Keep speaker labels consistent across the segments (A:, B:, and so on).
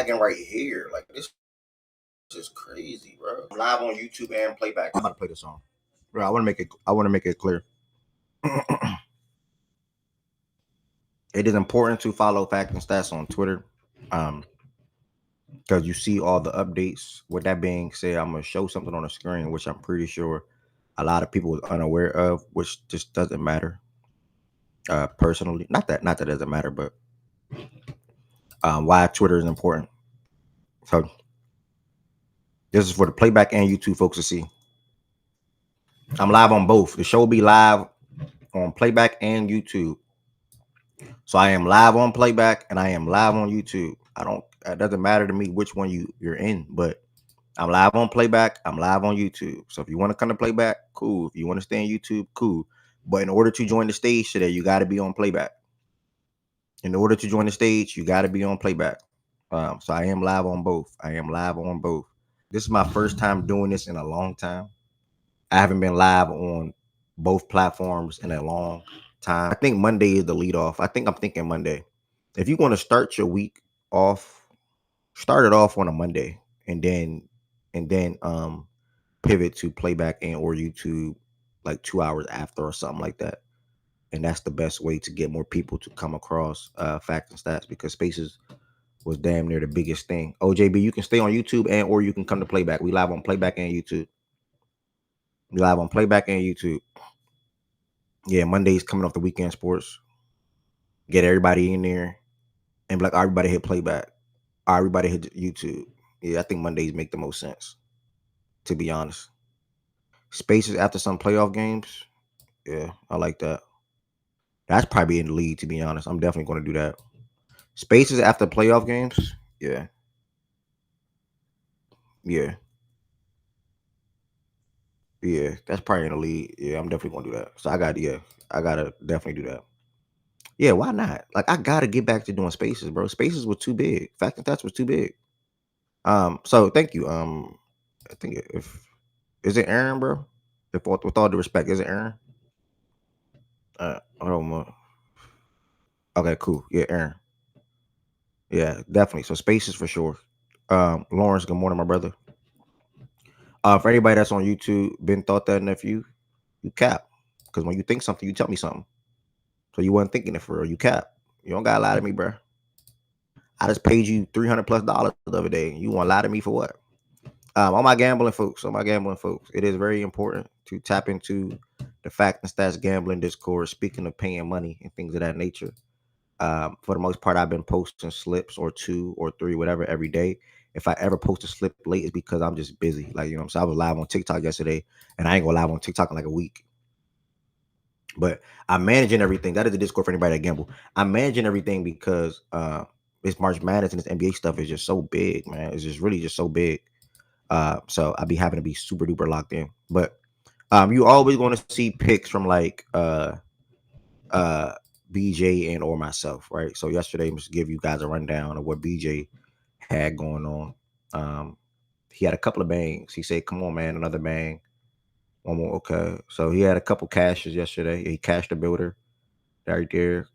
A: right here. Like this is crazy, bro. I'm live on YouTube and playback. I'm about to play this song. Bro, I want to make it clear. It is important to follow Facts and Stats on Twitter. Because you see all the updates. With that being said, I'm gonna show something on the screen, which I'm pretty sure a lot of people are unaware of, which just doesn't matter. Personally, not that it doesn't matter, but why Twitter is important. So this is for the playback and YouTube folks to see. I'm live on both. The show will be live on playback and YouTube. So I am live on playback and I am live on YouTube. It doesn't matter to me which one you're in, but I'm live on playback. I'm live on YouTube. So if you want to come to playback, cool. If you want to stay on YouTube, cool. But in order to join the stage today, you got to be on playback. In order to join the stage, you got to be on playback. So I am live on both. I am live on both. This is my first time doing this in a long time. I haven't been live on both platforms in a long time. I think Monday is the lead off. I'm thinking Monday. If you want to start your week off, start it off on a Monday and then pivot to playback and or YouTube like 2 hours after or something like that. And that's the best way to get more people to come across Facts and Stats, because Spaces was damn near the biggest thing. OJB, you can stay on YouTube and or you can come to playback. We live on playback and YouTube. We live on playback and YouTube. Yeah, Monday's coming off the weekend sports. Get everybody in there and be like, everybody hit playback. Everybody hit YouTube. Yeah, I think Mondays make the most sense, to be honest. Spaces after some playoff games. Yeah, I like that. That's probably in the lead, to be honest. I'm definitely going to do that. Spaces after playoff games. Yeah. Yeah. Yeah. That's probably in the lead. Yeah, I'm definitely going to do that. So I gotta definitely do that. Yeah, why not? Like, I gotta get back to doing spaces, bro. Spaces were too big. Fact and Stats was too big. So thank you. I think if is it Aaron, bro? If with all due respect, is it Aaron? Hold on. Okay, cool. Yeah, Aaron. Yeah, definitely. So spaces for sure. Lawrence, good morning, my brother. For anybody that's on YouTube, been thought that nephew, you cap. Because when you think something, you tell me something. So you wasn't thinking it for real. You cap. You don't gotta lie to me, bro. I just paid you $300+ the other day. You want to lie to me for what? All my gambling folks, it is very important to tap into the Fact and Stats gambling Discord. Speaking of paying money and things of that nature, for the most part, I've been posting slips or 2 or 3, whatever, every day. If I ever post a slip late, it's because I'm just busy. Like, you know what I'm saying? I was live on TikTok yesterday, and I ain't gonna live on TikTok in like a week. But I'm managing everything. That is the Discord for anybody that gamble. I'm managing everything because this March Madness and this NBA stuff is just so big, man. It's just really just so big. So I'll be having to be super duper locked in. But you always going to see picks from like BJ and or myself, right? So yesterday, I'm just give you guys a rundown of what BJ had going on. He had a couple of bangs. He said, "Come on, man, another bang." One more, okay. So he had a couple cashes yesterday. He cashed a builder right there.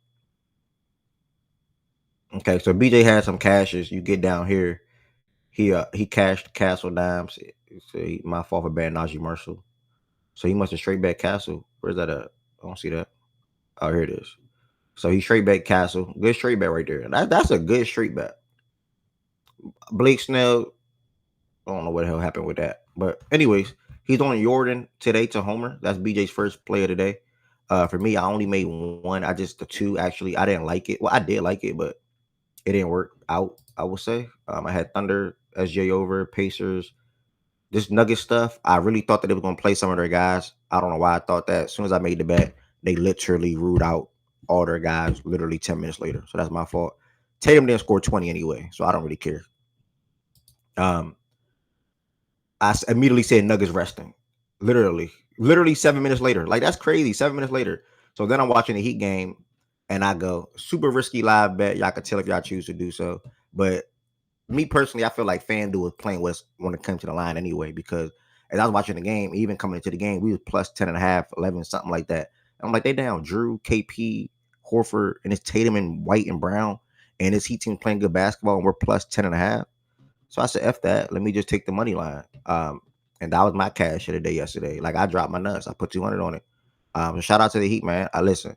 A: Okay, so BJ had some cashes. You get down here. He cashed Castle Dimes. So my fault for bad Najee Marshall. So he must have straight bet Castle. Where's that at? I don't see that. Oh, here it is. So he straight bet Castle. Good straight bet right there. That's a good straight bet. Blake Snell, I don't know what the hell happened with that. But anyways, he's on Jordan today to homer. That's BJ's first play of the day. For me, I only made one. The 2 actually. I didn't like it. Well, I did like it, but it didn't work out, I would say. I had Thunder, SJ over, Pacers. This Nugget stuff, I really thought that they were going to play some of their guys. I don't know why I thought that. As soon as I made the bet, they literally ruled out all their guys literally 10 minutes later. So that's my fault. Tatum didn't score 20 anyway, so I don't really care. I immediately said Nuggets resting. Literally 7 minutes later. Like, that's crazy. 7 minutes later. So then I'm watching the Heat game, and I go, super risky live bet. Y'all can tell if y'all choose to do so. But me personally, I feel like FanDuel was playing with us when it comes to the line anyway, because as I was watching the game, even coming into the game, we was plus 10.5, 11, something like that. And I'm like, they down Drew, KP, Horford, and it's Tatum and White and Brown. and this Heat team playing good basketball, and we're plus 10.5. So I said, F that. Let me just take the money line. And that was my cash of the day yesterday. Like I dropped my nuts. I put 200 on it. Shout out to the Heat, man. I listen.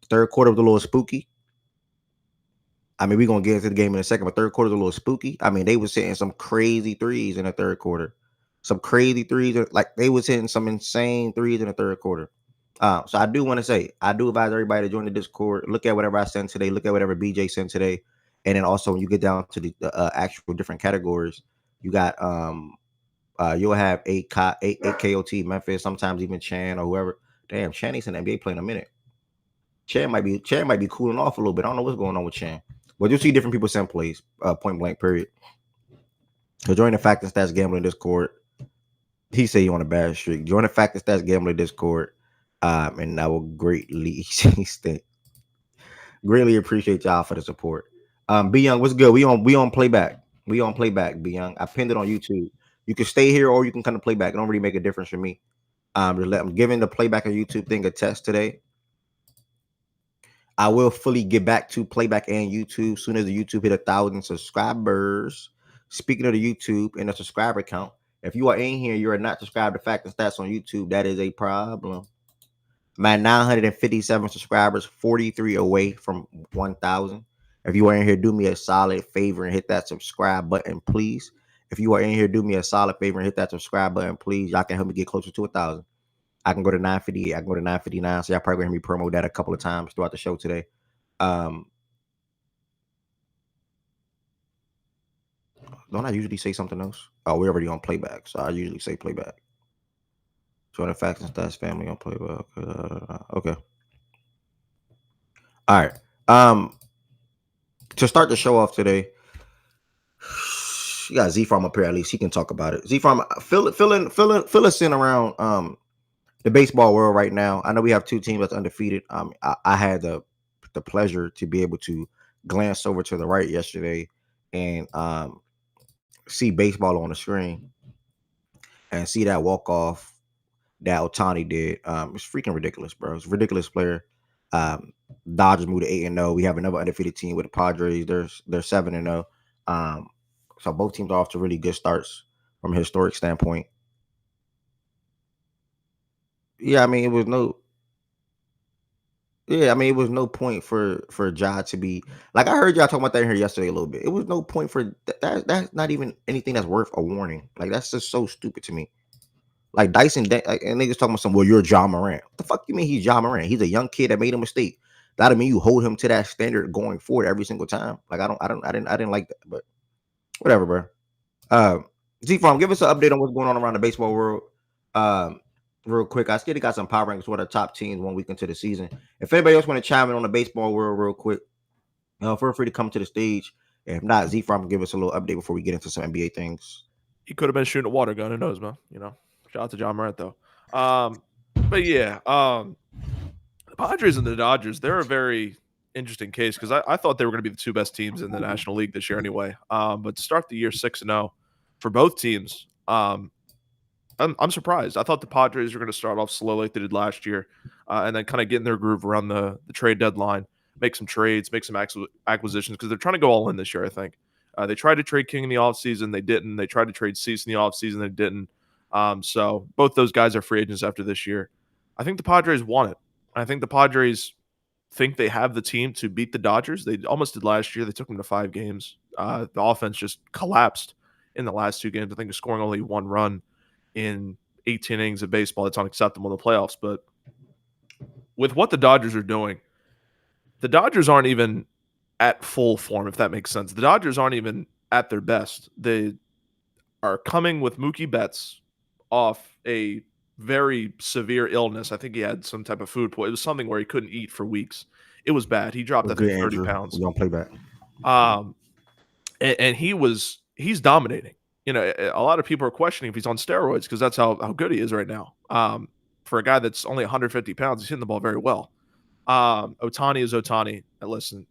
A: Third quarter was a little spooky. I mean, we're gonna get into the game in a second, but third quarter was a little spooky. I mean, they was hitting some crazy threes in the third quarter. Some crazy threes, like they was hitting some insane threes in the third quarter. So I do want to say, I do advise everybody to join the Discord. Look at whatever I sent today. Look at whatever BJ sent today, and then also when you get down to the actual different categories, you got you'll have eight KOT Memphis, sometimes even Chan or whoever. Damn, Chan ain't in the NBA playing a minute. Chan might be cooling off a little bit. I don't know what's going on with Chan, but you'll see different people send plays, point blank, period. So join the Fact and Stats Gambling Discord. He say you on a bad streak. Join the Fact and Stats Gambling Discord, and I will greatly greatly appreciate y'all for the support. B Young, what's good? We on playback. We on playback, B Young. I pinned it on YouTube. You can stay here or you can kind of play back. It don't really make a difference for me. I'm giving the playback on YouTube thing a test today. I will fully get back to playback and YouTube soon as the YouTube hit 1,000 subscribers. Speaking of the YouTube and the subscriber count, if you are in here, you are not subscribed to Fact and Stats on YouTube, that is a problem. My 957 subscribers, 43 away from 1,000. If you are in here, do me a solid favor and hit that subscribe button, please. If you are in here, do me a solid favor and hit that subscribe button, please. Y'all can help me get closer to 1,000. I can go to 958. I can go to 959. So y'all probably gonna hear me promo that a couple of times throughout the show today. Don't I usually say something else? Oh, we're already on playback, so I usually say playback. Join the Facts and Stats family on playback. Okay. All right. To start the show off today, you got Z Farm up here. At least he can talk about it. Z Farm, fill us in around the baseball world right now. I know we have two teams that's undefeated. I had the pleasure to be able to glance over to the right yesterday and see baseball on the screen and see that walk off that Ohtani did. It's freaking ridiculous, bro. It's a ridiculous player. Dodgers moved to 8-0. We have another undefeated team with the Padres. They're 7-0. So both teams are off to really good starts from a historic standpoint. Yeah, I mean it was no. Yeah, I mean it was no point for Ja to be like I heard y'all talking about that in here yesterday a little bit. It was no point for that's not even anything that's worth a warning. Like that's just so stupid to me. Like Dyson, and niggas talking about some. Well, you're Ja Morant. What the fuck you mean he's Ja Morant? He's a young kid that made a mistake. That don't mean you hold him to that standard going forward every single time. Like I didn't like that, but whatever, bro. Z Farm, give us an update on what's going on around the baseball world. Real quick, I still got some power rankings for the top teams 1 week into the season. If anybody else want to chime in on the baseball world real quick, feel free to come to the stage. If not, Z Farm, give us a little update before we get into some NBA things.
B: He could have been shooting a water gun. Who knows, man? You know, shout out to John Morant though. But yeah, the Padres and the Dodgers, they're a very interesting case because I thought they were going to be the two best teams in the National League this year anyway. But to start the year 6-0 for both teams, I'm surprised. I thought the Padres were going to start off slow like they did last year, and then kind of get in their groove around the trade deadline, make some trades, make some acquisitions because they're trying to go all in this year, I think. They tried to trade King in the offseason. They didn't. They tried to trade Cease in the offseason. They didn't. So both those guys are free agents after this year. I think the Padres want it. I think the Padres think they have the team to beat the Dodgers. They almost did last year. They took them to 5 games. The offense just collapsed in the last 2 games. I think they're scoring only 1 run in 18 innings of baseball. That's unacceptable in the playoffs. But with what the Dodgers are doing, the Dodgers aren't even at full form, if that makes sense. The Dodgers aren't even at their best. They are coming with Mookie Betts off a very severe illness. I think he had some type of food poisoning. It was something where he couldn't eat for weeks. It was bad. He dropped, I think, 30
A: Andrew.
B: pounds.
A: We don't play back.
B: And he's dominating. You know, a lot of people are questioning if he's on steroids because that's how good he is right now. For a guy that's only 150 pounds, he's hitting the ball very well. Ohtani is Ohtani. Listen,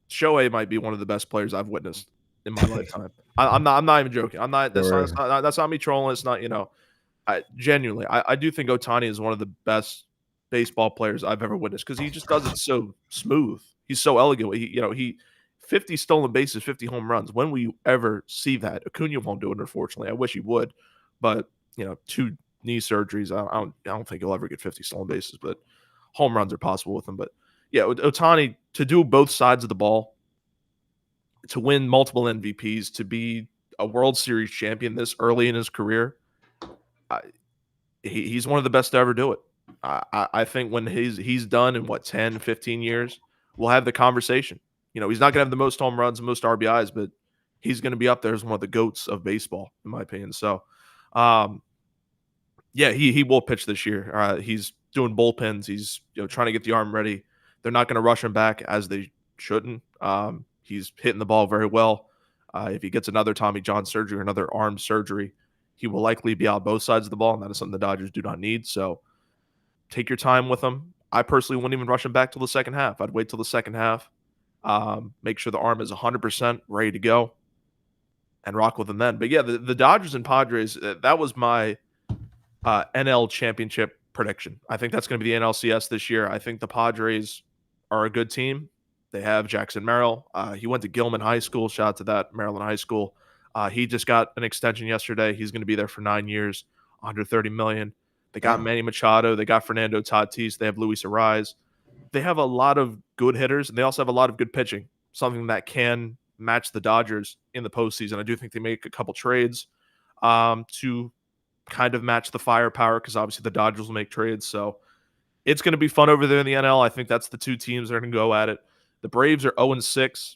B: Shohei might be one of the best players I've witnessed in my lifetime. I'm not even joking. I'm not. That's not me trolling. It's not. You know, genuinely, I do think Ohtani is one of the best baseball players I've ever witnessed because he just does it so smooth. He's so elegant. He 50 stolen bases, 50 home runs. When will you ever see that? Acuna won't do it, unfortunately. I wish he would, but 2 knee surgeries. I don't think he'll ever get 50 stolen bases, but home runs are possible with him. But yeah, Ohtani, to do both sides of the ball, to win multiple MVPs, to be a World Series champion this early in his career, he's one of the best to ever do it. I think when he's done in 10, 15 years, we'll have the conversation. He's not going to have the most home runs and most RBIs, but he's going to be up there as one of the GOATs of baseball, in my opinion. So, yeah, he will pitch this year. He's doing bullpens. He's trying to get the arm ready. They're not going to rush him back as they shouldn't. He's hitting the ball very well. If he gets another Tommy John surgery or another arm surgery, he will likely be out both sides of the ball, and that is something the Dodgers do not need. So take your time with him. I personally wouldn't even rush him back till the second half. I'd wait till the second half, make sure the arm is 100% ready to go, and rock with him then. But yeah, the Dodgers and Padres, that was my NL championship prediction. I think that's going to be the NLCS this year. I think the Padres are a good team. They have Jackson Merrill. He went to Gilman High School. Shout out to that, Maryland High School. He just got an extension yesterday. He's going to be there for 9 years, $130 million. They got Manny Machado. They got Fernando Tatis. They have Luis Ariz. They have a lot of good hitters, and they also have a lot of good pitching, something that can match the Dodgers in the postseason. I do think they make a couple trades to kind of match the firepower, because obviously the Dodgers will make trades. So it's going to be fun over there in the NL. I think that's the 2 teams that are going to go at it. The Braves are 0-6.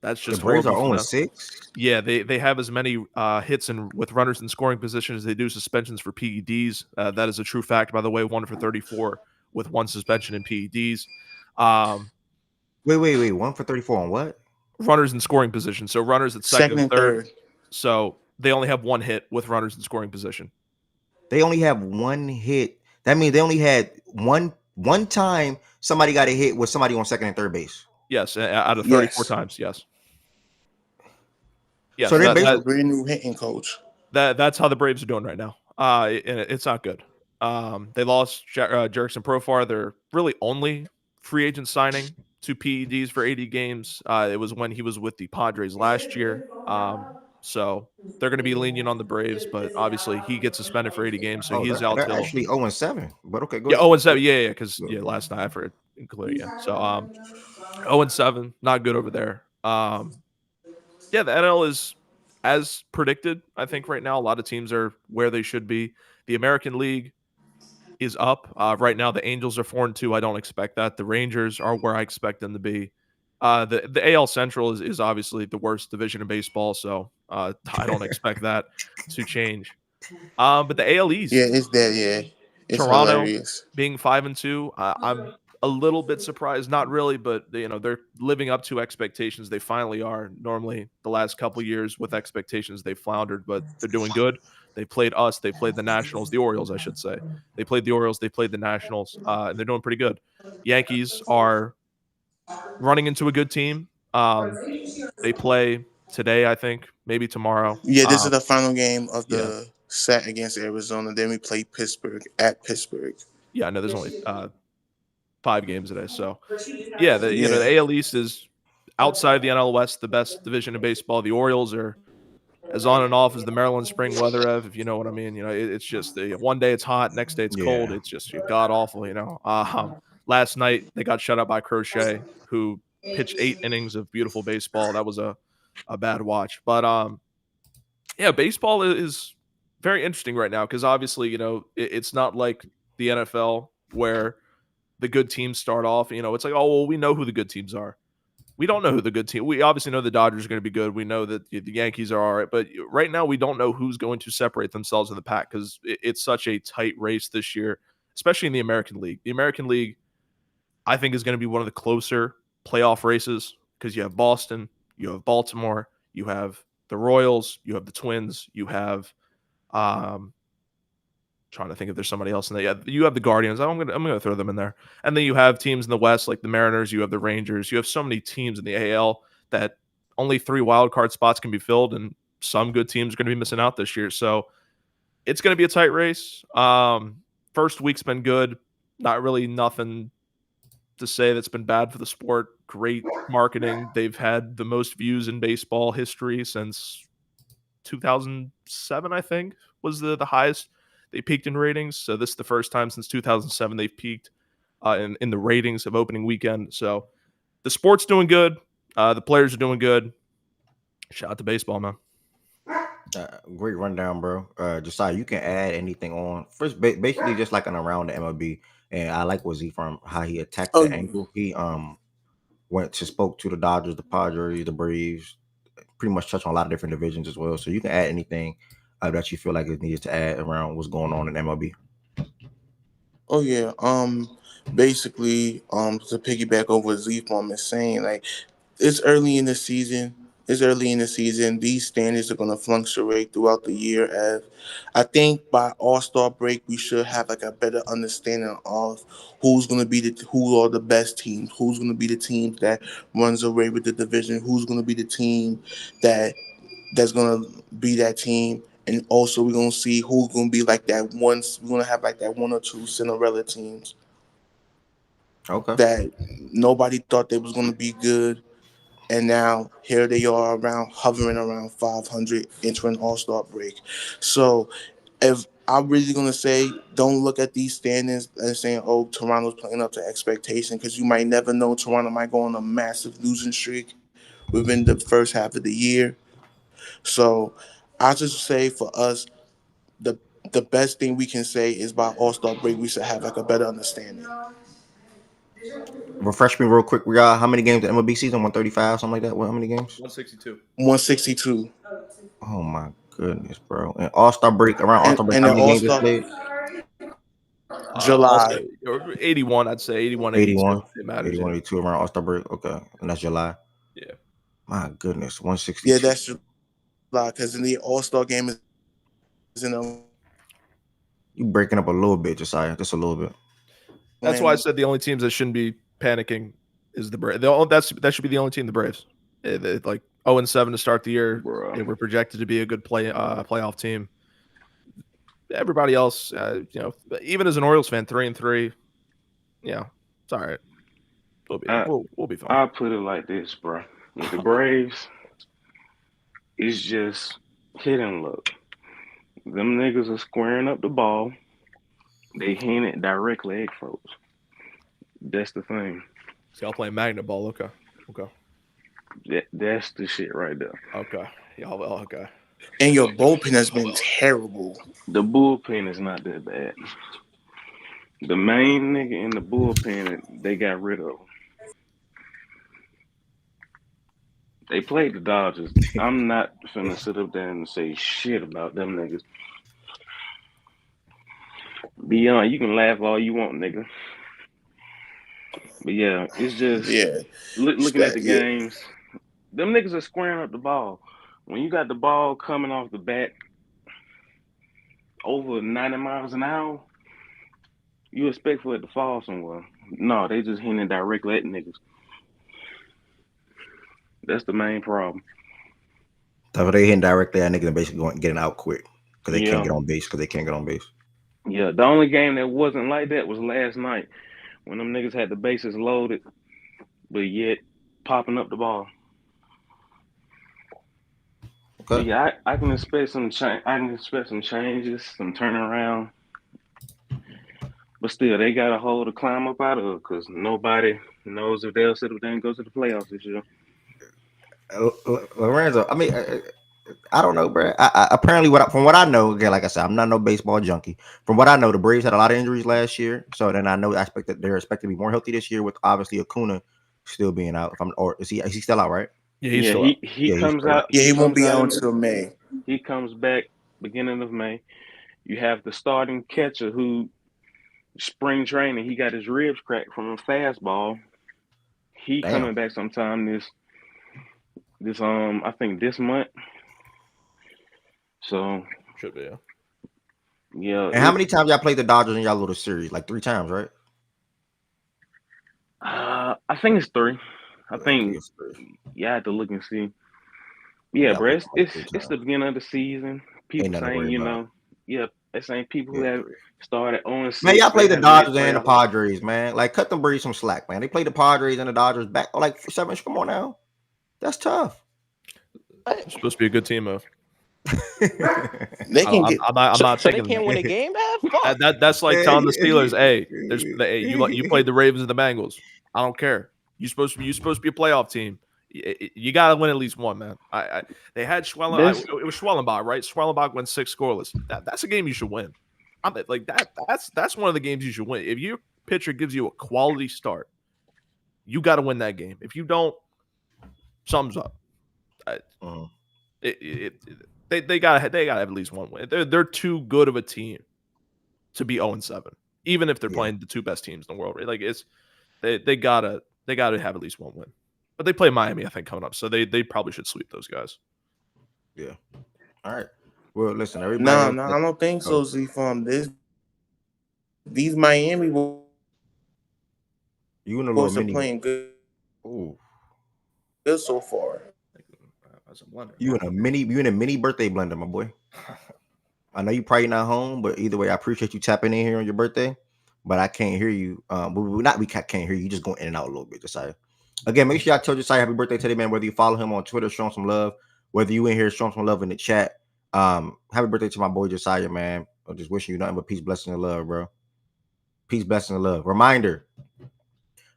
B: That's just
A: the Braves are
B: horrible.
A: 0-6.
B: Yeah, they have as many hits and with runners in scoring position as they do suspensions for PEDs. That is a true fact, by the way. 1 for 34 with 1 suspension in PEDs.
A: Wait. 1 for 34 on what?
B: Runners in scoring position. So runners at second and third. So they only have 1 hit with runners in scoring position.
A: They only have 1 hit. That means they only had one time somebody got a hit with somebody on second and third base.
B: Yes, out of 34 times. Yes.
C: Yeah, so they're basically a brand new hitting coach.
B: That's how the Braves are doing right now. And it's not good. They lost Jurickson Profar. They're really only free agent signing 2 PEDs for 80 games. It was when he was with the Padres last year. So they're going to be lenient on the Braves, but obviously he gets suspended for 80 games, so he's out.
A: They're actually 0-7. But okay, go
B: ahead. 0-7. Yeah, because last night I forgot including it. So 0-7, not good over there. Yeah, the NL is as predicted. I think right now a lot of teams are where they should be. The American League is up. Right now the Angels are 4-2. I don't expect that. The Rangers are where I expect them to be. The AL Central is obviously the worst division in baseball, so I don't expect that to change. But the AL East,
C: it's that. Yeah, it's
B: Toronto
C: hilarious.
B: Being 5-2. I'm a little bit surprised, not really, but they're living up to expectations. They finally are. Normally, the last couple years with expectations, they floundered, but they're doing good. They played us. They played the Nationals, the Orioles, I should say. They played the Orioles. They played the Nationals, and they're doing pretty good. Yankees are running into a good team. They play today, I think, maybe tomorrow.
C: Yeah, this is the final game of the set against Arizona. Then we play Pittsburgh at Pittsburgh.
B: Yeah, no, there's only 5 games today. So, yeah, the AL East is outside the NL West, the best division in baseball. The Orioles are as on and off as the Maryland spring weather, if you know what I mean. It's just one day it's hot, next day it's cold. It's just god awful. Last night they got shut out by Crochet, who pitched 8 innings of beautiful baseball. That was a bad watch. But yeah, baseball is very interesting right now because obviously it's not like the NFL where the good teams start off. It's like, oh well, we know who the good teams are. We don't know who the good team. We obviously know the Dodgers are going to be good. We know that the Yankees are all right, but right now we don't know who's going to separate themselves in the pack because it's such a tight race this year, especially in the American League. The American League, I think, is going to be one of the closer playoff races because you have Boston, you have Baltimore, you have the Royals, you have the Twins, you have trying to think if there's somebody else in there. Yeah, you have the Guardians. I'm gonna throw them in there. And then you have teams in the West like the Mariners, you have the Rangers, you have so many teams in the AL that only 3 wild card spots can be filled, and some good teams are going to be missing out this year. So it's going to be a tight race. First week's been good. Not really nothing to say that's been bad for the sport. Great marketing. They've had the most views in baseball history since 2007, I think, was the highest they peaked in ratings. So this is the first time since 2007 they've peaked in the ratings of opening weekend. So the sport's doing good. The players are doing good. Shout out to baseball, man.
A: Great rundown, bro. Josiah, you can add anything on first, basically just like an around the MLB, and I like what Z from how he attacked the
C: Oh,
A: angle. He went to spoke to the Dodgers, the Padres, the Braves, pretty much touched on a lot of different divisions as well. So you can add anything that you feel like is needed to add around what's going on in MLB.
C: oh yeah. Basically, to piggyback over what Z Farm is saying, like it's early in the season. It's early in the season. These standards are going to fluctuate throughout the year. As I think by All Star break, we should have like a better understanding of who are the best teams, who's going to be the teams that runs away with the division, who's going to be the team that that's going to be that team. And also, we're gonna see who's gonna be like that one. We're gonna have like that one or two Cinderella teams
A: Okay.
C: that nobody thought they was gonna be good, and now here they are around hovering around 500 entering All Star break. So if I'm really gonna say, don't look at these standings and saying, "Oh, Toronto's playing up to expectation," because you might never know. Toronto might go on a massive losing streak within the first half of the year. So I just say for us, the the best thing we can say is by All Star break, we should have like a better understanding.
A: Refresh me real quick. We got how many games the MLB season? 135, something like that. What? How many games?
B: 162.
C: 162,
A: Oh my goodness, bro! And All Star break around All Star break,
C: and
A: how
C: the
A: many
C: All
A: games is
C: Star
A: played?
B: Also,
C: July.
B: or 81, I'd say 81, 82.
A: 81,
B: It matters,
A: 81,
B: yeah.
A: 82 around All Star break. Okay, and that's July.
B: Yeah.
A: My goodness,
C: Yeah,
A: 162.
C: that's July because in the All Star game is in
A: You breaking up a little bit, Josiah, just a little bit.
B: That's why I
C: Atlanta.
B: said the only teams that shouldn't be panicking is the Braves. That should be the only team, the Braves. Like 0-7 to start the year.
D: Bruh.
B: They were projected to be a good playoff team. Everybody else, even as an Orioles fan, 3-3, yeah, it's all right. We'll be fine.
D: I'll put it like this, bro. With the Braves, it's just hit and look. Them niggas are squaring up the ball. They hitting it directly at folks. That's the thing.
B: See, y'all playing magnet ball. Okay.
D: That's the shit right there.
B: Okay. Y'all okay.
C: And your bullpen has been terrible.
D: The bullpen is not that bad. The main nigga in the bullpen, they got rid of. They played the Dodgers. I'm not finna sit up there and say shit about them niggas. Beyond, you can laugh all you want, nigga. But yeah, it's just
C: Yeah,
D: looking at the
C: yeah.
D: games. Them niggas are squaring up the ball. When you got the ball coming off the bat over 90 miles an hour, you expect for it to fall somewhere. No, they just hitting it directly at niggas. That's the main problem.
A: So they hitting directly at niggas and basically going getting out quick because they can't
D: Yeah.
A: get on base because they can't get on base.
D: Yeah, the only game that wasn't like that was last night when them niggas had the bases loaded, but yet popping up the ball. But
A: Okay.
D: yeah, I can expect some change. I can expect some changes, some turnaround. But still, they got a hole to climb up out of because nobody knows if they'll sit up there and go to the playoffs this year.
A: Lorenzo, I mean, I don't know, bro. Apparently, from what I know, again, like I said, I'm not no baseball junkie. From what I know, the Braves had a lot of injuries last year, so then I expect that they're expected to be more healthy this year, with obviously Acuna still being out. Or is he still out? Right?
B: Yeah, he's
D: Yeah,
B: still up.
D: he
A: Yeah, he's
D: comes
A: still out.
D: out.
C: Yeah,
D: He
C: he won't
D: comes
C: be
D: out
C: out
D: in.
C: until May.
D: He comes back beginning of May. You have the starting catcher who spring training he got his ribs cracked from a fastball. He
A: Damn.
D: coming back sometime this I think this month. So
B: Should be, yeah.
D: yeah,
A: And how many times y'all played the Dodgers in y'all little series? Like 3 times, right?
D: I think it's 3. I
A: Okay,
D: think
A: it's 3.
D: you have to look and see. Yeah,
A: Y'all
D: bro,
A: played
D: it's
A: like
D: it's,
A: 3
D: it's
A: times.
D: the beginning of the season.
A: Ain't
D: People
A: nothing to
D: saying,
A: worry about.
D: yeah, The same people who
A: Yeah.
D: have started on
A: Man, y'all
D: 6
A: play
D: that
A: the
D: have made
A: Dodgers and the
D: playoffs.
A: Padres, man. Like, cut them Braves some slack, man. They play the Padres and the Dodgers back like for 7. Come on now, that's tough.
B: They're supposed to be a good team, though.
C: They can get.
B: I'm not
E: So they
B: thinking
E: can't
B: that.
E: win a game, man. Fuck.
B: That's like telling the Steelers, hey, you played the Ravens and the Bengals. I don't care. You supposed to be a playoff team. You got to win at least one, man. They had
D: That's
B: it was Schwellenbach, right? Schwellenbach went 6 scoreless. That's a game you should win. I'm like that. That's one of the games you should win. If your pitcher gives you a quality start, you got to win that game. If you don't, something's up.
A: Mhm.
B: They gotta have at least one win. They're too good of a team to be 0-7, even if they're
A: Yeah.
B: playing the 2 best teams in the world. Right? Like they gotta have at least one win. But they play Miami, I think, coming up, so they probably should sweep those guys.
A: Yeah. All right. Well, listen, everybody.
C: No, I don't think
A: Oh.
C: so. Z from these Miami
A: You in a little
C: boys are
A: mini.
C: playing good
A: Ooh.
C: so far.
B: That's a blunder.
A: You in a mini birthday blender, my boy. I know you probably not home, but either way, I appreciate you tapping in here on your birthday. But I can't hear you. We can't hear you. You just going in and out a little bit, Josiah. Again, make sure y'all tell Josiah happy birthday today, man. Whether you follow him on Twitter, show him some love. Whether you in here, show him some love in the chat. Happy birthday to my boy Josiah, man. I'm just wishing you nothing but peace, blessing, and love, bro. Peace, blessing, and love. Reminder: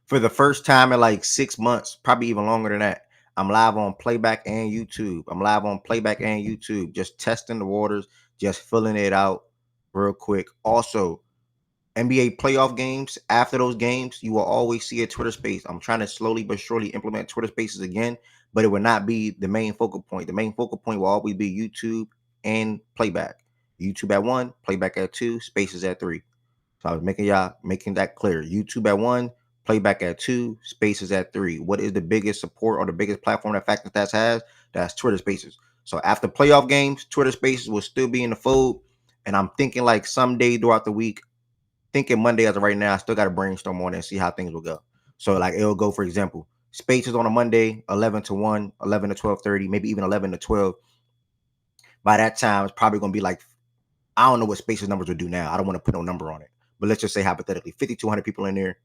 A: for the first time in like 6 months, probably even longer than that, I'm live on playback and YouTube. Just testing the waters, just filling it out real quick. Also, NBA playoff games. After those games, you will always see a Twitter space. I'm trying to slowly but surely implement Twitter spaces again, but it will not be the main focal point. The main focal point will always be YouTube and playback. YouTube at 1, playback at 2, spaces at 3. So I was making that clear. YouTube at 1, playback at 2, spaces at 3. What is the biggest support or the biggest platform that Factor Stats has? That's Twitter Spaces. So after playoff games, Twitter Spaces will still be in the fold. And I'm thinking like someday throughout the week, thinking Monday as of right now, I still got to brainstorm on it and see how things will go. So like it'll go, for example, Spaces on a Monday, 11 to 1, 11 to 12:30, maybe even 11 to 12. By that time, it's probably going to be like, I don't know what Spaces numbers will do now. I don't want to put no number on it. But let's just say hypothetically, 5,200 people in there.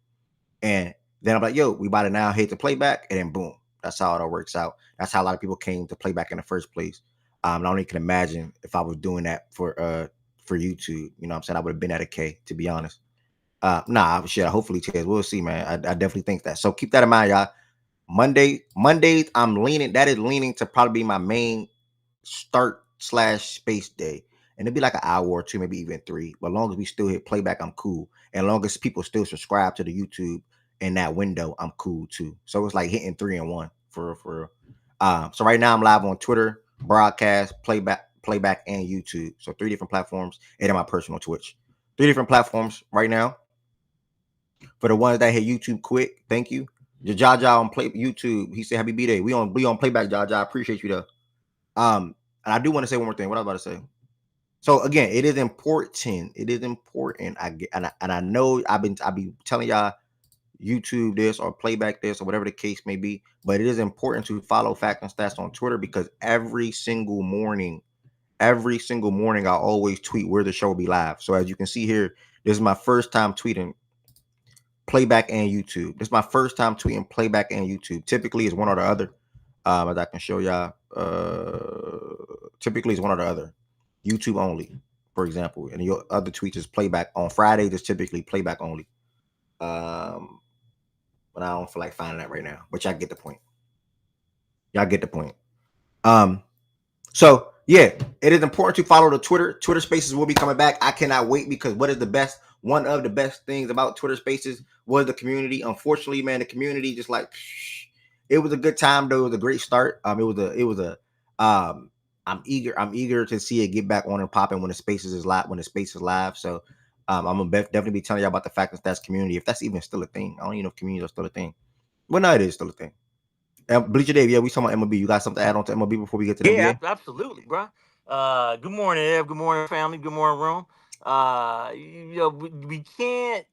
A: And then I'm like, yo, we about to now hit the playback. And then boom. That's how it all works out. That's how a lot of people came to playback in the first place. I only can imagine if I was doing that for YouTube. You know what I'm saying? I would have been at a K, to be honest. Shit, hopefully, Chaz. We'll see, man. I definitely think that. So keep that in mind, y'all. Mondays, that is leaning to probably be my main start/space day. And it'd be like an hour or two, maybe even 3. But as long as we still hit playback, I'm cool. And as long as people still subscribe to the YouTube in that window, I'm cool too. So it's like hitting 3 and 1 for real. So right now I'm live on Twitter, broadcast, playback, and YouTube. So 3 different platforms, and then my personal Twitch. 3 different platforms right now. For the ones that hit YouTube quick, thank you. Jaja on YouTube. He said happy B-Day. We on playback, Jaja. I appreciate you though. And I do want to say one more thing. What I was about to say. So again, it is important. I know I be telling y'all YouTube this or playback this or whatever the case may be, but it is important to follow Fact and Stats on Twitter because every single morning I always tweet where the show will be live. So as you can see here, this is my first time tweeting playback and YouTube. This is my first time tweeting playback and YouTube. Typically it's one or the other. As I can show y'all. Typically it's one or the other. YouTube only, for example. And your other tweets is playback. On Fridays, it's typically playback only. But I don't feel like finding that right now. But y'all get the point. So yeah, it is important to follow the Twitter Spaces will be coming back. I cannot wait because one of the best things about Twitter Spaces was the community. Unfortunately, man, the community just like it was a good time though. It was a great start. I'm eager to see it get back on and popping when the space is live. So I'm gonna definitely be telling y'all about the Fact and Stats community if that's even still a thing. I don't even know if communities are still a thing. Well, no, it is still a thing. Bleacher Dave, yeah, we talking about MLB. You got something to add on to MLB before we get to the
E: Yeah,
A: NBA?
E: absolutely, bro. Good morning, Ev. Good morning, family. Good morning, room. We can't.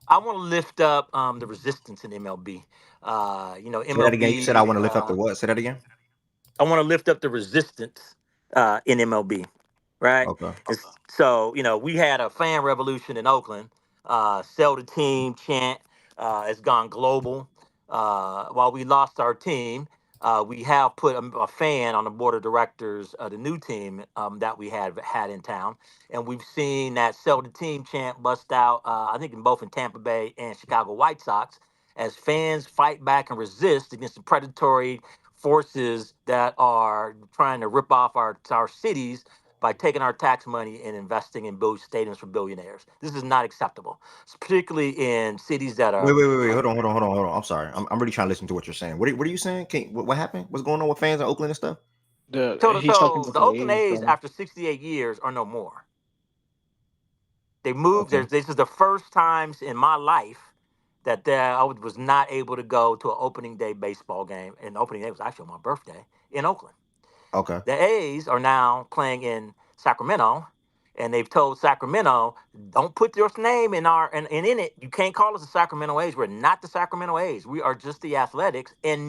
E: I want to lift up the resistance in MLB.
A: Say that again. You said I
E: MLB.
A: want to lift up the what? Say that again.
E: I want to lift up the resistance in MLB. right?
A: Okay.
E: So, we had a fan revolution in Oakland. Sell the team chant has gone global. While we lost our team, we have put a fan on the board of directors of the new team that we had in town, and we've seen that sell the team chant bust out. I think in both in Tampa Bay and Chicago White Sox, as fans fight back and resist against the predatory forces that are trying to rip off our cities by taking our tax money and investing in build stadiums for billionaires. This is not acceptable, particularly in cities that
A: Wait,
E: are.
A: wait, wait, wait. Hold on. I'm sorry. I'm really trying to listen to what you're saying. What are you saying? What happened? What's going on with fans in Oakland and stuff?
D: He's talking
E: So
D: about
E: the
D: the
E: Oakland
D: A's,
E: A's,
D: bro.
E: after 68 years, are no more. They moved.
A: Okay.
E: This is the first times in my life that I was not able to go to an opening day baseball game. And the opening day was actually on my birthday in Oakland.
A: Okay.
E: The A's are now playing in Sacramento, and they've told Sacramento, don't put your name in and in it. You can't call us the Sacramento A's. We're not the Sacramento A's. We are just the Athletics, and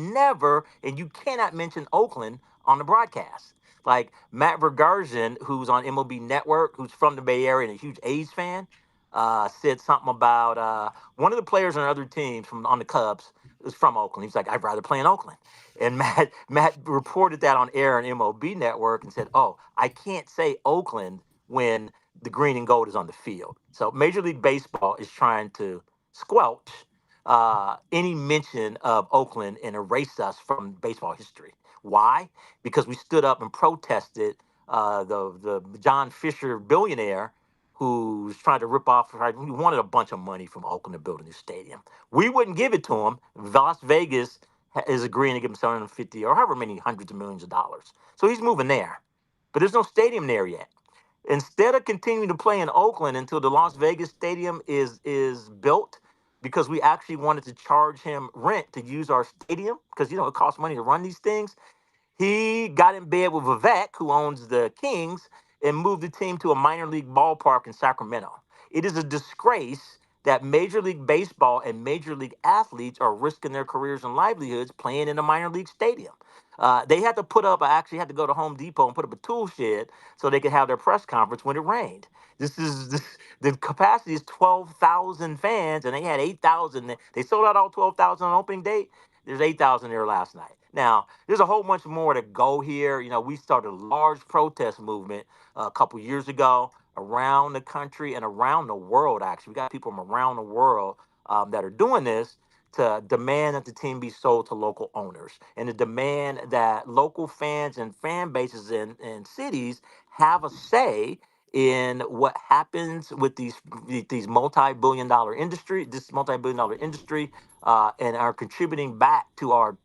E: you cannot mention Oakland on the broadcast. Like Matt Vergarzen, who's on MLB Network, who's from the Bay Area and a huge A's fan, said something about one of the players on other teams from on the Cubs is from Oakland. He's like, I'd rather play in Oakland. And Matt reported that on air on MLB Network and said, "Oh, I can't say Oakland when the green and gold is on the field." So Major League Baseball is trying to squelch any mention of Oakland and erase us from baseball history. Why? Because we stood up and protested the John Fisher billionaire who's trying to rip off. Right, he wanted a bunch of money from Oakland to build a new stadium. We wouldn't give it to him. Las Vegas is agreeing to give him 750 or however many hundreds of millions of dollars. So he's moving there. But there's no stadium there yet. Instead of continuing to play in Oakland until the Las Vegas stadium is built, because we actually wanted to charge him rent to use our stadium, because it costs money to run these things. He got in bed with Vivek, who owns the Kings, and moved the team to a minor league ballpark in Sacramento. It is a disgrace that Major League Baseball and Major League athletes are risking their careers and livelihoods playing in a minor league stadium. They had to put up, I actually had to go to Home Depot and put up a tool shed so they could have their press conference when it rained. The capacity is 12,000 fans, and they had 8,000. They sold out all 12,000 on opening day. There's 8,000 there last night. Now, there's a whole bunch more to go here. We started a large protest movement a couple years ago around the country and around the world, actually. We got people from around the world that are doing this to demand that the team be sold to local owners and to demand that local fans and fan bases in cities have a say in what happens with these multi-billion dollar industry, and are contributing back to our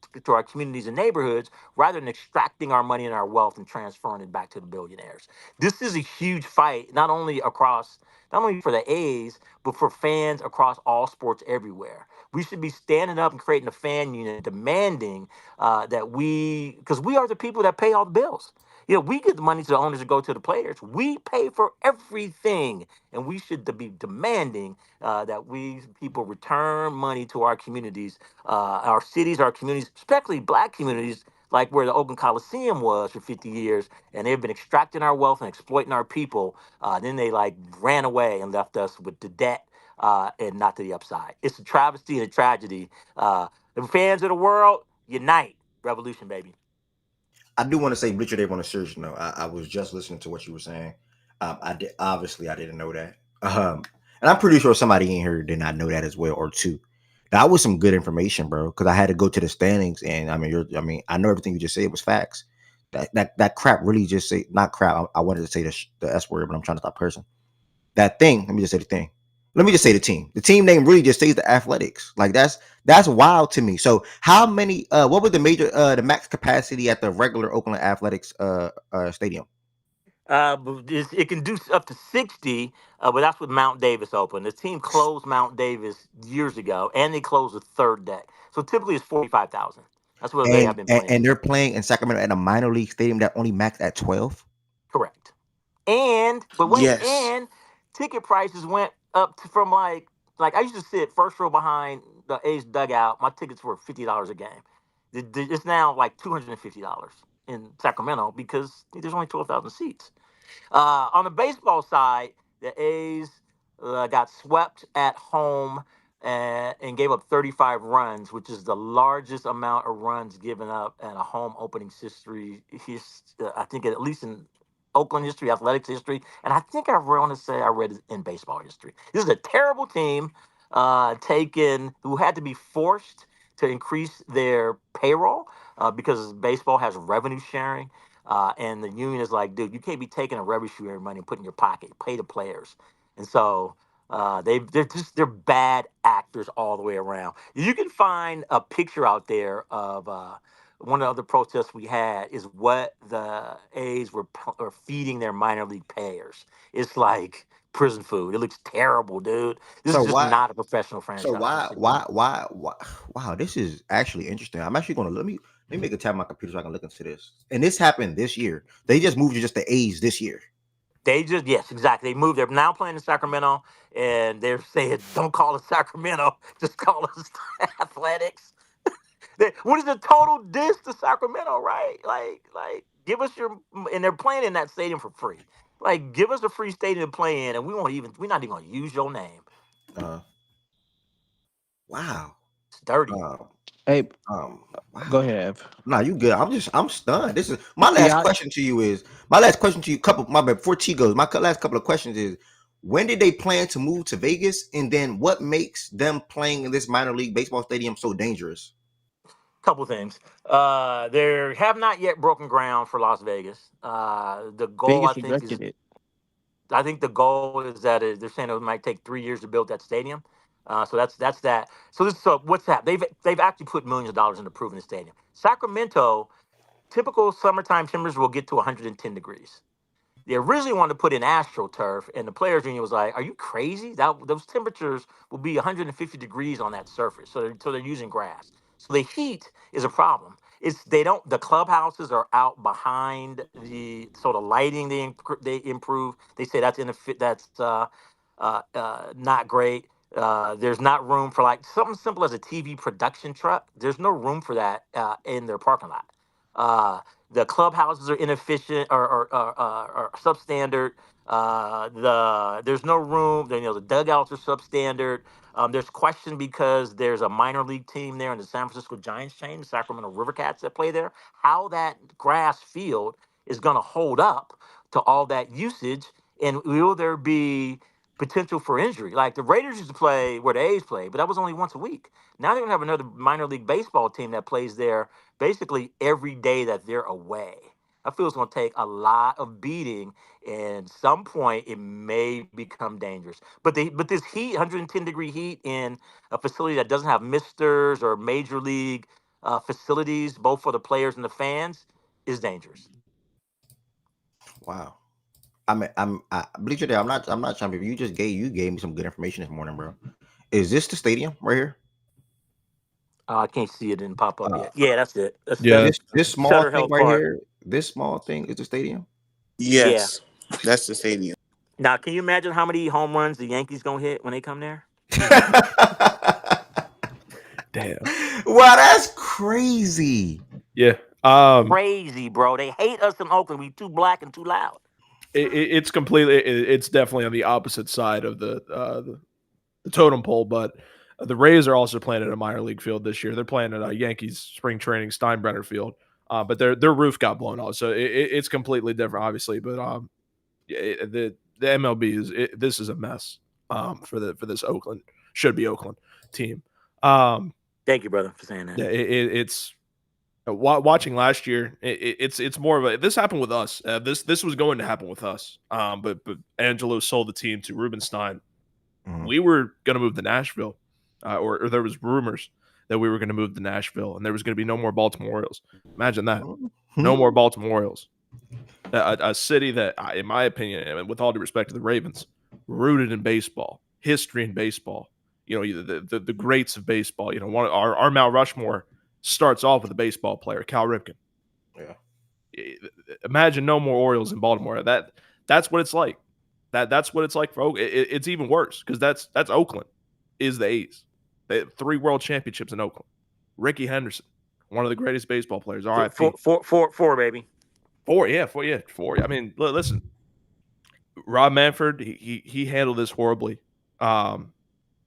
E: communities and neighborhoods rather than extracting our money and our wealth and transferring it back to the billionaires. This is a huge fight, not only for the A's, but for fans across all sports everywhere. We should be standing up and creating a fan union, demanding because we are the people that pay all the bills. We get the money to the owners to go to the players. We pay for everything, and we should be demanding that we people return money to our communities, our cities, our communities, especially black communities, like where the Oakland Coliseum was for 50 years, and they've been extracting our wealth and exploiting our people. Then they like ran away and left us with the debt and not to the upside. It's a travesty and a tragedy. The fans of the world, unite. Revolution, baby.
A: I do want to say, Richard, they on a serious note. I was just listening to what you were saying. I did obviously I didn't know that. And I'm pretty sure somebody in here did not know that as well, or two. That was some good information, bro. Because I had to go to the standings, and I know everything you just said was facts. That crap really just say not crap. I wanted to say the S word, but I'm trying to stop cursing. That thing. Let me just say the thing. Let me just say the team. The team name really just says the Athletics. Like that's wild to me. So how many? What was the max capacity at the regular Oakland Athletics stadium?
E: But it can do up to 60, but that's with Mount Davis open. The team closed Mount Davis years ago, and they closed the third deck. So typically it's 45,000. That's what they have
A: And,
E: been
A: and
E: playing.
A: and they're playing in Sacramento at a minor league stadium that only maxed at 12.
E: Correct. But wait,
C: Yes.
E: and ticket prices went up from like I used to sit first row behind the A's dugout. My tickets were $50 a game. It's now like $250 in Sacramento because there's only 12,000 seats. On the baseball side, the A's got swept at home and gave up 35 runs, which is the largest amount of runs given up in a home opening history. I think at least in Oakland history, athletics history, and I think I want to say I read it in baseball history. This is a terrible team who had to be forced to increase their payroll because baseball has revenue sharing. And the union is like, dude, you can't be taking a revenue sharing money and putting in your pocket. Pay the players. And so they're bad actors all the way around. You can find a picture out there of one of the other protests we had is what the A's were feeding their minor league players. It's like prison food. It looks terrible, dude. This
A: So
E: is just
A: why?
E: not a professional
A: So
E: franchise. You know?
A: why? Wow, this is actually interesting. I'm actually gonna let me make a tab on my computer so I can look into this. And this happened this year. They just moved to just the A's this year.
E: They just yes, exactly. They moved. They're now playing in Sacramento, and they're saying, "Don't call us Sacramento, just call us Athletics." What is the total diss to Sacramento, right? Like, give us your, and they're playing in that stadium for free. Like, give us a free stadium to play in, and we're not even gonna use your name.
A: Uh, wow.
E: It's dirty.
A: Um,
F: Hey, go
A: wow.
F: ahead, Ev.
A: Nah, you good. I'm stunned. This is my last
F: Yeah,
A: question to you. Is my last question to you? Couple my bad, before T goes. Last couple of questions is when did they plan to move to Vegas, and then what makes them playing in this minor league baseball stadium so dangerous?
E: Couple things. They have not yet broken ground for Las Vegas. The goal,
F: Vegas rejected it.
E: I think the goal is that they're saying it might take 3 years to build that stadium. So that's that. So what's that? They've actually put millions of dollars into improving the stadium. Sacramento, typical summertime temperatures will get to 110 degrees. They originally wanted to put in AstroTurf, and the players union was like, "Are you crazy? Those temperatures will be 150 degrees on that surface." So they're using grass. So the heat is a problem. It's they don't the clubhouses are out behind the lighting they improve. They say that's not great. There's not room for like something simple as a TV production truck. There's no room for that in their parking lot. The clubhouses are inefficient or substandard. There's no room. The dugouts are substandard. There's question because there's a minor league team there in the San Francisco Giants chain, the Sacramento River Cats that play there. How that grass field is going to hold up to all that usage, and will there be potential for injury? Like the Raiders used to play where the A's play, but that was only once a week. Now they're going to have another minor league baseball team that plays there basically every day that they're away. I feel it's going to take a lot of beating, and some point it may become dangerous. But this heat, 110-degree heat in a facility that doesn't have misters or major league facilities, both for the players and the fans, is dangerous.
A: Wow. I believe you there. I'm not trying to be. You gave me some good information this morning, bro. Is this the stadium right here?
E: I can't see it didn't pop up
A: Uh,
E: yet. Yeah, that's it.
B: Yeah.
A: this small
E: Sutter
A: thing
E: Health
A: right
E: Park.
A: here. This small thing is the stadium.
E: Yeah.
C: Yes, that's the stadium.
E: Now, can you imagine how many home runs the Yankees gonna hit when they come there?
B: Damn.
A: Wow, that's crazy.
B: Yeah.
E: Crazy, bro. They hate us in Oakland. We too black and too loud.
B: It's completely. It's definitely on the opposite side of the totem pole. But the Rays are also playing at a minor league field this year. They're playing at a Yankees spring training Steinbrenner Field. But their roof got blown off, so it's completely different, obviously. But the MLB this is a mess for this Oakland should be Oakland team.
E: Thank you, brother, for saying that.
B: Yeah, it's watching last year. It's more of a this happened with us. This was going to happen with us. But Angelo sold the team to Rubenstein.
A: Mhm.
B: We were going to move to Nashville, or there was rumors that we were going to move to Nashville, and there was going to be no more Baltimore Orioles. Imagine that, no more Baltimore Orioles. A city that, in my opinion, and with all due respect to the Ravens, rooted in baseball, history in baseball. The greats of baseball. Our Mount Rushmore starts off with a baseball player, Cal Ripken.
A: Yeah.
B: Imagine no more Orioles in Baltimore. That's what it's like. That's what it's like for Oakland. It's even worse because that's Oakland is the A's. They have 3 world championships in Oakland. Ricky Henderson, one of the greatest baseball players. R.I.P.
E: Four, baby.
B: 4. I mean, listen. Rob Manfred, he handled this horribly. Um,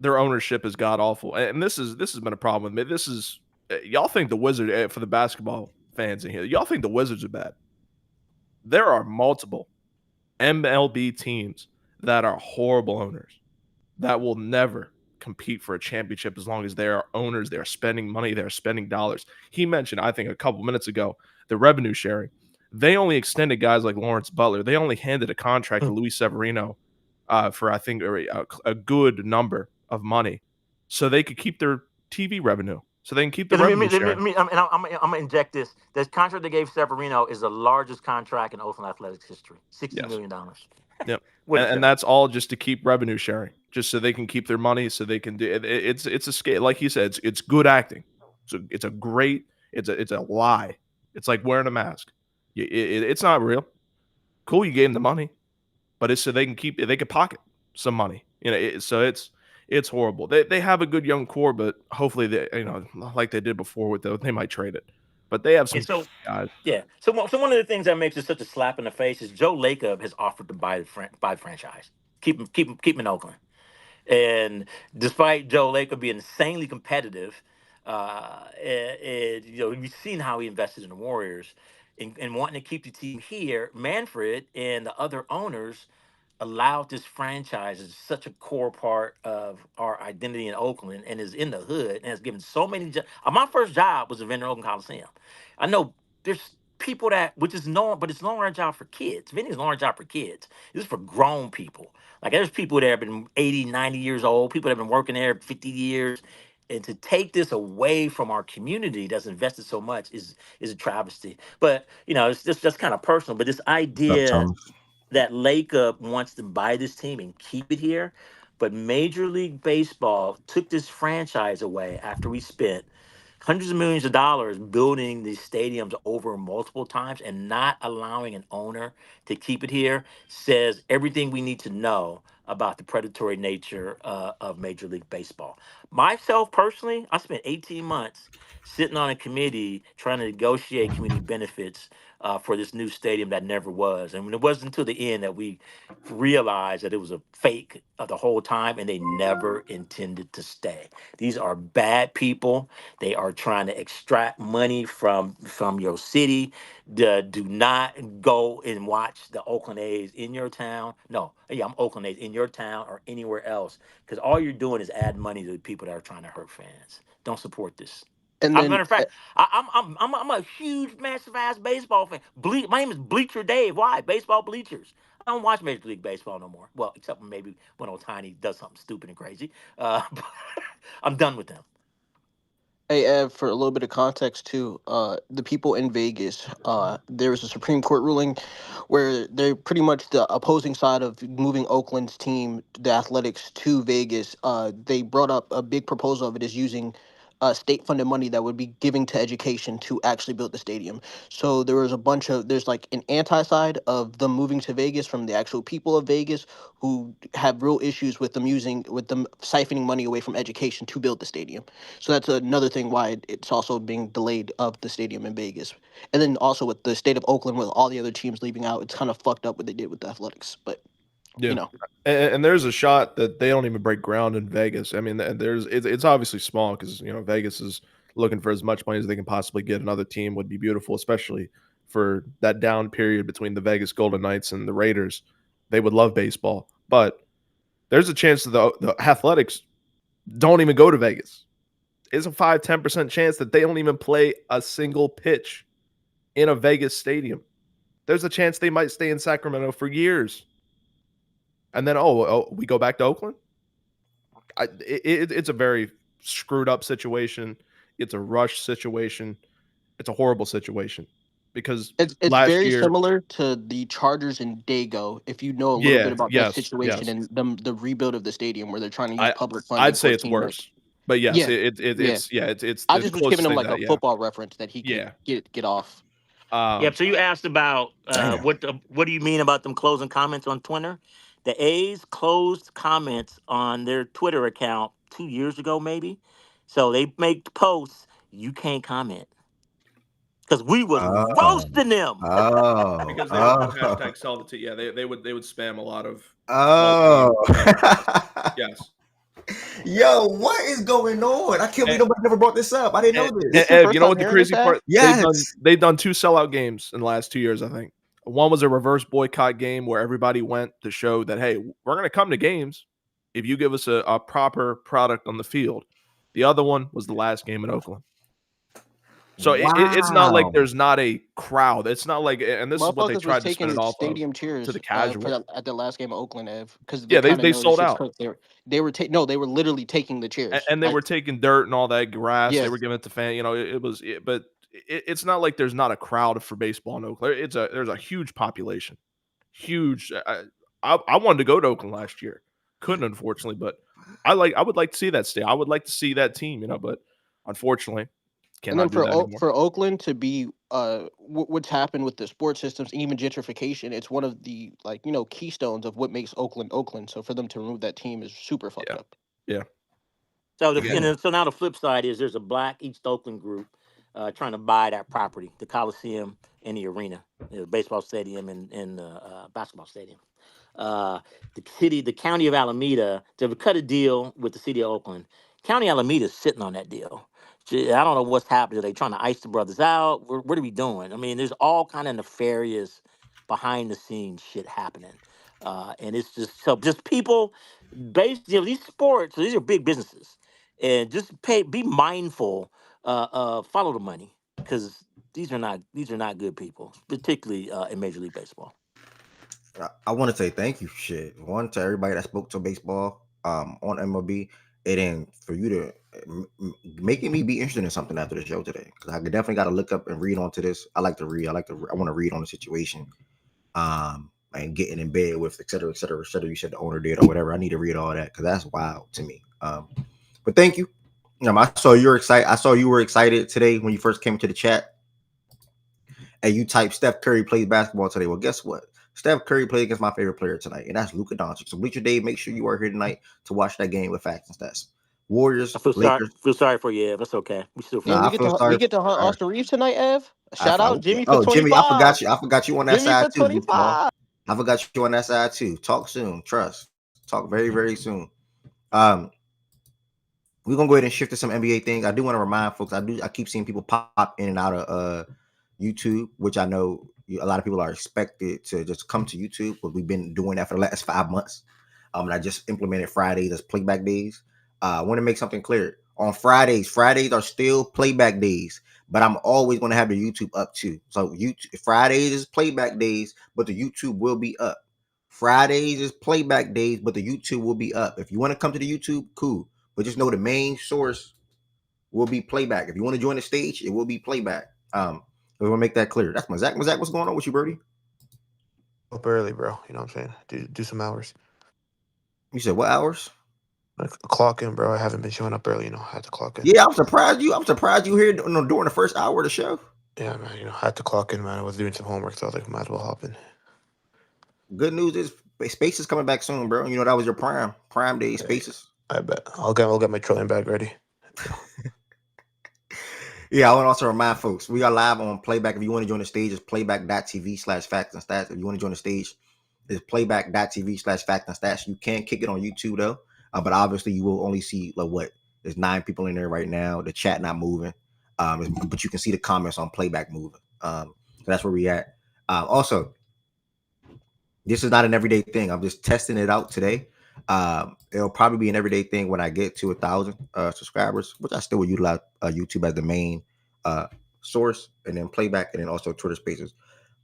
B: their ownership is god awful, and this has been a problem with me. This is y'all think the Wizard for the basketball fans in here. Y'all think the Wizards are bad? There are multiple MLB teams that are horrible owners that will never compete for a championship as long as they are owners. They are spending money. They are spending dollars. He mentioned, I think, a couple minutes ago, the revenue sharing. They only extended guys like Lawrence Butler. They only handed a contract to Luis Severino for, I think, a good number of money so they could keep their TV revenue, so they can keep the
E: Yeah,
B: revenue sharing.
E: I'm gonna inject this. This contract they gave Severino is the largest contract in Oakland Athletics history.
B: Yes.
E: $60 million.
B: Yep.
E: What a
B: And
E: joke.
B: that's all just to keep revenue sharing, just so they can keep their money, so they can do it. It's a scale, like you said. It's good acting. So it's a great. It's a lie. It's like wearing a mask. It's not real. Cool, you gave them the money, but it's so they can keep. They could pocket some money. So it's horrible. They have a good young core, but hopefully like they did before with those, they might trade it. But they have
E: And
B: some
E: so,
B: guys.
E: yeah. So one of the things that makes it such a slap in the face is Joe Lacob has offered to buy the franchise, keep him in Oakland. And despite Joe Lacob being insanely competitive, we've seen how he invested in the Warriors and wanting to keep the team here. Manfred and the other owners allowed this franchise as such a core part of our identity in Oakland and is in the hood and has given so many jobs. My first job was a vendor Oakland Coliseum. I know there's people that which is known, but it's no longer a job for kids. Vending is no longer a job for kids. It's for grown people. Like there's people that have been 80, 90 years old, people that have been working there 50 years. And to take this away from our community that's invested so much is a travesty. But it's just kind of personal. But this
A: What's up,
E: idea
A: Thomas?
E: that Lacob wants to buy this team and keep it here, but Major League Baseball took this franchise away after we spent hundreds of millions of dollars building these stadiums over multiple times and not allowing an owner to keep it here says everything we need to know about the predatory nature of Major League Baseball. Myself personally, I spent 18 months sitting on a committee trying to negotiate community benefits for this new stadium that never was. And it wasn't until the end that we realized that it was a fake the whole time and they never intended to stay. These are bad people. They are trying to extract money from your city. Do not go and watch the Oakland A's in your town. No, yeah, I'm Oakland A's in your town or anywhere else because all you're doing is add money to the people that are trying to hurt fans. Don't support this.
F: And
E: I'm
F: then
E: matter of fact, I'm a huge, massive ass baseball fan. My name is Bleacher Dave. Why? Baseball bleachers. I don't watch Major League Baseball no more. Well, except for maybe when Ohtani does something stupid and crazy. But I'm done with them.
F: Hey Ev, for a little bit of context too, the people in Vegas, there was a Supreme Court ruling where they're pretty much the opposing side of moving Oakland's team, the Athletics, to Vegas. They brought up a big proposal of it is using state-funded money that would be giving to education to actually build the stadium. So there's like an anti-side of them moving to Vegas from the actual people of Vegas who have real issues with them siphoning money away from education to build the stadium. So that's another thing why it's also being delayed of the stadium in Vegas. And then also with the state of Oakland, with all the other teams leaving out, it's kind of fucked up what they did with the Athletics. But
B: Yeah,
F: you know,
B: and there's a shot that they don't even break ground in Vegas. I mean, it's obviously small because Vegas is looking for as much money as they can possibly get. Another team would be beautiful, especially for that down period between the Vegas Golden Knights and the Raiders. They would love baseball, but there's a chance that the Athletics don't even go to Vegas. It's a 5-10% chance that they don't even play a single pitch in a Vegas stadium. There's a chance they might stay in Sacramento for years. And then, we go back to Oakland. It's a very screwed up situation. It's a rush situation. It's a horrible situation because
F: it's
B: last
F: very
B: year,
F: similar to the Chargers and Dago. If you know a little bit
B: yeah,
F: about that
B: yes,
F: situation
B: yes,
F: and the rebuild of the stadium where they're trying to use
B: I
F: public funding
B: I'd
F: for
B: say
F: a
B: it's
F: team that,
B: worse, but yes,
F: yeah, yeah.
B: it's
F: I
B: the
F: just was giving
B: closest
F: him
B: thing to
F: like a
B: that. Yeah,
F: football reference that he could
B: yeah.
F: get off.
E: Yep.
B: Um,
E: So you asked about
A: Damn.
E: what do you mean about them closing comments on Twitter? The A's closed comments on their Twitter account 2 years ago, maybe. So they make posts. You can't comment. because we was
A: Oh,
E: roasting them.
A: oh,
B: because they would put
A: oh,
B: hashtag sell the team. Yeah, they would spam a lot of sell team.
A: oh.
B: Yes.
A: Yo, what is going on? I can't believe
B: And,
A: nobody never brought this up. I didn't know
E: This
A: this.
E: your
B: Ev, you
E: first
B: know
E: time
B: what the
E: hearing this,
B: crazy
E: Av?
B: part?
A: Yes.
B: They've done 2 sellout games in the last 2 years, I think. One was a reverse boycott game where everybody went to show that, hey, we're going to come to games if you give us a proper product on the field. The other one was the last game in Oakland. So it's not like
A: Wow.
B: there's not a crowd. It's not like, and this is what they
F: Motherfuckers was
B: tried to spin it
F: taking
B: off of
F: stadium
B: to the
F: cheers
B: casual.
F: at the last game of Oakland, Ev, because they
B: Yeah,
F: kind of
B: they
F: know the
B: sold
F: shit's
B: out.
F: cooked. They were no, they were literally taking the chairs.
B: And they were taking dirt and all that grass. They
F: Yes.
B: were giving it to fans. You know, but it's not like there's not a crowd for baseball in Oakland. There's a huge population, huge. I wanted to go to Oakland last year, couldn't unfortunately, but I would like to see that stay. I would like to see that team, you know, but unfortunately,
F: And then
B: cannot do that anymore.
F: for Oakland to be what's happened with the sports systems, even gentrification, it's one of the keystones of what makes Oakland Oakland. So for them to remove that team is super fucked up.
B: Yeah.
E: So
A: Yeah.
E: so now the flip side is there's a Black East Oakland group trying to buy that property, the Coliseum and the arena, the baseball stadium and the basketball stadium. The county of Alameda, to cut a deal with the city of Oakland. County Alameda is sitting on that deal. I don't know what's happening. Are they trying to ice the brothers out? What are we doing? I mean, there's all kind of nefarious behind the scenes shit happening. And it's just people based, these sports, these are big businesses. And just be mindful, follow the money. Because these are not good people, particularly in Major League Baseball.
A: I want to say thank you, shit. One to everybody that spoke to baseball on MLB, and then for you to making me be interested in something after the show today, because I definitely got to look up and read onto this. I like to read. I want to read on the situation, and getting in bed with et cetera, et cetera, et cetera. You said the owner did or whatever. I need to read all that because that's wild to me. But thank you. I saw you were excited. I saw you were excited today when you first came to the chat, and you typed Steph Curry plays basketball today. Well, guess what? Steph Curry played against my favorite player tonight, and that's Luka Doncic. So Bleacher Dave, make sure you are here tonight to watch that game with facts and stats. Warriors,
E: I
A: Lakers.
E: feel sorry for you. That's okay. We still
F: Damn,
A: Nah,
E: friends.
A: I feel
F: we
A: sorry.
F: get to hunt
A: For,
F: Austin Reeves tonight, Ev.
A: I
F: Shout out
A: forgot.
F: Jimmy for
A: Oh, Jimmy,
F: 25.
A: I forgot you on that
F: Jimmy
A: side
F: for
A: too, goofball.
F: 25.
A: I forgot you on that side too. Talk soon. Trust. Talk very, very soon. Um, we're gonna go ahead and shift to some NBA things. I do want to remind folks. I keep seeing people pop in and out of YouTube, which I know a lot of people are expected to just come to YouTube, but we've been doing that for the last 5 months. And I just implemented Fridays as playback days. I want to make something clear. On Fridays are still playback days, but I'm always going to have the YouTube up too. So YouTube Fridays is playback days, but the YouTube will be up. Fridays is playback days, but the YouTube will be up. If you want to come to the YouTube, cool. But just know the main source will be playback. If you want to join the stage, it will be playback. We want to make that clear. That's Mazak. Mazak, what's going on with you, Birdie?
G: Up early, bro. You know what I'm saying? Do some hours.
A: You said what hours?
G: Like clock in, bro. I haven't been showing up early. I had to clock in.
A: Yeah, I'm surprised you here during the first hour of the show.
G: Yeah, man. I had to clock in, man. I was doing some homework, so I was like, might as well hop in.
A: Good news is Spaces coming back soon, bro. You know that was your prime day, Spaces.
G: I bet. I'll get my trillion bag ready.
A: Yeah, I want to also remind folks, we are live on Playback. If you want to join the stage, it's playback.tv/facts and stats. If you want to join the stage, it's playback.tv/facts and stats. You can kick it on YouTube though, but obviously you will only see there's 9 people in there right now. The chat not moving, but you can see the comments on Playback moving. So that's where we at. Also, this is not an everyday thing. I'm just testing it out today. It'll probably be an everyday thing when I get to 1,000 subscribers, which I still will utilize YouTube as the main source, and then Playback, and then also Twitter Spaces.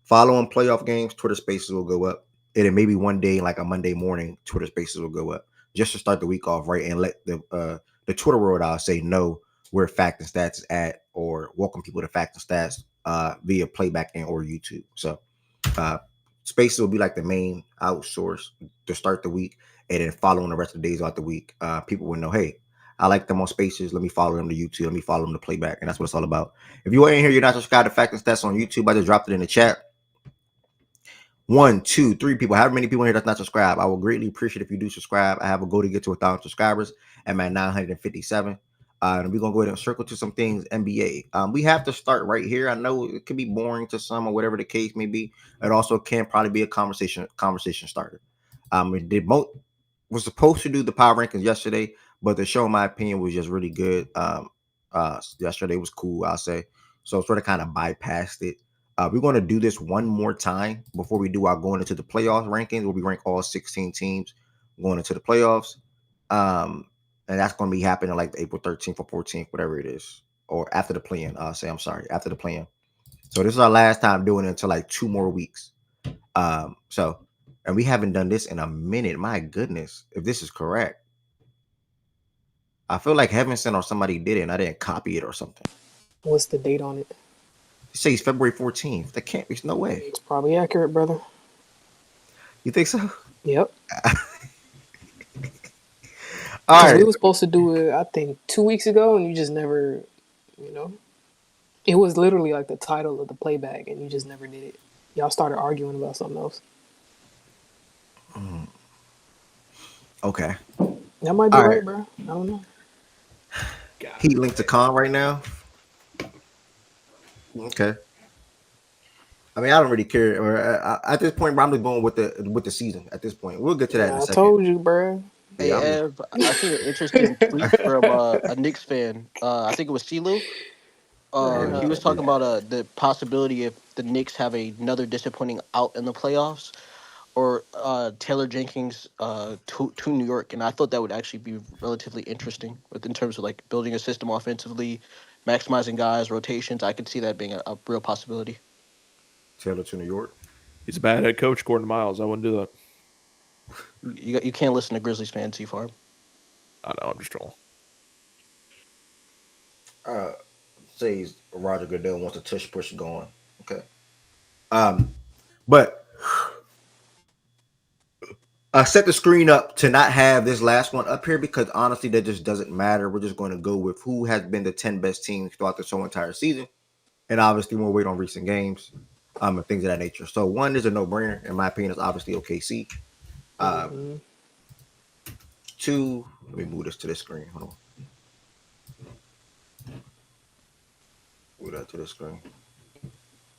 A: Following playoff games, Twitter Spaces will go up, and then maybe one day, like a Monday morning, Twitter Spaces will go up just to start the week off right and let the Twitter world, I'll say, know where Fact and Stats is at, or welcome people to Fact and Stats via Playback and or YouTube. So Spaces will be like the main outsource to start the week, and then following the rest of the days out the week, people will know, hey, I like them on Spaces. Let me follow them to YouTube. Let me follow them to Playback, and that's what it's all about. If you are in here, you're not subscribed to Fact and Stats on YouTube, I just dropped it in the chat. 1, 2, 3 people, however many people in here that's not subscribed, I will greatly appreciate if you do subscribe. I have a goal to get to 1,000 subscribers. I'm at 957. And we're gonna go ahead and circle to some things NBA. We have to start right here. I know it could be boring to some or whatever the case may be. It also can probably be a conversation starter. We did both was supposed to do the power rankings yesterday, but the show, in my opinion, was just really good. Yesterday was cool, I'll say. So sort of kind of bypassed it. We're going to do this one more time before we do our going into the playoffs rankings, where we rank all 16 teams going into the playoffs. And that's going to be happening like April 13th or 14th, whatever it is, or after the play-in. I'll say, I'm sorry, after the play-in. So this is our last time doing it until like 2 more weeks. And we haven't done this in a minute. My goodness, if this is correct. I feel like Heaven sent or somebody did it and I didn't copy it or something.
H: What's the date on it?
A: It says February 14th. That can't be, no way.
H: It's probably accurate, brother.
A: You think so?
H: Yep.
A: All right.
H: We were supposed to do it, I think, 2 weeks ago, and you just never, It was literally like the title of the playback, and you just never did it. Y'all started arguing about something else.
A: Okay.
H: That might be right, bro. I don't know.
A: Heat linked to Con right now. Okay. I mean, I don't really care. Or at this point, bro, I'm just going with the season. At this point, we'll get to that in a second.
H: I told you, bro.
F: Hey, Ev, I seen an interesting tweet from a Knicks fan. I think it was Silu. He was talking about the possibility if the Knicks have another disappointing out in the playoffs, or Taylor Jenkins to New York, and I thought that would actually be relatively interesting in terms of like building a system offensively, maximizing guys, rotations. I could see that being a real possibility.
A: Taylor to New York.
B: He's a bad head coach, according to Miles. I wouldn't do that.
F: You can't listen to Grizzlies fans, T-Farm.
B: I know, I'm just trolling.
A: Says Roger Goodell wants a tush push going. Okay. But I set the screen up to not have this last one up here because honestly, that just doesn't matter. We're just going to go with who has been the 10 best teams throughout this whole entire season. And obviously, we'll wait on recent games and things of that nature. So, one is a no-brainer. In my opinion, is obviously OKC. Two, let me move this to this screen. Hold on. Move that to the screen.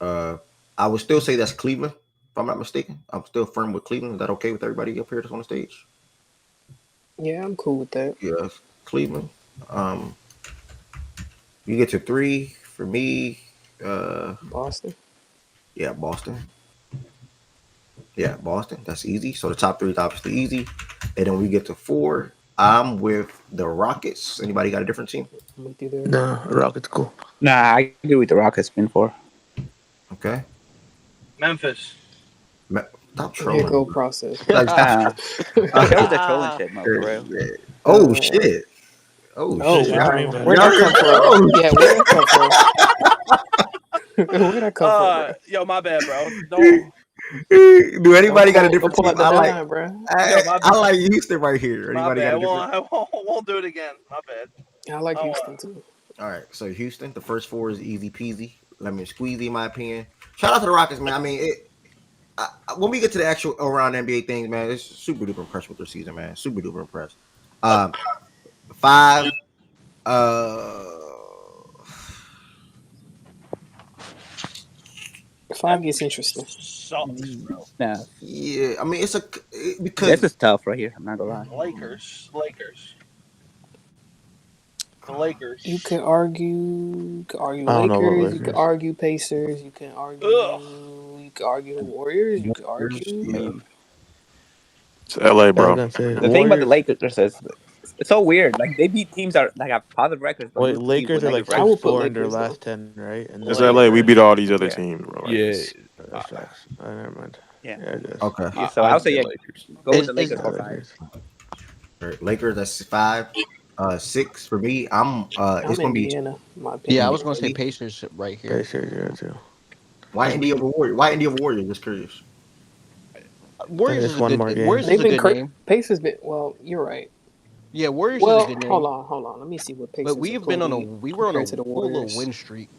A: I would still say that's Cleveland, if I'm not mistaken. I'm still firm with Cleveland. Is that okay with everybody up here that's on the stage?
H: Yeah, I'm cool with that.
A: Yeah, Cleveland. You get to 3 for me.
H: Boston.
A: Yeah, Boston. Yeah, Boston. That's easy. So the top 3 is obviously easy. And then we get to 4. I'm with the Rockets. Anybody got a different team?
H: I'm with you there.
G: No, Rockets cool.
I: Nah, I agree with the Rockets spin 4.
A: Okay.
J: Memphis.
A: Stop trolling.
H: Here go process.
I: That was the trolling shit, man, for real.
A: Oh, shit. Oh, shit.
H: Where'd that come from? Yeah, where'd that come from? Where'd that come from?
J: Yo, my bad, bro. Don't.
A: Do anybody got a different team?
H: I
A: like Houston right here.
J: My bad. I won't do it again. My bad.
H: I like Houston too.
A: All right, so Houston, the first 4 is easy peasy, lemon squeezy, in my opinion. Shout out to the Rockets, man. I mean, when we get to the actual around NBA things, man, it's super duper impressed with their season, man. Super duper impressed. 5.
H: 5 gets interesting.
I: Nah.
A: Yeah, I mean because
I: this is tough right here. I'm not gonna lie.
J: Lakers. The Lakers.
H: You can argue
G: I don't know about
H: Lakers. You can
G: Lakers.
H: argue Pacers. You can argue. You can argue Warriors. You can argue.
K: It's LA, bro.
G: The
I: thing about the Lakers is it's so weird. Like they beat teams that have positive records. But
G: Wait, Lakers are like
H: I would put
G: 4 in their
H: Lakers,
G: last 10, right? And
K: It's LA. We beat all these other teams, bro. Like,
B: Yeah.
G: That's facts. Never mind.
I: Yeah.
G: I guess.
A: Okay.
I: Yeah, so I'll say
B: Lakers.
I: go with the Lakers for 5.
A: All right, Lakers, that's 5. 6 for me. It's gonna be
H: Indiana, my opinion.
F: Yeah, I was going to say Pacers right here.
G: Pacers, yeah, too.
A: why Indy over Warriors? Why Indy over Warriors? Just curious.
F: Warriors
G: It's
F: is a
G: one
F: good
G: more game.
F: Warriors
H: They've
F: is a
H: been
F: good name.
H: Pacers been. Well, you're right.
F: Yeah, Warriors
H: Well,
F: is a good name.
H: hold on. Let me see what Pacers.
F: But we were on a
H: compared to the
F: cool little
H: Warriors.
F: win streak.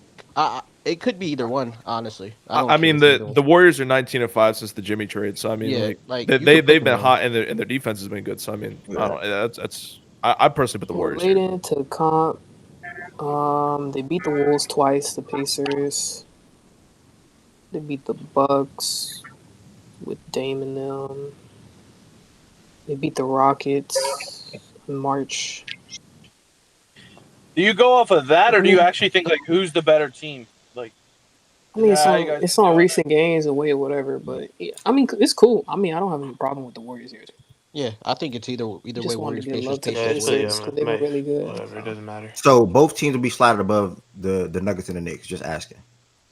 F: It could be either one, honestly.
B: I mean, the Warriors are 19-5 since the Jimmy trade. So I mean,
F: Yeah,
B: like
F: you
B: they've
F: could pick
B: been
F: them.
B: hot and their defense has been good. So I mean, I don't. I personally put the Warriors.
H: Late
B: Here.
H: into comp. They beat the Wolves twice. The Pacers. They beat the Bucks with Dame and them. They beat the Rockets in March.
J: Do you go off of that, or do you actually think like who's the better team? Like,
H: I
J: is
H: mean,
J: that how you guys
H: it's
J: do
H: on
J: it?
H: recent games away or whatever, but yeah, I mean, it's cool. I mean, I don't have any problem with the Warriors here.
F: Yeah, I think it's either
H: I
F: way.
H: just wanted to
F: Warriors,
H: give
F: Pacers,
H: love to the
G: Yeah,
F: Pacers,
G: it's pretty.
F: Warriors.
H: Pacers because they've been really good.
G: Whatever. It
H: So.
G: doesn't matter.
A: So both teams will be slotted above the Nuggets and the Knicks. Just asking.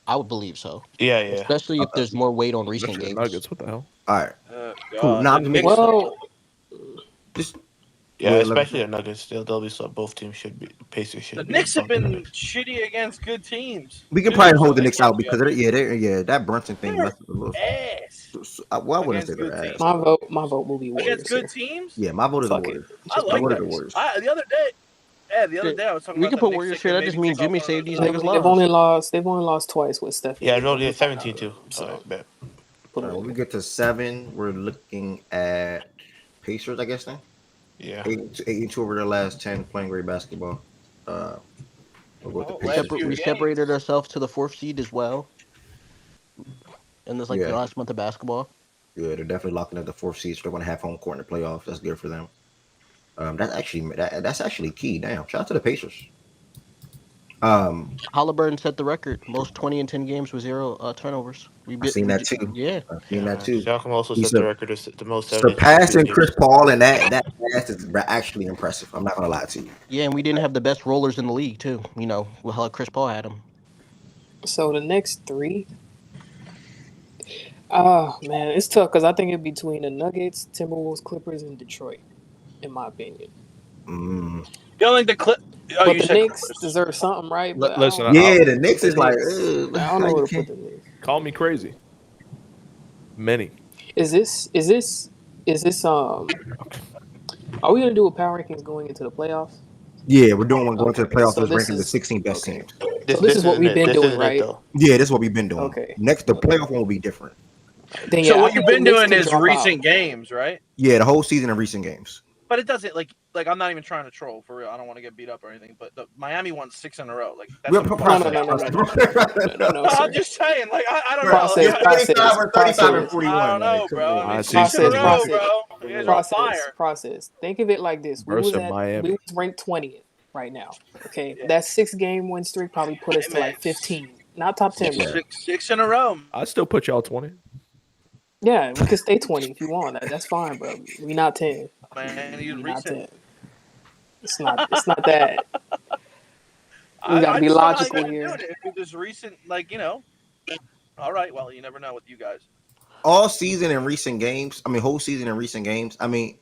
F: I would believe so,
G: Yeah, yeah.
F: especially if
A: Okay.
F: there's more weight on recent
B: Especially the
F: games.
B: Nuggets. What the hell?
A: All right. Cool.
J: God,
A: Now
J: the
A: I'm just making
J: Knicks.
H: Well,
A: just
G: Yeah,
A: wait.
G: especially the Nuggets. They'll be so. Both teams should be. Pacers should
J: The
G: be.
J: Knicks have
G: above the
J: been
G: Nuggets.
J: shitty against good teams
A: We can
J: too,
A: probably
J: so
A: hold the
J: they
A: Knicks
J: might
A: out
J: be
A: because
J: up there.
A: that Brunson thing
J: They're
A: messed with a little.
J: ass
A: Well, I wouldn't say
J: against
A: they're
J: good
A: ass.
J: teams.
H: my vote will be
J: Against
H: Warriors
J: good
H: here.
J: teams,
A: Yeah, my vote is the
H: Fuck it.
A: Warriors.
J: I
H: Just
A: My
H: put
J: like
A: vote is the
J: that.
H: Warriors.
A: Warriors.
J: The other day, the other
F: Yeah,
J: day I was talking
F: we
J: about
F: can
J: the
F: put
J: Knicks
F: Warriors
J: that
F: here.
J: could
F: That just
J: maybe
F: means
J: take off
F: Jimmy
J: one of
F: saved
J: those.
F: these niggas'
H: They've
F: lives.
H: only lost. They've only lost twice with Steph.
G: Yeah, I
H: And
G: rolled
H: AD.
G: 17 too.
H: So
G: All right, bet.
H: put
A: All
H: them
A: right,
H: in
A: when we
H: there.
A: get to 7, we're looking at Pacers, I guess then.
G: Yeah.
A: 82 over their last 10, playing great basketball. We'll go with the
J: Oh,
A: Pacers.
J: last few
F: We
J: games.
F: separated ourselves to the 4th seed as well, and it's like the
A: Yeah,
F: last month of basketball.
A: yeah, they're definitely locking up the 4th seed. So they're going to have home court in the playoffs. That's good for them. That's actually key. Damn, shout out to the Pacers.
F: Halliburton set the record, most 20 in 10 games with 0 turnovers.
A: I seen that too.
F: Yeah,
A: I seen
G: Yeah,
A: that
G: man.
A: too.
G: Siakam also
A: He's
G: set the record as the most 70
A: surpassing Chris
G: games.
A: Paul, and that pass is actually impressive. I'm not gonna lie to you.
F: yeah, and we didn't have the best rollers in the league too. You know, how Chris Paul had him.
H: So the next three. Man, it's tough because I think it'd be between the Nuggets, Timberwolves, Clippers, and Detroit, in my opinion.
A: Mm.
J: You don't think the Clip? Oh,
H: But
J: you
H: the
J: said
H: Knicks
J: Clippers.
H: deserve something, right? But I
B: Listen,
H: don't
A: Yeah,
H: know
A: the Knicks
H: the
A: is like,
H: Knicks. I don't
A: how
H: know
A: you
H: where to
A: can't.
H: put the Knicks.
B: call me crazy. Many.
H: Is this Are we gonna do a power rankings going into the playoffs?
A: Yeah, we're doing one going to the
H: Okay,
A: playoffs.
H: so
A: Is
H: this
A: ranking the
H: is
A: 16 best
H: okay.
A: teams.
H: So
G: This
H: this
G: this
H: is what
G: isn't
H: we've
G: it.
H: been
G: This
H: doing,
G: isn't it
H: right?
G: though.
A: Yeah, this is what we've been doing.
H: Okay.
A: Next, the playoff one will be different.
H: Then
J: So
H: yeah, I
J: what you've
H: think the
J: been
H: Knicks
J: doing
H: can
J: is
H: drop out.
J: recent games, right?
A: Yeah, the whole season in recent games.
J: But it doesn't like I'm not even trying to troll for real. I don't want to get beat up or anything. But the Miami won 6 in a row. Like that's
A: Real
J: a
H: No,
J: fucking
H: no,
A: process.
H: no, no,
J: power.
H: no, no, no, no, no, no, no,
J: No, I'm
H: sir.
J: just saying. Like I don't know.
H: Process,
J: Like,
H: process,
A: 35 and
H: process,
A: 41.
J: I don't know,
A: Like, come
J: bro.
A: on.
J: I mean,
B: I see
J: 6 in a
B: city.
J: row,
H: process,
J: bro. You guys are on fire.
H: process. Think of it like this: we
B: Versus
H: was
B: Miami.
H: ranked 20th right now. Okay,
J: Yeah.
H: that 6-game win streak probably put us
J: Hey,
H: to like
J: man,
H: 15, not top 10, bro.
A: Yeah.
J: six in a row.
B: I still put y'all 20.
H: Yeah, we could stay 20 if you want. That's fine, bro. We not 10.
J: Man, he's
H: We not
J: recent.
H: 10. It's not that. We got to
J: I
H: be
J: just don't know how you
H: logical
J: guys are
H: here.
J: doing it. If it was recent, like all right. Well, you never know with you guys.
A: All season in recent games. I mean, whole season in recent games. I mean,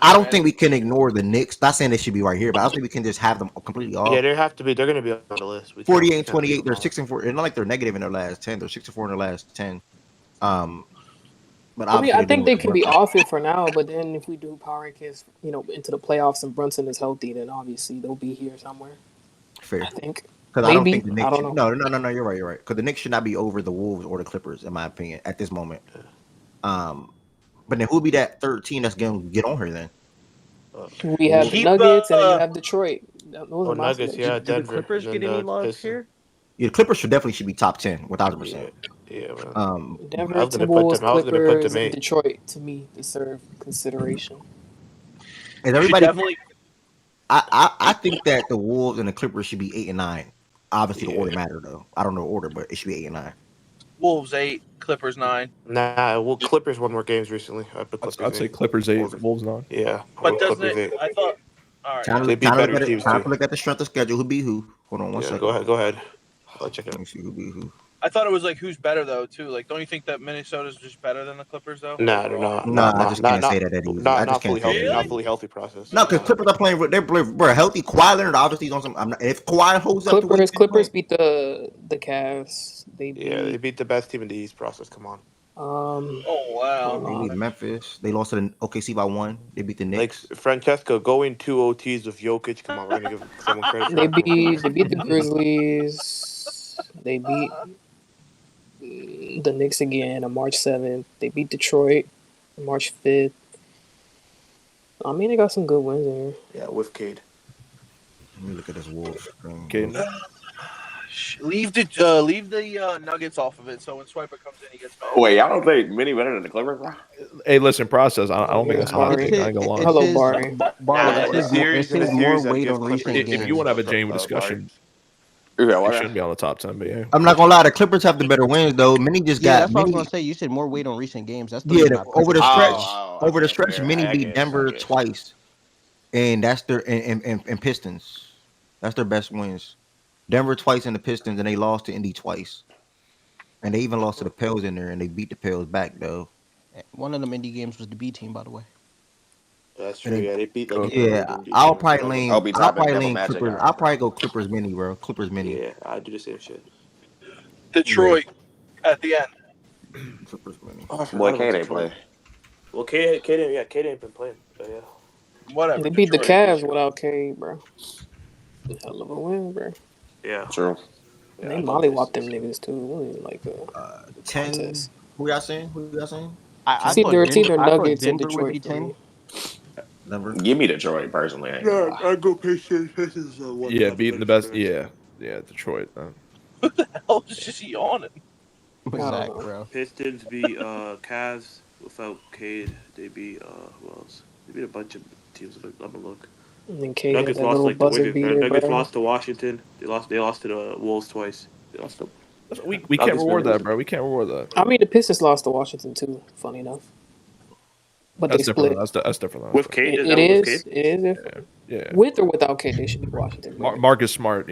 A: I don't think we can ignore the Knicks. Not saying they should be right here, but I don't think we can just have them completely off.
G: Yeah, they have to be. They're gonna be on the list.
A: 48 and 28. They're 6 and 4. It's not like they're negative in their last 10. They're 6 and 4 in their last 10. But
H: I mean, I think they
A: can
H: can be off it for now, but then if we do power rankings, into the playoffs and Brunson is healthy, then obviously they'll be here somewhere.
A: fair.
H: I think.
A: Because I don't
H: Maybe.
A: think the Knicks.
H: I don't know.
A: No. You're right. Because the Knicks should not be over the Wolves or the Clippers, in my opinion, at this moment. But then who'll be that third team that's going to get on her then?
H: We have the
J: Keep,
H: Nuggets and then you have Detroit. Those
G: Oh,
H: are my
G: Nuggets,
H: selections.
G: yeah,
F: Do the
G: Denver.
F: Clippers
G: and then
F: get any love
G: Pistons.
F: here?
A: Yeah, the Clippers should be top 10, 1,000%.
G: Yeah, man.
H: Denver,
G: I was gonna put
H: Timberwolves,
G: them. I was gonna put
H: Clippers,
G: them
H: and
G: 8.
H: Detroit to me deserve consideration.
A: Is everybody?
J: definitely.
A: I think that the Wolves and the Clippers should be 8 and 9. Obviously, the
G: Yeah.
A: order matter though. I don't know the order, but it should be 8 and 9.
J: Wolves 8, Clippers 9.
G: Nah, well, Clippers won more games recently. I put Clippers.
B: I'd say
G: 8.
B: Clippers 8, Wolves 9.
G: Yeah,
J: But doesn't
G: Clippers
J: it?
G: 8.
J: I thought. All right.
A: Time
G: They beat better teams
A: to
G: too.
A: look at the strength of schedule. Who beat who? Hold on one second.
G: Go ahead. I'll check it
A: Let
G: out.
A: me see who beat who.
J: I thought it was like who's better though too. Like, don't you think that Minnesota's just better than the Clippers though?
G: No,
A: I just can't say that easy. I just
G: not fully
A: can't say
G: healthy.
A: that
G: Not
A: easy.
G: fully healthy process.
A: No, because Clippers are playing. They're healthy. Kawhi Leonard obviously on some. If Kawhi holds up,
H: Clippers beat the Cavs. They
G: beat the best team in the East process. Come on.
J: Oh wow.
A: They beat Memphis. They lost to the OKC by 1. They beat the Knicks.
G: Like Francesco going 2 OTs with Jokic. Come on, we're gonna give someone credit for
H: They
G: that.
H: beat the Grizzlies. They beat the Knicks again on March 7th. They beat Detroit on March 5th. I mean, they got some good wins there.
G: Yeah, with Cade.
A: Let me look at this Wolves thing.
B: Okay,
J: Leave the Nuggets off of it, so when Swiper comes in, he gets mad.
D: Wait, y'all don't think Mini better than the Clippers, bro?
B: hey, listen, process. I don't think
H: Yeah,
B: that's a hot
H: Barry.
B: take. I ain't gonna lie.
H: Hello, Barry.
F: Barry,
G: Nah,
F: it
G: in the
F: says more, it
G: series,
F: says more
G: I'd
F: weight
G: give
F: on
G: Clippers
F: recent
B: If you
F: games.
B: want to have a genuine discussion,
D: Yeah,
B: they
D: what?
B: shouldn't be on the top 10. But yeah,
A: I'm not gonna lie, the Clippers have the better wins though. Mini just
F: Yeah,
A: got
F: that's what I was
A: Mini.
F: gonna say. You said more weight on recent games. That's the
A: Yeah,
F: reason I picked
A: over the
F: the
A: stretch,
F: Clippers.
A: over the
D: Okay,
A: stretch,
D: fair.
A: Mini
D: I
A: beat
D: guess.
A: Denver twice, and that's their and Pistons. That's their best wins. Denver twice and the Pistons, and they lost to Indy twice, and they even lost to the Pels in there, and they beat the Pels back though.
F: One of them indie games was the B team, by the way.
G: That's
A: And
G: true. Yeah, they beat like
B: Go.
G: a third
A: yeah,
G: of them D
A: I'll
G: teams.
A: probably
G: I go.
A: lean.
D: Obi
A: I'll
D: Toppin,
A: probably
D: Devil
A: lean
D: Magic.
A: Clippers.
D: All
A: I'll
D: right,
A: probably
D: bro.
A: go Clippers Mini, bro. Clippers Mini.
G: Yeah, I do the same shit.
J: Detroit at the end.
A: Clippers Mini.
G: Oh, I
D: Boy,
G: forgot about
D: K they
G: Detroit.
D: play.
G: Well, K ain't been playing, but yeah.
J: Whatever.
H: They beat the
J: Detroit.
H: Cavs without Cade, bro. Hell of a win, bro.
G: Yeah.
D: True.
H: And
G: Yeah,
H: they
G: I go
H: mollywopped them
G: Pistons.
H: niggas too. It wasn't like a
A: 10.
H: contest.
A: Who y'all saying? Who y'all saying?
F: I
H: It's
A: 10.
H: either
F: thought
H: it's
F: Denver.
H: either
F: I thought
H: Nuggets or
F: Denver would
H: Detroit
F: be
H: for
F: 10.
H: me.
A: Denver.
D: Give me Detroit personally. I ain't gonna
G: Yeah,
D: lie.
G: I go Pistons. Pistons one
B: yeah,
G: top
B: beating the
G: defensive
B: best.
G: fans.
B: Yeah, Detroit.
J: Hell, is just yawning.
H: I don't
F: Zach,
H: know.
F: bro.
G: Pistons beat Cavs without Cade. They beat who else? They beat a bunch of teams. Let me look.
H: And then Cade had
G: Nuggets
H: that
G: lost
H: little
G: like the
H: buzzer
G: Wiggins.
H: beater,
G: Nuggets
H: bro.
G: lost to Washington. They lost to the Wolves twice. They lost to
B: We can't
G: Nuggets been
B: reward that,
G: losing.
B: bro. We can't reward that.
H: I mean, the Pistons lost to Washington too. Funny enough, but they
B: That's different.
H: split.
B: That's different. That's
G: With
B: different.
G: Cade,
H: It
G: that was with
H: is.
G: Cade.
H: It is different.
B: Yeah.
H: With or without Cade, they should be Washington. Bro.
B: Marcus Smart,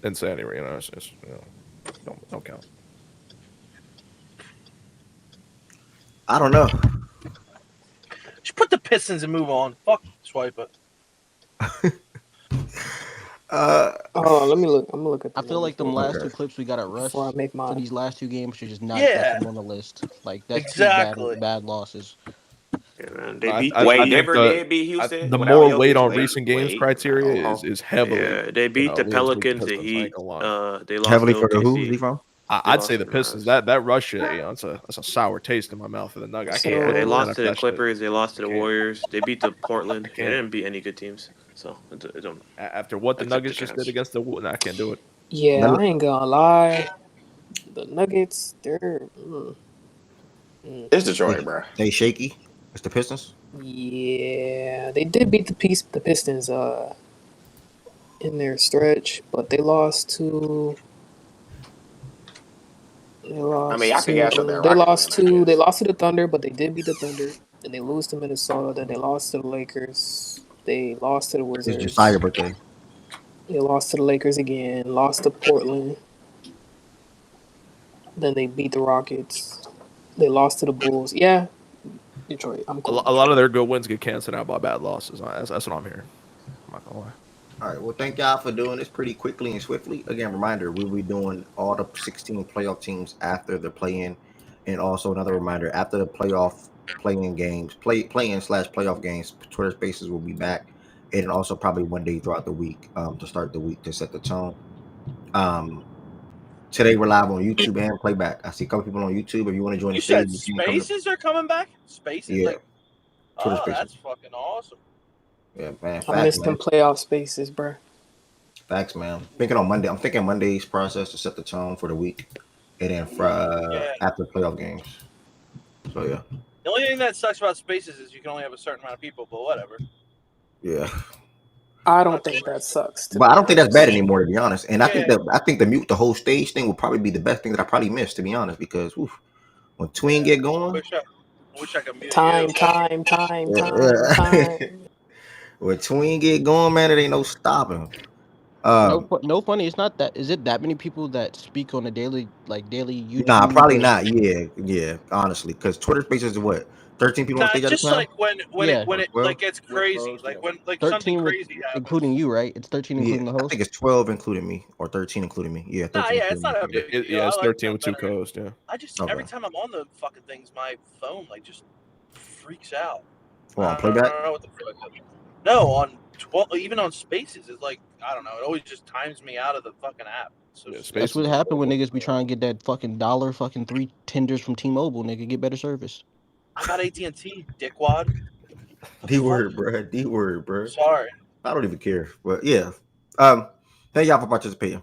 B: insanity. It's don't count.
A: I don't know.
J: Just put the Pistons and move on. Fuck Swiper.
H: Oh, let me look. I'm gonna look at the
F: I feel
H: numbers
F: like them
H: real quick
F: last
A: Okay.
F: two clips we got at
H: before I
F: Rush
H: make
F: for
H: mine.
F: these last two games should just not get
J: Yeah,
F: them on the list. Like that's two
J: exactly.
F: bad losses.
G: Yeah, man.
B: No,
G: They beat
B: I
D: Wait,
B: think
D: Denver did beat Houston
B: the
D: without
B: more weight
D: Jokic.
B: on recent games criteria
D: Hold on.
B: is heavily,
G: yeah, they beat the
B: leans towards the
G: Pelicans, the
B: Pistons. I ain't
G: Heat.
B: gonna lie.
G: They lost
A: Heavily
G: to
A: for the who?
G: OKC.
A: Z-From?
G: They
B: I'd say
G: lost
B: the
G: to the
B: Pistons.
G: Mavs.
B: That rush shit, that's a sour taste in my mouth for the Nugget. I can't.
G: Yeah,
B: I
G: they
B: can't stand
H: So
G: lost
B: up
G: to the
B: that shit.
G: Clippers. They lost to
B: I
G: the
B: can't.
G: Warriors. They beat the
B: I
G: Portland. They
B: can't.
G: didn't beat any good teams. So it don't
B: After what the
G: accept the
B: Nuggets just did
G: chance.
B: against I can't do it.
H: yeah,
A: Melo-
H: I ain't gonna lie. The Nuggets, they're
D: It's
A: They,
D: Detroit, bro.
A: they shaky. It's the Pistons.
H: yeah, they did beat the Pistons in their stretch, but they lost to
D: I mean, I could guess up that Rockets win, I
H: they
D: guess.
H: lost to the Thunder, but they did beat the Thunder. Then they lose to Minnesota. Then they lost to the Lakers. They lost to the
A: It's Josiah's
H: Wizards.
A: birthday.
H: They lost to the Lakers again. Lost to Portland. Then they beat the Rockets. They lost to the Bulls. Yeah, Detroit. I'm cool with
B: A lot of
H: Detroit.
B: their good wins get canceled out by bad losses. That's what I'm hearing. I'm not gonna lie.
A: All right. Well, thank y'all for doing this pretty quickly and swiftly. Again, reminder: we'll be doing all the 16 playoff teams after the play-in, and also another reminder: after the playoff play-in games, play-in slash playoff games, Twitter Spaces will be back, and also probably one day throughout the week to start the week to set the tone. Um, Today we're live on YouTube and playback. I see a couple people on YouTube. If you want to join the
J: You
A: stage,
J: said
A: you can come to
J: Spaces are coming back. Spaces,
A: yeah
J: like,
A: Twitter
J: oh, that's
A: Spaces.
J: fucking awesome.
A: Yeah, man.
H: I
A: Facts,
H: missed them
A: man.
H: playoff spaces, bro.
A: Facts, man. Thinking on Monday. I'm thinking Monday's process to set the tone for the week, and then for
J: Yeah.
A: after playoff games. So yeah,
J: The only thing that sucks about Spaces is you can only have a certain amount of people, but whatever.
A: yeah.
H: I don't think that sucks. To
A: But I
H: be
A: don't think that's bad
H: honest,
A: anymore, to be honest. And
J: Yeah.
A: I think the mute the whole stage thing will probably be the best thing that I probably missed, to be honest, because oof, when Tween get going,
J: Wish I could mute you.
A: yeah. When Tween get going, man, it ain't no stopping.
F: No funny. It's not that. Is it that many people that speak on a daily
A: Nah,
F: YouTube
A: probably
F: or
A: not. Yeah, honestly, because Twitter Spaces is what 13 people on
J: Nah,
A: stage
J: it's
A: at a
J: just
A: time.
J: like when
F: yeah,
J: it
A: 12?
J: like gets crazy, like when like something
F: 13 with
J: crazy
F: including
J: happens.
F: you, right? It's 13
A: Yeah,
F: including the
A: I think
F: host.
A: it's 12 including me, or 13 including me. Yeah,
J: Nah,
A: 13
J: yeah, it's
A: including
J: not a
A: me.
J: big deal.
B: It's
J: I like
B: 13
J: them
B: with two
J: better.
B: co-hosts. Yeah.
J: I just
A: Okay.
J: every time I'm on the fucking things, my phone like just freaks out.
A: Well, on
J: I
A: playback.
J: don't know what the fuck. No, on 12, even on Spaces, it's like I don't know. It always just times me out of the fucking app. So
B: Yeah,
F: That's
B: Spaces
F: what
B: is
F: happened when
B: horrible.
F: niggas be trying to get that fucking dollar fucking 3 tenders from T-Mobile, nigga. Get better service.
J: I got AT&T, dickwad.
A: D word, bro. D word, bro.
J: Sorry.
A: I don't even care. But yeah. Thank y'all for participating.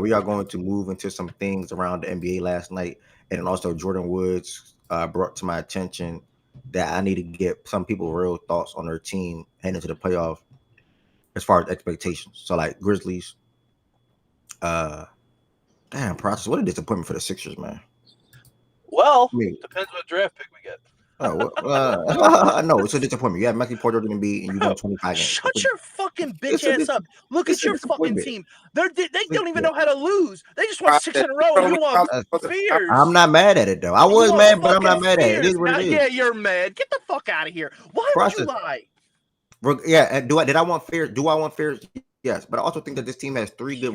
A: We are going to move into some things around the NBA last night, and then also Jordan Woods brought to my attention that I need to get some people real thoughts on their team heading into the playoff as far as expectations. So like Grizzlies, uh, damn process. What a disappointment for the Sixers, man.
J: Well,
A: I mean,
J: depends what draft pick we get.
A: no, it's a disappointment. You have Maxi Porter and B, and you won 25 games.
J: Shut your fucking bitch
A: It's a
J: ass up. Look
A: it's
J: at
A: a
J: your fucking
A: disappointment.
J: team. They don't even
A: Yeah.
J: know how to lose. They just won 6 in a row, and you want fears.
A: I'm not mad at it though. I
J: You
A: was
J: want
A: mad, but I'm
J: fucking
A: not mad at it. It
J: fears.
A: is what
J: Now,
A: it is.
J: yeah, you're mad. Get the fuck out of here. Why would you lie?
A: Yeah, did I want fears? Do I want fears? Yes, but I also think that this team has three good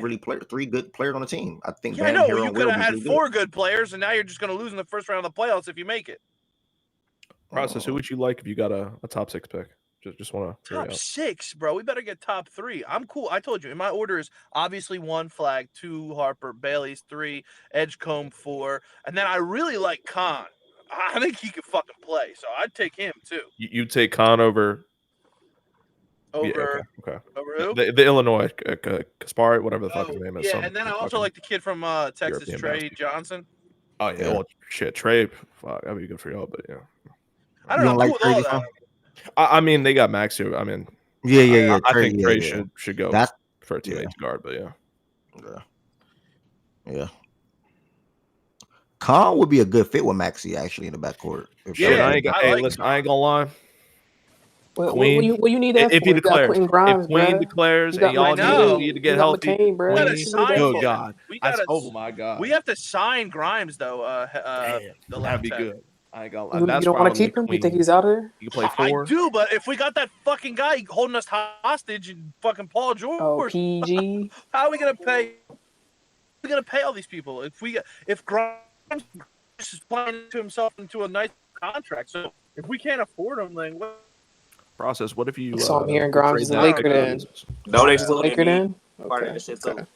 A: players on the team. I think
J: Yeah, I
A: Bam,
J: know.
A: Hero,
J: You
A: and
J: could
A: Will
J: have
A: be
J: had
A: pretty
J: 4 good players, and now you're just going to lose in the first round of the playoffs if you make it.
B: Process. Who would you like if you got a top 6 pick? Just want to
J: top 6, bro. We better get top 3. I'm cool. I told you. In my order is obviously 1 Flag, 2 Harper, Bailey's 3, Edgecombe 4, and then I really like Khan. I think he could fucking play, so I'd take him too.
B: You take Khan over.
J: Yeah,
B: okay.
J: Over who?
B: The Illinois Kaspari, whatever the fuck his name is.
J: Yeah, and then I also like the kid from Texas,
B: European
J: Trey Johnson.
B: Oh yeah, well, shit, Trey. Fuck, that'd be good for y'all, but yeah.
J: I don't know. I'm cool with all that.
B: I mean, they got Max here. I mean,
A: yeah.
B: I think Trey should go for a teammate guard, but
A: yeah. Khan would be a good fit with Maxi actually in the backcourt.
B: I ain't gonna lie.
H: What you need that
B: if
H: for?
B: he declares,
H: Grimes,
B: if Queen declares, and y'all need to get healthy.
J: Oh
B: God, oh my God,
J: we have to sign Grimes though.
B: That'd be good. I ain't gonna lie.
H: You
B: That's
H: don't want to keep him? You think he's out of there?
B: You can play 4.
J: I do, but if we got that fucking guy holding us hostage and fucking Paul George,
H: PG,
J: how are we gonna pay? We're gonna pay all these people if Grimes is playing to himself into a nice contract. So if we can't afford him, then what?
B: Process. What if you?
H: So I'm hearing Grimes is a Laker then.
I: No, they
H: still Laker then.
I: Part of the shit too.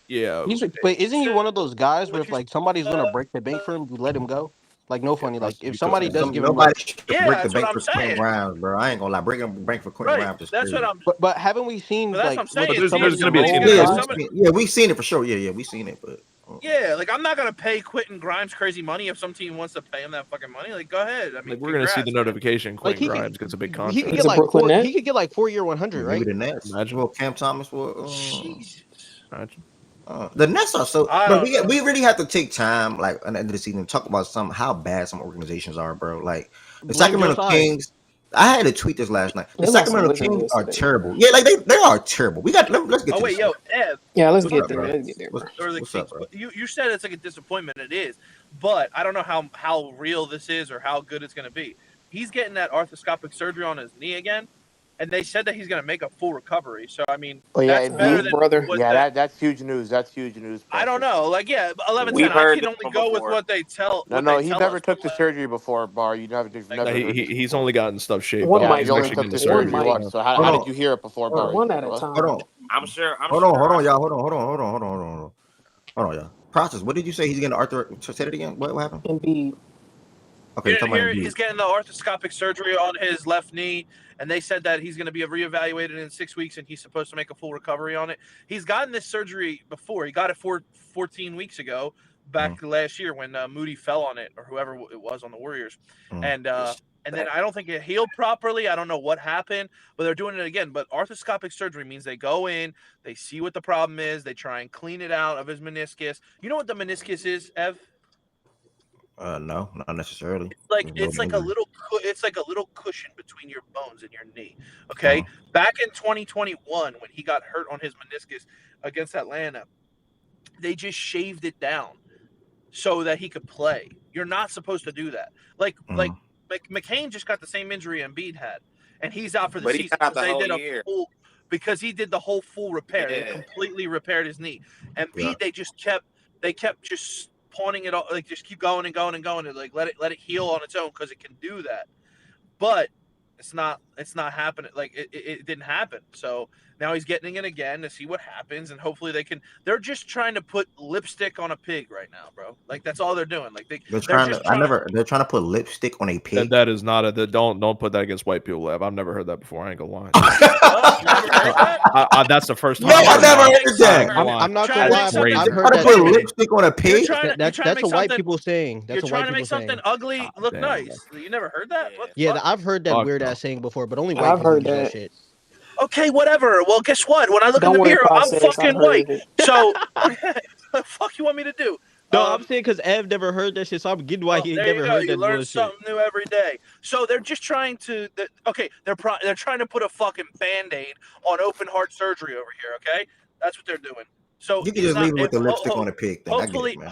B: Yeah.
F: But isn't he one of those guys where if like somebody's gonna break the bank for him, you let him go? Like no funny. Like if somebody does give him,
A: nobody should break the bank for Quentin Grimes, bro. I ain't gonna lie, breaking the bank for Quentin Grimes.
J: That's what I'm.
F: But haven't we seen like?
J: That's what I'm saying.
B: There's gonna be a team.
A: Yeah, we've seen it for sure. Yeah, we've seen it, but.
J: Yeah, like I'm not gonna pay Quentin Grimes crazy money if some team wants to pay him that fucking money. Like, go ahead. I mean,
B: we're gonna see the notification. Quentin Grimes gets a big contract.
F: He could get like 4. He could get like 4-year 100, right?
A: Maybe the Nets. Imagine what Cam Thomas will.
J: Jesus.
A: The Nets are so. Bro, we really have to take time, like at the end of the season, to talk about how bad some organizations are, bro. Like the Sacramento Kings. I had to tweet this last night. The Sacramento Kings are terrible. Yeah, like they are terrible. Let's get.
J: Oh wait, yo, Ev.
H: Yeah, let's get there. Let's get there.
A: What's up, bro?
J: You said it's like a disappointment. It is, but I don't know how real this is or how good it's gonna be. He's getting that arthroscopic surgery on his knee again, and they said that he's gonna make a full recovery. So I mean, that's better than
H: brother.
L: Yeah, that's huge news. That's huge news.
J: I don't know. Like, yeah, 11-10.
L: We've
J: I
L: heard
J: can only go with what they tell.
L: No, he never took the surgery before, Bar. You never.
B: He's only gotten stuff shaped.
L: Yeah, he only took the surgery once. So how did you hear it before, Bar?
H: One at a time.
A: Hold on.
I: I'm sure.
A: Hold on, y'all. Hold on, y'all. Process. What did you say? He's getting arthro. Say it again. What happened?
H: Embiid.
A: Okay,
J: he's getting the arthroscopic surgery on his left knee, and they said that he's going to be reevaluated in 6 weeks, and he's supposed to make a full recovery on it. He's gotten this surgery before. He got it 14 weeks ago, back last year when Moody fell on it, or whoever it was on the Warriors, and then I don't think it healed properly. I don't know what happened, but they're doing it again. But arthroscopic surgery means they go in, they see what the problem is, they try and clean it out of his meniscus. You know what the meniscus is, Ev?
A: No, not necessarily.
J: It's like a little cushion between your bones and your knee. Okay, back in 2021 when he got hurt on his meniscus against Atlanta, they just shaved it down so that he could play. You're not supposed to do that. Like McCain just got the same injury Embiid had, and he's out for the season. Because he did the whole full repair. Yeah. They completely repaired his knee. And Embiid, they kept just pawning it all, like just keep going and going and going, and like let it heal on its own because it can do that. But it's It's not happening. Like it didn't happen. So now he's getting it again to see what happens, and hopefully they can. They're just trying to put lipstick on a pig right now, bro. Like that's all they're doing. Like
A: They're
J: they're
A: trying
J: just
A: to.
J: trying.
A: They're trying to put lipstick on a pig.
B: That is not a. Don't put that against white people, Lev. I've never heard that before. I ain't gonna lie.
J: What? You never heard that?
B: That's the first time.
A: No, I never heard that.
F: I'm not
J: Trying
F: gonna
J: to
F: lie.
J: make something-
F: I've heard
A: Trying to
F: that.
A: put
F: Too.
A: lipstick on a pig.
J: You're trying to
F: That's
J: make
F: a white
J: something-
F: people saying. That's
J: You're
F: a
J: trying
F: white
J: to make
F: people
J: something
F: saying.
J: ugly look
B: damn,
J: nice. You never heard that? What the
F: Yeah,
J: fuck?
F: I've heard that
B: Fuck
F: weird
B: no.
F: ass saying before, but only white
H: I've
F: people
H: heard
F: use that
H: that.
F: shit.
J: Okay, whatever. Well, guess what? When I look
H: Don't
J: in the
H: worry,
J: mirror, I'm
H: process. I
J: fucking
H: heard
J: white.
H: it.
J: So, what the fuck you want me to do?
F: No, I'm saying because Ev never heard that shit, so I'm getting why he
J: there
F: never
J: you go.
F: heard
J: You
F: that
J: learn
F: bullshit.
J: something new every day. So they're just trying to. They're trying to put a fucking Band-Aid on open heart surgery over here. Okay, that's what they're doing. So
A: You can just leave it with the lipstick on a pig thing.
J: Hopefully,
A: I get it, man.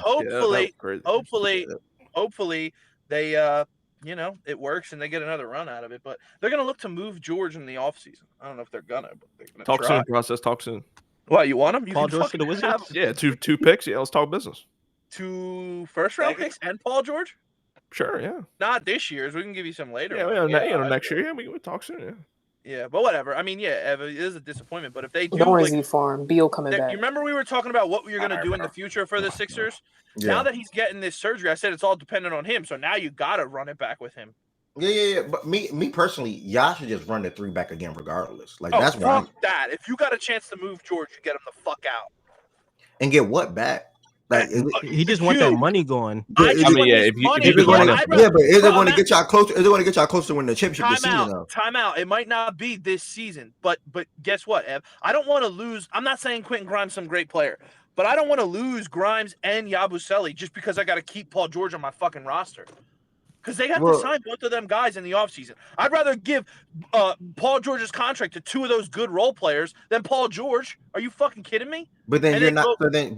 J: hopefully, they it works and they get another run out of it. But they're gonna look to move George in the offseason. I don't know if they're gonna, but they're gonna
B: Talk
J: try.
B: soon, process. Talk soon.
J: What, you want him? You
F: Paul
J: can
F: George to the
J: fucking
F: Wizards?
J: have
B: Yeah, two picks. Yeah, let's talk business.
J: 2 first-round picks and Paul George.
B: Sure, yeah.
J: Not this year's. We can give you some later.
B: Yeah, next year. Yeah, we talk soon. Yeah.
J: Yeah, but whatever. I mean, yeah, it is a disappointment. But if they do,
H: Don't worry, Z Farm. Beal coming back.
J: you remember we were talking about what we were going to do in the future for the Sixers?
A: Yeah.
J: Now that he's getting this surgery, I said it's all dependent on him. So now you got to run it back with him.
A: Yeah. But me personally, y'all should just run the 3 back again, regardless. Like
J: Oh,
A: that's why.
J: fuck that. If you got a chance to move George, you get him the fuck out.
A: And get what back? Like
F: He just want that money going.
J: I
B: mean, yeah, if you
A: but is it going to
J: Matt-
A: get y'all closer? Is it going to get y'all closer to win the championship this season? Though?
J: Time out. It might not be this season, but guess what, Ev? I don't want to lose. I'm not saying Quentin Grimes is some great player, but I don't want to lose Grimes and Yabusele just because I got to keep Paul George on my fucking roster. Because they have to sign both of them guys in the offseason. I'd rather give Paul George's contract to 2 of those good role players than Paul George. Are you fucking kidding me?
A: But then you're not. Then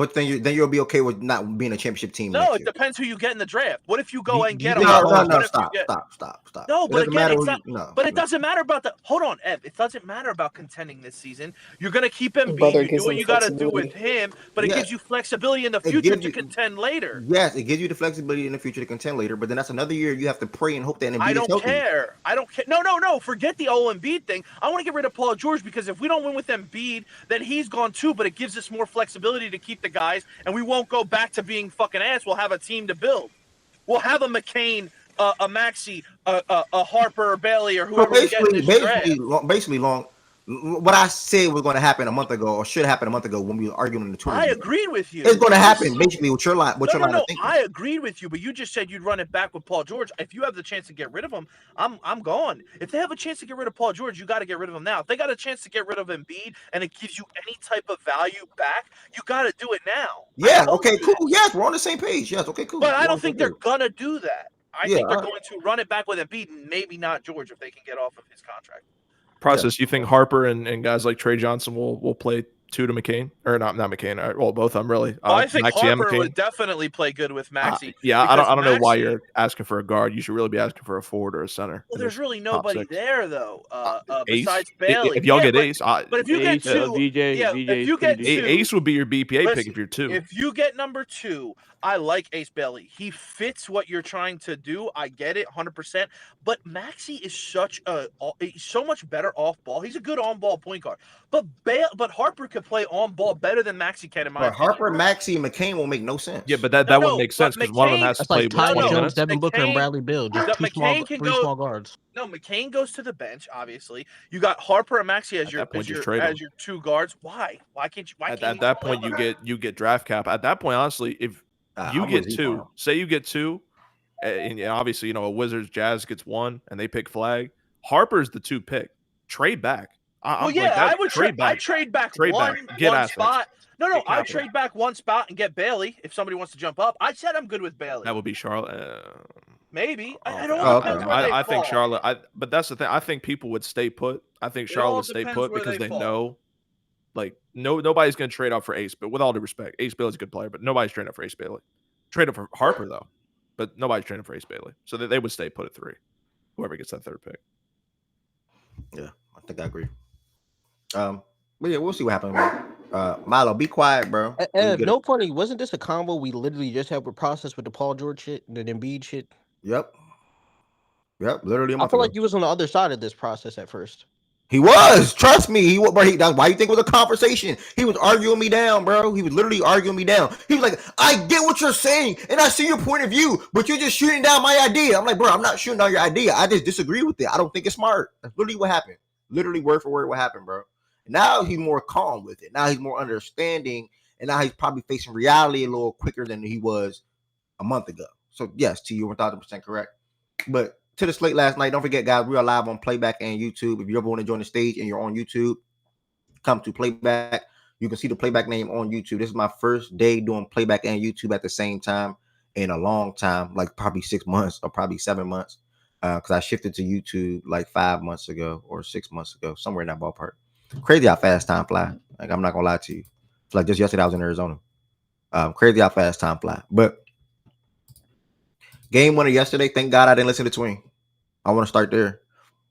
A: you'll be okay with not being a championship team.
J: No, it depends who you get in the draft. What if you go and get him?
A: No, stop.
J: No, but again,
A: it
J: doesn't matter about the. Hold on, Ev. It doesn't matter about contending this season. You're gonna keep him. You do what you got to do with him, but it gives you flexibility in the future to contend later.
A: Yes, it gives you the flexibility in the future to contend later. But then that's another year you have to pray and hope that Embiid
J: I don't
A: is healthy.
J: care. I don't care. No. Forget the Embiid thing. I want to get rid of Paul George because if we don't win with Embiid, then he's gone too. But it gives us more flexibility to keep the guys, and we won't go back to being fucking ass. We'll have a team to build. We'll have a McCain, a Maxey, a Harper, or Bailey, or whoever.
A: Basically, long. What I said was going to happen a month ago, or should happen a month ago, when we were arguing on the Twitter.
J: I agreed with you.
A: It's going to happen basically what your line.
J: No. I agreed with you, but you just said you'd run it back with Paul George. If you have the chance to get rid of him, I'm gone. If they have a chance to get rid of Paul George, you got to get rid of him now. If they got a chance to get rid of Embiid and it gives you any type of value back, you got to do it now.
A: Yeah. Okay. Cool. Yes, we're on the same page. Yes. Okay. Cool.
J: But I don't think they're gonna do that. I think they're going to run it back with Embiid, and maybe not George if they can get off of his contract.
B: Process. You think Harper and guys like Trey Johnson will play 2 to McCain, or not McCain? Well, both of them really.
J: I think Harper would definitely play good with Maxey.
B: I don't know why you're asking for a guard. You should really be asking for a forward or a center.
J: Well, there's really nobody there though, besides Bailey.
B: If y'all get Ace,
J: but if you get 2, if you get 2,
B: Ace would be your BPA pick if you're 2.
J: If you get number 2, I like Ace Bailey. He fits what you're trying to do. I get it 100%. But Maxey is so much better off ball. He's a good on ball point guard. But Harper could play on ball better than Maxey can in my opinion.
A: Harper, Maxey, and McCain will make no sense.
B: Yeah, but that wouldn't make sense because one of them has to play.
F: That's like Tyus
B: 20
F: Jones,
B: minutes.
F: Devin Booker, and Bradley Beal. Just three small guards.
J: No, McCain goes to the bench. Obviously, you got Harper and Maxey as your 2 guards. Why? Why can't you?
B: At that point, you get draft cap. At that point, honestly, if you get 2, say you get 2, and obviously a Wizards Jazz gets 1, and they pick Flag. Harper's the 2 pick. Trade back.
J: I would trade back. I trade back one spot. No, I trade back one spot and get Bailey if somebody wants to jump up. I said I'm good with Bailey.
B: That would be Charlotte.
J: Maybe. I don't know.
B: I think Charlotte. But that's the thing. I think people would stay put. I think Charlotte would stay put because they know, like, nobody's going to trade out for Ace. But with all due respect, Ace Bailey's a good player, but nobody's trading up for Ace Bailey. Traded for Harper though, but nobody's trading for Ace Bailey, so they would stay put at 3. Whoever gets that 3rd pick.
A: Yeah, I think I agree. But yeah, we'll see what happens. Milo, be quiet, bro.
F: No funny. Wasn't this a combo we literally just had with process with the Paul George shit and the Embiid shit?
A: Yep. Yep, literally a
F: I
A: month
F: feel
A: ago.
F: like you was on the other side of this process at first.
A: He was. Trust me. He was. That's why you think it was a conversation. He was arguing me down, bro. He was literally arguing me down. He was like, "I get what you're saying, and I see your point of view, but you're just shooting down my idea." I'm like, "Bro, I'm not shooting down your idea. I just disagree with it. I don't think it's smart." That's literally what happened. Literally word for word what happened, bro. Now he's more calm with it. Now he's more understanding, and now he's probably facing reality a little quicker than he was a month ago. So yes, to you, 1,000% correct. But to the slate last night, don't forget, guys, we are live on Playback and YouTube. If you ever want to join the stage and you're on YouTube, come to Playback. You can see the Playback name on YouTube. This is my first day doing Playback and YouTube at the same time in a long time, like probably 6 months or probably 7 months, because I shifted to YouTube like 5 months ago or 6 months ago, somewhere in that ballpark. Crazy how fast time fly. Like, I'm not gonna lie to you. It's like just yesterday I was in Arizona. Crazy how fast time fly. But game winner yesterday. Thank God I didn't listen to Twin. I want to start there.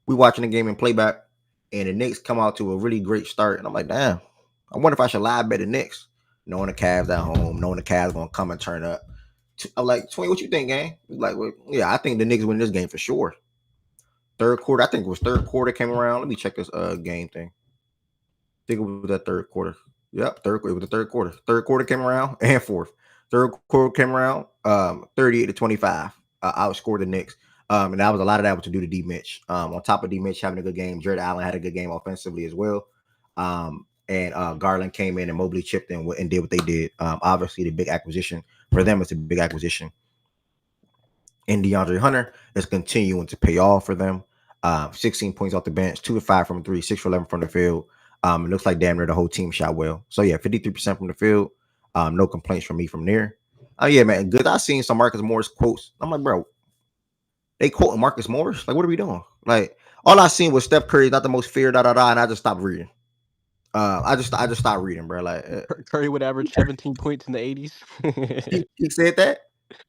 A: We watching the game in Playback, and the Knicks come out to a really great start, and I'm like, damn. I wonder if I should live bet the Knicks, knowing the Cavs at home, knowing the Cavs gonna come and turn up. I'm like, Twin, what you think, gang? He's like, well, yeah, I think the Knicks win this game for sure. Third quarter, I think it was third quarter came around. Let me check this game thing. I think it was that third quarter. Yep, it was the third quarter. Third quarter came around and fourth. Third quarter came around, 38-25. Outscored the Knicks. And that was a lot of that was to do to D Mitch. On top of D Mitch having a good game, Jared Allen had a good game offensively as well. And Garland came in and Mobley chipped in and did what they did. Obviously, the big acquisition for them is a big acquisition. And DeAndre Hunter is continuing to pay off for them. 16 points off the bench, 2 of 5 from 3, 6 for 11 from the field. It looks like damn near the whole team shot well. So yeah, 53% from the field. No complaints from me from there. Oh yeah, man, good. I seen some Marcus Morris quotes. I'm like, bro, they quoting Marcus Morris. Like, what are we doing? Like, all I seen was Steph Curry, not the most feared, and I just stopped reading. I just stopped reading, bro. Like,
F: Curry would average 17 points in the 80s.
A: he said that.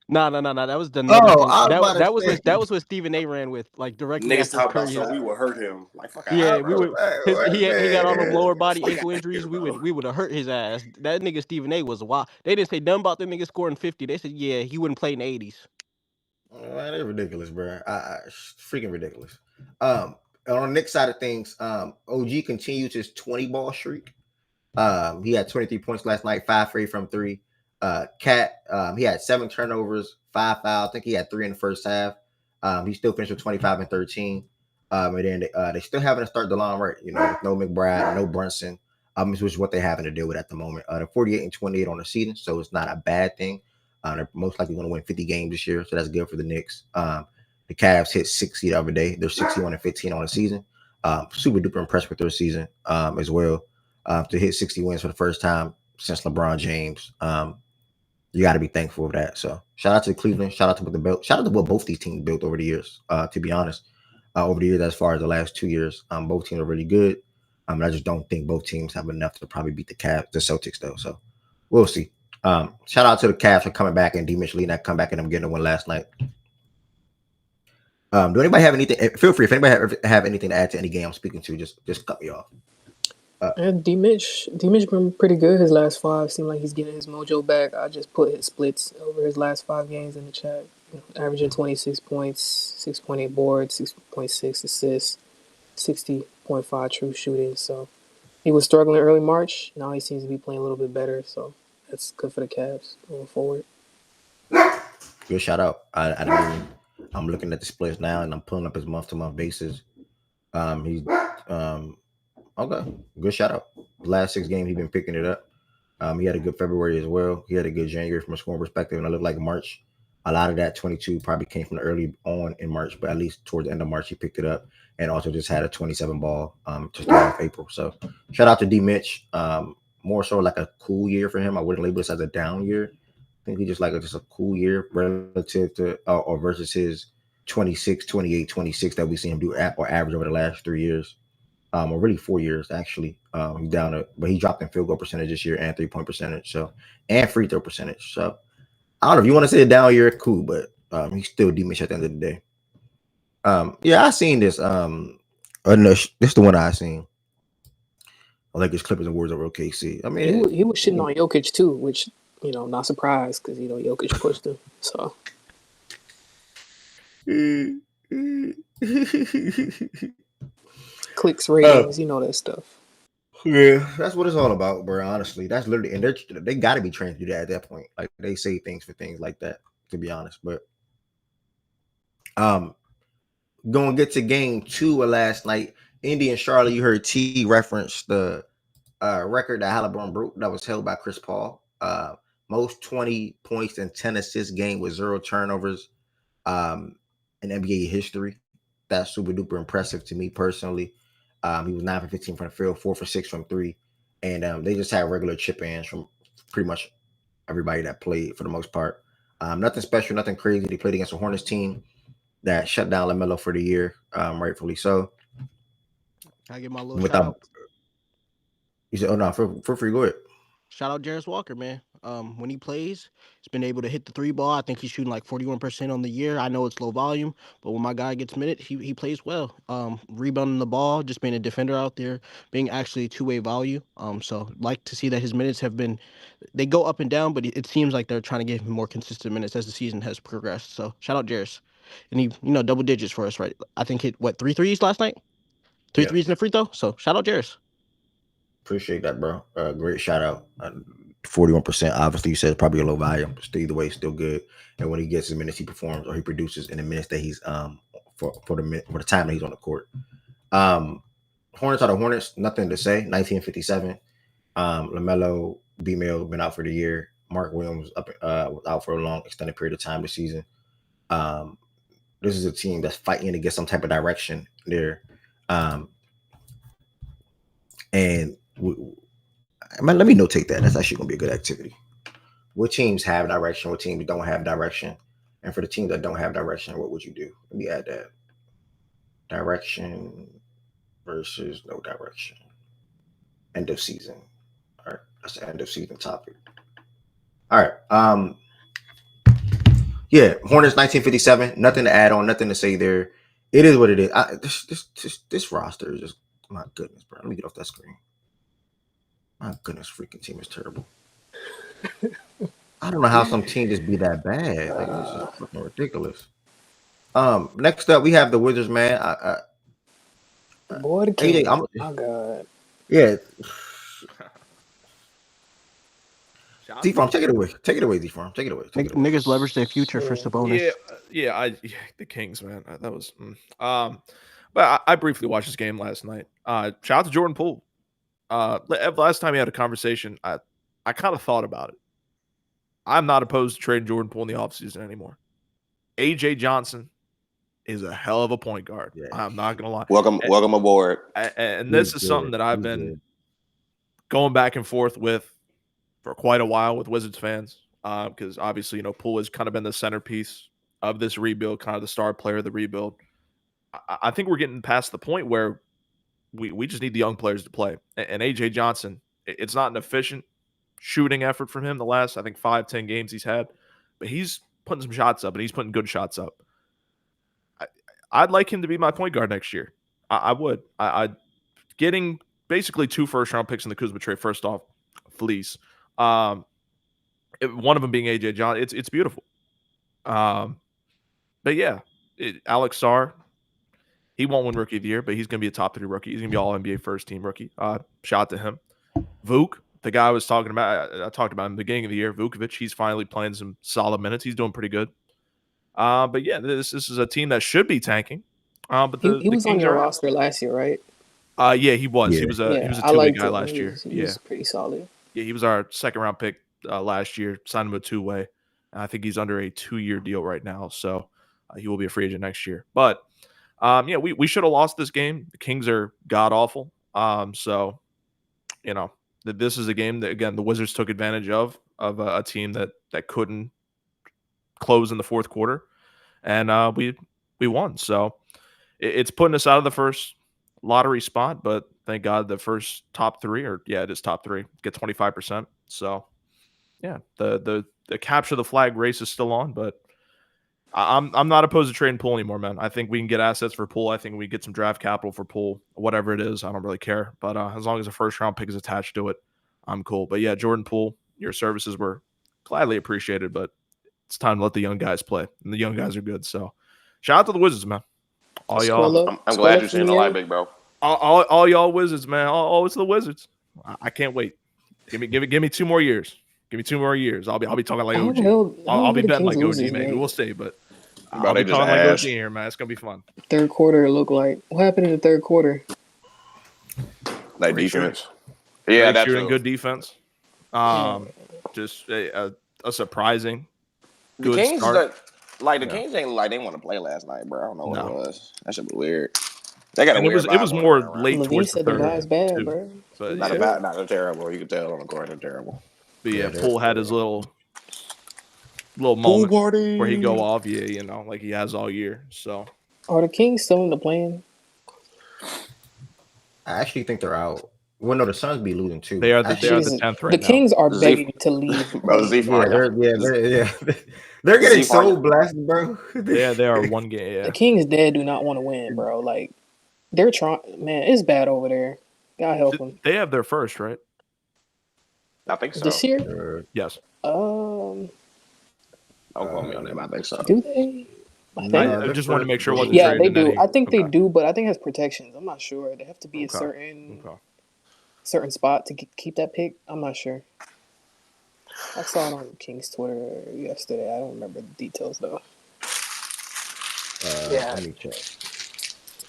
F: No. That was another
A: Oh,
F: thing.
A: I was about to say.
F: That was what Stephen A. ran with, like directly
L: Niggas
F: after
L: talk about
F: Curry.
L: so we would hurt him. Like fuck out.
F: Yeah,
L: Right,
F: we
L: bro.
F: would. He got all them lower body
L: Fuck
F: ankle
L: out
F: injuries.
L: here,
F: We
L: bro.
F: would have hurt his ass. That nigga Stephen A. was wild. They didn't say nothing about that nigga scoring 50. They said yeah, he wouldn't play in the 80s.
A: Man, they're ridiculous, bro. Freaking ridiculous. On the Knicks side of things, OG continues his 20 ball streak. He had 23 points last night, 5 for 8 from 3. Cat, he had 7 turnovers, 5 fouls. I think he had 3 in the first half. He still finished with 25 and 13. And then they still having to start the line right, with no McBride, no Brunson, which is what they're having to deal with at the moment. They're 48 and 28 on the season, so it's not a bad thing. They're most likely going to win 50 games this year, so that's good for the Knicks. The Cavs hit 60 the other day. They're 61 and 15 on the season. Super duper impressed with their season as well. To hit 60 wins for the first time since LeBron James. You got to be thankful for that. So shout out to Cleveland. Shout out to what both these teams built over the years. To be honest, over the years, as far as the last 2 years, both teams are really good. I just don't think both teams have enough to probably beat the Celtics though. So we'll see. Shout out to the Cavs for coming back and D Mitch leading that comeback and them getting a win last night. Do anybody have anything? Feel free if anybody have anything to add to any game I'm speaking to, just cut me off.
H: D Mitch been pretty good his last 5. Seemed like he's getting his mojo back. I just put his splits over his last 5 games in the chat. Averaging 26 points, 6.8 boards, 6.6 assists, 60.5 true shooting. So he was struggling early March. Now he seems to be playing a little bit better. So that's good for the Cavs going forward.
A: Good shout out. I'm looking at the splits now and I'm pulling up his month-to-month basis. He's okay. Good shout out. The last 6 games he's been picking it up. He had a good February as well. He had a good January from a scoring perspective, and it looked like March. A lot of that 22 probably came from the early on in March, but at least towards the end of March he picked it up, and also just had a 27 ball to start off April. So shout out to D Mitch. More so like a cool year for him. I wouldn't label this as a down year. I think he just like just a cool year relative to or versus his 26, 28, 26 that we see him do or average over the last 3 years. Or really 4 years actually. He's down but he dropped in field goal percentage this year and 3-point percentage, and free throw percentage. So I don't know if you want to say a down year, cool, but he's still D Mitch at the end of the day. Yeah, I seen this. No, this is the one I seen. I like his Clippers and Warriors over OKC. I mean,
H: he was shitting on Jokic too, which not surprised because Jokic pushed him. So Clicks, ratings, you know that stuff.
A: Yeah, that's what it's all about, bro. Honestly, that's literally, and they got to be trained to do that at that point. Like they say things for things like that, to be honest. But um, gonna get to game 2 of last night. Indy and Charlotte. You heard T reference the record that Halliburton broke that was held by Chris Paul. Most 20 points and 10 assists game with 0 turnovers in NBA history. That's super duper impressive to me personally. He was 9 for 15 from the field, 4 for 6 from 3. And they just had regular chip ins from pretty much everybody that played for the most part. Nothing special, nothing crazy. They played against a Hornets team that shut down LaMelo for the year, rightfully so.
F: Can I get my little shout out?
A: You said, "Oh no, for free, go ahead."
F: Shout out Jarris Walker, man. When he plays, he's been able to hit the 3 ball. I think he's shooting like 41% on the year. I know it's low volume, but when my guy gets minutes, he plays well. Rebounding the ball, just being a defender out there, being actually a two-way value. So like to see that his minutes they go up and down, but it seems like they're trying to give him more consistent minutes as the season has progressed. So shout out Jarris. And he, double digits for us, right? I think hit 3 threes last night? 3 threes in the free throw. So shout out Jarris.
A: Appreciate that, bro. Great shout out. 41%. Obviously, you said probably a low volume. Still, either way, still good. And when he gets his minutes, he performs or he produces in the minutes that he's for the time that he's on the court. Hornets are the Hornets. Nothing to say. 1957. LaMelo, B-Mill been out for the year. Mark Williams was out for a long extended period of time this season. This is a team that's fighting to get some type of direction there. And let me notate that. That's actually going to be a good activity. What teams have direction? What teams don't have direction? And for the teams that don't have direction, what would you do? Let me add that. Direction versus no direction. End of season. All right. That's the end of season topic. All right. Yeah. Hornets 1957. Nothing to add on. Nothing to say there. It is what it is. This roster is just, my goodness, bro. Let me get off that screen. My goodness, freaking team is terrible. I don't know how some team just be that bad. Like, it's just fucking ridiculous. Next up, we have the Wizards, man.
H: Boy, the King. My God.
A: Yeah. D-Farm, take it away. Take it away, D-Farm. Take it away.
F: Niggas leverage their future for Sabonis.
B: Yeah, the Kings, man. That was but I briefly watched this game last night. Shout out to Jordan Poole. Last time we had a conversation, I kind of thought about it. I'm not opposed to trading Jordan Poole in the offseason anymore. AJ Johnson is a hell of a point guard. Yeah. I'm not gonna lie.
L: Welcome aboard.
B: And this is something that I've been going back and forth with for quite a while with Wizards fans, because obviously, Poole has kind of been the centerpiece of this rebuild, kind of the star player of the rebuild. I think we're getting past the point where we just need the young players to play. And AJ Johnson, it's not an efficient shooting effort from him the last, I think, 5-10 games he's had, but he's putting some shots up, and he's putting good shots up. I'd like him to be my point guard next year. I would. Getting basically 2 first-round picks in the Kuzma trade, first off, fleece. One of them being AJ Johnson. It's beautiful. But yeah, Alex Sarr, he won't win Rookie of the Year, but he's going to be a top 3 rookie. He's going to be all NBA first-team rookie. Shout out to him. Vuk, the guy I was talking about, I talked about in the beginning of the year, Vukovic, he's finally playing some solid minutes. He's doing pretty good. But yeah, this is a team that should be tanking. But
H: he was on your roster last year, right?
B: Yeah, he was. Yeah. He was a two-way guy last year.
H: He was pretty solid.
B: Yeah, he was our second-round pick last year. Signed him a 2-way. I think he's under a 2-year deal right now, so he will be a free agent next year. But yeah, we should have lost this game. The Kings are god awful. So this is a game that, again, the Wizards took advantage of a team that couldn't close in the fourth quarter, and we won. So it's putting us out of the first lottery spot, but thank God the first top 3, it is top 3, get 25%. So yeah, the capture the flag race is still on, but I'm not opposed to trading Poole anymore, man. I think we can get assets for Poole. I think we get some draft capital for Poole, whatever it is. I don't really care, but as long as a first round pick is attached to it, I'm cool. But yeah, Jordan Poole, your services were gladly appreciated, but it's time to let the young guys play, and the young guys are good. So shout out to the Wizards, man. All y'all,
L: I'm glad you're seeing the light, big bro.
B: All y'all Wizards, man. All it's the Wizards. I can't wait. Give me 2 more years. Give me 2 more years. I'll be talking like OG. I'll be betting like OG, maybe. We'll see, but I'll be talking like OG here, man. It's gonna be fun.
H: Third quarter look like. What happened in the third quarter?
L: Like defense. Yeah, that's
B: shooting, good defense. Just a surprising good
L: Kings
B: start.
L: The Kings ain't like they want to play last night, bro. I don't know what it was. That should be weird. They got a weird vibe.
B: It was more late
H: Levine
B: towards
H: said
B: the
H: the
B: third.
H: vibe's bad, bro.
B: But
L: not they're terrible. You can tell on the court they're terrible.
B: But yeah, Poole had his little moment where he go off. Yeah, you know, like he has all year. So
H: are the Kings still in the plan?
A: I actually think they're out. Well, no, the Suns be losing too.
B: They are the 10th right now.
H: The Kings are begging to leave.
A: They're getting so blasted, bro.
B: Yeah, they are one game. Yeah.
H: The Kings dead do not want to win, bro. Like they're trying. Man, it's bad over there. God help them.
B: They have their first, right?
L: I think so.
H: This year?
B: Yes.
L: Don't quote me on them. I think so.
H: Do they?
B: I just wanted to make sure.
H: Yeah, they do. I think they do, but I think it has protections. I'm not sure. They have to be a certain spot to keep that pick. I'm not sure. I saw it on King's Twitter yesterday. I don't remember the details though.
A: Let me check.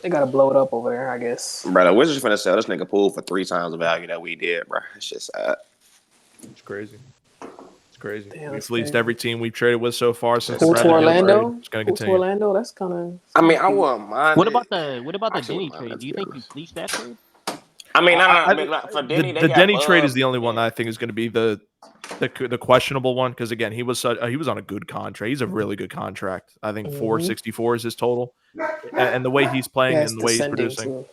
H: They gotta blow it up over there, I guess.
L: Bro, the Wizards finna sell this nigga Poole for 3 times the value that we did, bro. It's just sad.
B: It's crazy. Crazy. Damn, we've fleeced every team we've traded with so far since
H: Poole to Orlando.
B: It's going to continue.
H: To Orlando. That's kind of.
L: I mean, I wouldn't mind.
E: What about the Denny trade? Do you think we fleeced that trade?
L: I mean, for Denny,
B: the Denny trade is the only one that I think is going to be the questionable one because again, he was on a good contract. He's a really good contract. I think 464 is his total, and the way he's playing and the way he's producing.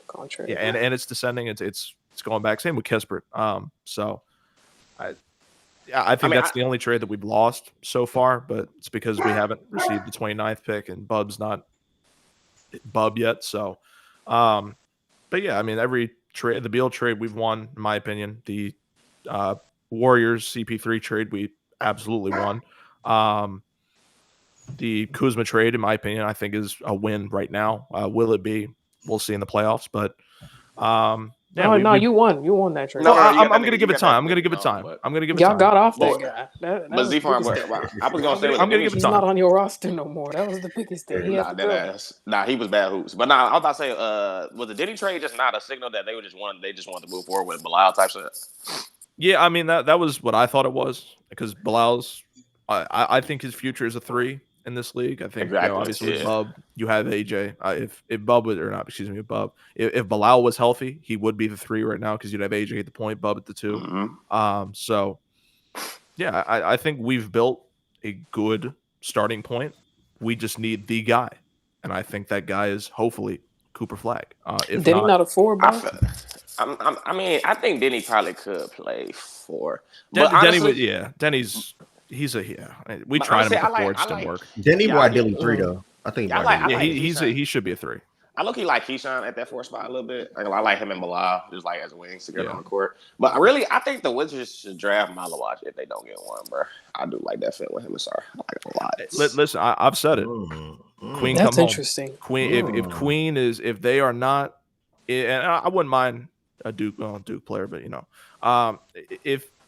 B: Yeah, and it's descending. It's going back. Same with Kispert. I think that's the only trade that we've lost so far, but it's because we haven't received the 29th pick and Bub's not Bub yet. So, but yeah, I mean, every trade, the Beal trade we've won, in my opinion. The Warriors CP3 trade we absolutely won. The Kuzma trade, in my opinion, I think is a win right now. Will it be? We'll see in the playoffs, but.
H: Yeah, you won. You won that trade.
B: No, I'm going to give it time. I'm going to give it time.
H: Y'all got off that guy.
L: But Z-Farm, I was going to say,
B: I'm going to give it
H: he's
B: time.
H: not on your roster no more. That was the biggest thing. He
L: he was bad hoops. But I was about to say, was the Diddy trade just not a signal that they just wanted to move forward with Bilal type shit?
B: Yeah, I mean that was what I thought it was because Bilal's. I think his future is a 3 in this league. I think obviously with Bub, you have AJ. If Bub was or not, excuse me, Bub. If Bilal was healthy, he would be the 3 right now because you'd have AJ at the point, Bub at the 2.
L: Mm-hmm.
B: So yeah, I think we've built a good starting point. We just need the guy, and I think that guy is hopefully Cooper Flagg. If
H: Did he not a 4, bro?
L: I mean, I think Denny probably could play 4.
B: But honestly, Denny's. We tried him before; it just didn't work.
A: Denny will ideally 3 though. I think.
B: He should be a 3.
L: I look like Keyshawn at that 4 spot a little bit. Like, I like him and Bilal just like as wings together on the court. But really, I think the Wizards should draft Malawach if they don't get one, bro. I do like that fit with him. Sorry, I like it a lot.
B: Listen, I've said it. Queen,
H: that's
B: come
H: interesting.
B: Home. Queen, if Queen is, if they are not, and I wouldn't mind a Duke player, but